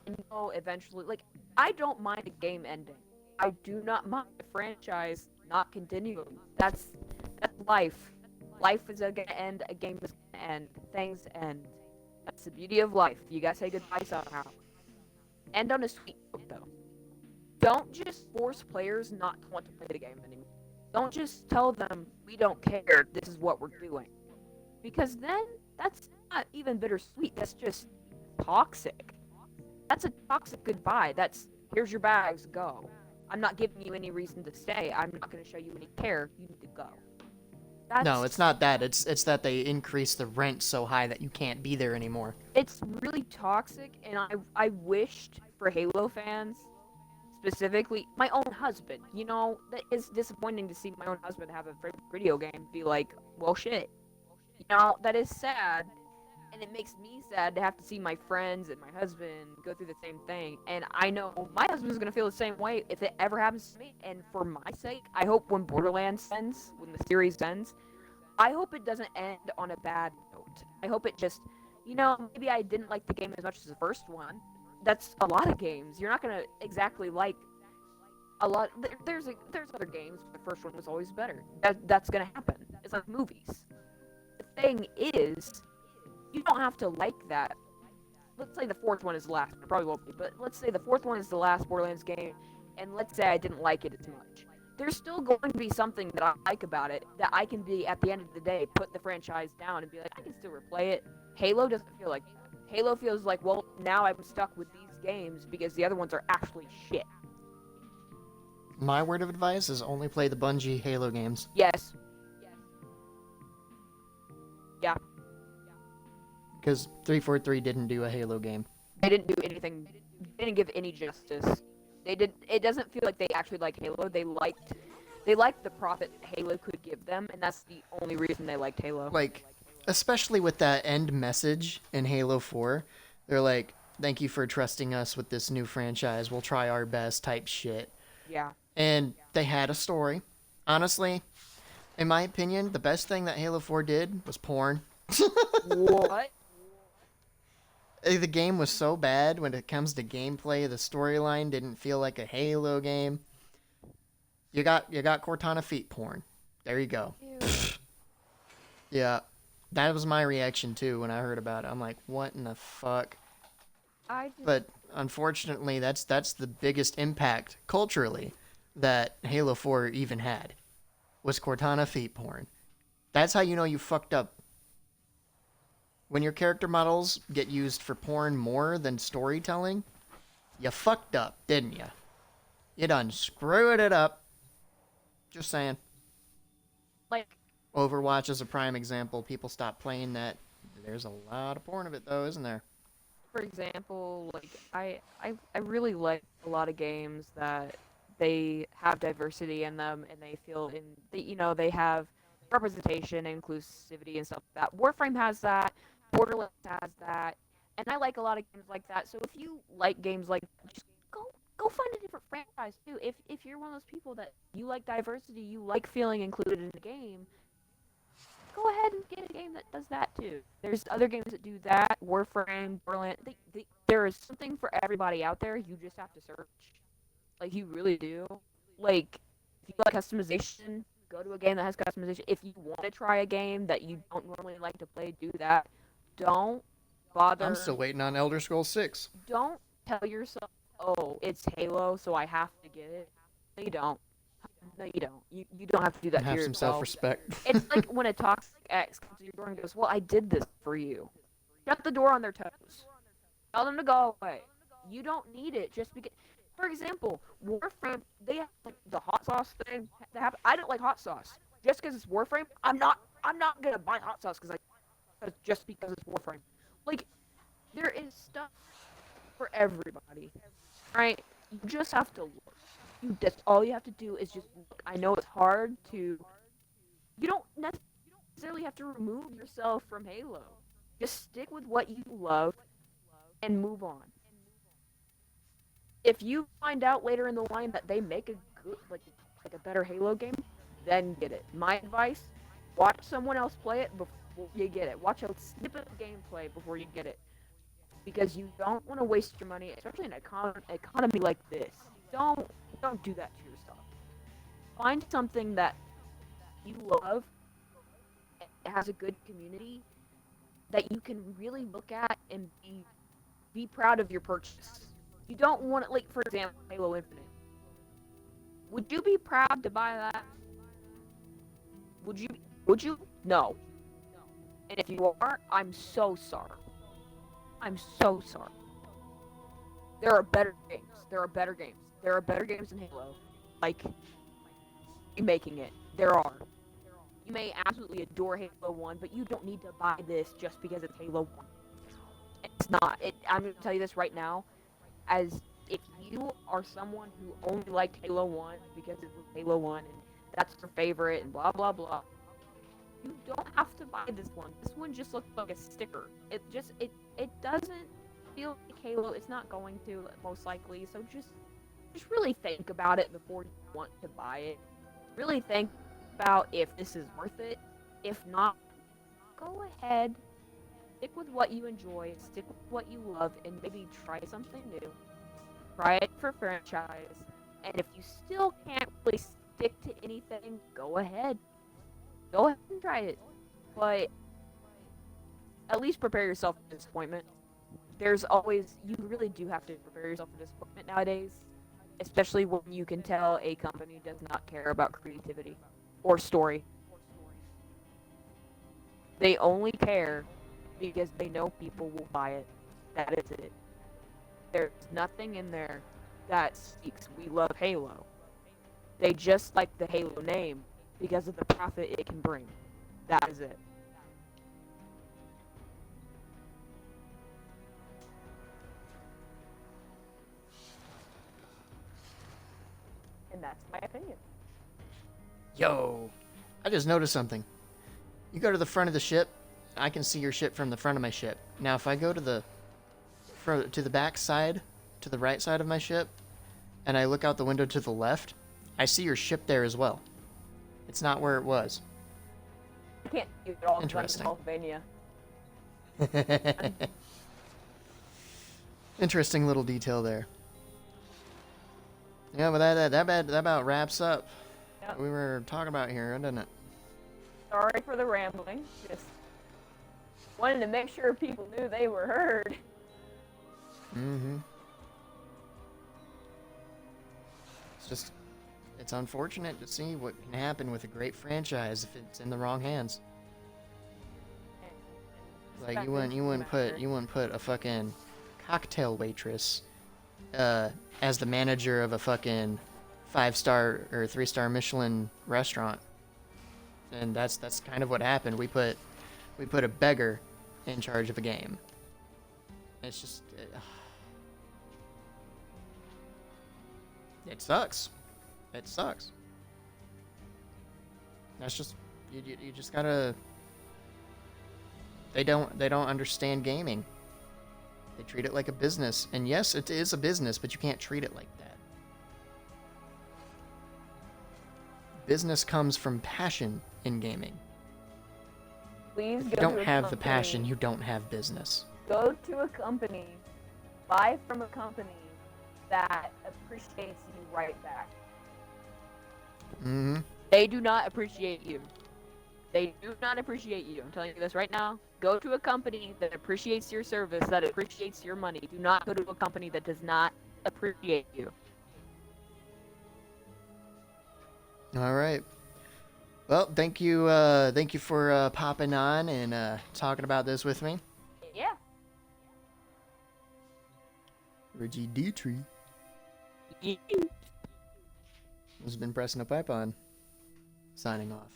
[SPEAKER 2] and eventually, like, I don't mind a game ending. I do not mind a franchise not continuing. That's life. Life is gonna end, a game is gonna end, things end. That's the beauty of life. You gotta say goodbye somehow. End on a sweet note, though. Don't just force players not to want to play the game anymore. Don't just tell them, we don't care, this is what we're doing. Because then, that's not even bittersweet, that's just toxic. That's a toxic goodbye. That's, here's your bags, go. I'm not giving you any reason to stay. I'm not going to show you any care. You need to go.
[SPEAKER 1] No, it's not that. It's that they increase the rent so high that you can't be there anymore.
[SPEAKER 2] It's really toxic, and I wished for Halo fans, specifically my own husband. That is disappointing to see my own husband have a video game be like, well, shit. That is sad. And it makes me sad to have to see my friends and my husband go through the same thing. And I know my husband's going to feel the same way if it ever happens to me. And for my sake, I hope when Borderlands ends, when the series ends, I hope it doesn't end on a bad note. I hope it just, maybe I didn't like the game as much as the first one. That's a lot of games. You're not going to exactly like a lot. There's other games where the first one was always better. That's going to happen. It's like movies. The thing is, you don't have to like that. Let's say the fourth one is the last. It probably won't be, but let's say the fourth one is the last Borderlands game, and let's say I didn't like it as much. There's still going to be something that I like about it that I can be, at the end of the day, put the franchise down and be like, I can still replay it. Halo doesn't feel like that. Halo feels like, well, now I'm stuck with these games because the other ones are actually shit.
[SPEAKER 1] My word of advice is only play the Bungie Halo games.
[SPEAKER 2] Yes. Yeah.
[SPEAKER 1] Because 343 didn't do a Halo game.
[SPEAKER 2] They didn't do anything. They didn't give any justice. They did. It doesn't feel like they actually like Halo. They liked the profit Halo could give them, and that's the only reason they liked Halo.
[SPEAKER 1] Like, especially with that end message in Halo 4. They're like, thank you for trusting us with this new franchise. We'll try our best type shit.
[SPEAKER 2] Yeah.
[SPEAKER 1] And they had a story. Honestly, in my opinion, the best thing that Halo 4 did was porn.
[SPEAKER 2] What?
[SPEAKER 1] The game was so bad when it comes to gameplay, the storyline didn't feel like a Halo game. You got Cortana feet porn. There you go.
[SPEAKER 2] Ew.
[SPEAKER 1] Yeah. That was my reaction too when I heard about it. I'm like, what in the fuck?
[SPEAKER 2] I just
[SPEAKER 1] But unfortunately, that's the biggest impact culturally that Halo 4 even had was Cortana feet porn. That's how you know you fucked up. When your character models get used for porn more than storytelling, you fucked up, didn't you? You done screwed it up. Just saying.
[SPEAKER 2] like
[SPEAKER 1] Overwatch is a prime example. People stop playing that. There's a lot of porn of it though, isn't there?
[SPEAKER 2] for example, like I really like a lot of games that they have diversity in them and they feel in they they have representation and inclusivity and stuff like that. Warframe has that, Borderlands has that, and I like a lot of games like that. So if you like games like just go find a different franchise too. If you're one of those people that you like diversity, you like feeling included in the game, go ahead and get a game that does that too. There's other games that do that. Warframe, Borderlands. There is something for everybody out there. You just have to search. Like you really do. Like if you like customization, go to a game that has customization. If you want to try a game that you don't normally like to play, do that. Don't bother.
[SPEAKER 1] I'm still waiting on Elder Scrolls 6.
[SPEAKER 2] Don't tell yourself, "Oh, it's Halo, so I have to get it." No, you don't. No, you don't. You don't have to do that to
[SPEAKER 1] Have some
[SPEAKER 2] yourself.
[SPEAKER 1] self-respect.
[SPEAKER 2] It's like when a toxic ex comes to your door and goes, "Well, I did this for you." Shut the door on their toes. Tell them to go away. You don't need it just because. For example, Warframe, they have like, the hot sauce thing. That happen. I don't like hot sauce. Just because it's Warframe, I'm not gonna buy hot sauce just because it's Warframe. Like, there is stuff for everybody, right? You just have to look. That's all you have to do is just look. I know it's hard to. You don't necessarily have to remove yourself from Halo. Just stick with what you love and move on. If you find out later in the line that they make a good, like a better Halo game, then get it. My advice: watch someone else play it before you get it. Watch a snippet of gameplay before you get it, because you don't want to waste your money, especially in an economy like this. Don't do that to yourself. Find something that you love, and has a good community that you can really look at and be proud of your purchase. You don't want it, like, for example, Halo Infinite. Would you be proud to buy that? Would you? Would you? No. And if you are, I'm so sorry. I'm so sorry. There are better games. There are better games. There are better games than Halo. Like, making it. There are. You may absolutely adore Halo 1, but you don't need to buy this just because it's Halo 1. It's not. I'm going to tell you this right now. As if you are someone who only liked Halo 1 because it was Halo 1 and that's your favorite and blah blah blah, you don't have to buy this one. This one just looks like a sticker. It doesn't feel like Halo. It's not going to, most likely. So just really think about it before you want to buy it. Really think about if this is worth it. If not, go ahead. Stick with what you enjoy, stick with what you love, and maybe try something new. Try it for franchise. And if you still can't really stick to anything, go ahead. Go ahead and try it. But at least prepare yourself for disappointment. You really do have to prepare yourself for disappointment nowadays. Especially when you can tell a company does not care about creativity or story. They only care because they know people will buy it. That is it. There's nothing in there that speaks we love Halo. They just like the Halo name because of the profit it can bring. That is it. And that's my opinion.
[SPEAKER 1] Yo, I just noticed something. You go to the front of the ship, I can see your ship from the front of my ship. Now, if I go to the back side, to the right side of my ship, and I look out the window to the left, I see your ship there as well. It's not where it was.
[SPEAKER 2] I can't see it all 'cause I'm in
[SPEAKER 1] Interesting.
[SPEAKER 2] Pennsylvania.
[SPEAKER 1] Interesting little detail there. Yeah, but that about wraps up
[SPEAKER 2] Yep.
[SPEAKER 1] what we were talking about here, doesn't it?
[SPEAKER 2] Sorry for the rambling. Just wanted to make sure people knew they were heard.
[SPEAKER 1] Mm-hmm. It's unfortunate to see what can happen with a great franchise if it's in the wrong hands. Like you wouldn't put a fucking cocktail waitress as the manager of a fucking 5-star or 3-star Michelin restaurant. And that's kind of what happened. We put a beggar in charge of a game. It's just it sucks. It sucks. That's just you just gotta. They don't understand gaming. They treat it like a business, and yes, it is a business, but you can't treat it like that. Business comes from passion in gaming.
[SPEAKER 2] Please
[SPEAKER 1] If
[SPEAKER 2] go
[SPEAKER 1] you don't
[SPEAKER 2] to a
[SPEAKER 1] have the
[SPEAKER 2] company-
[SPEAKER 1] passion, you don't have business.
[SPEAKER 2] Go to a company, buy from a company that appreciates you right back.
[SPEAKER 1] Mm-hmm.
[SPEAKER 2] They do not appreciate you. They do not appreciate you. I'm telling you this right now. Go to a company that appreciates your service, that appreciates your money. Do not go to a company that does not appreciate you.
[SPEAKER 1] All right. Well, thank you for popping on and talking about this with me.
[SPEAKER 2] Yeah.
[SPEAKER 1] Reggie Dietrich has been pressing a pipe on. Signing off.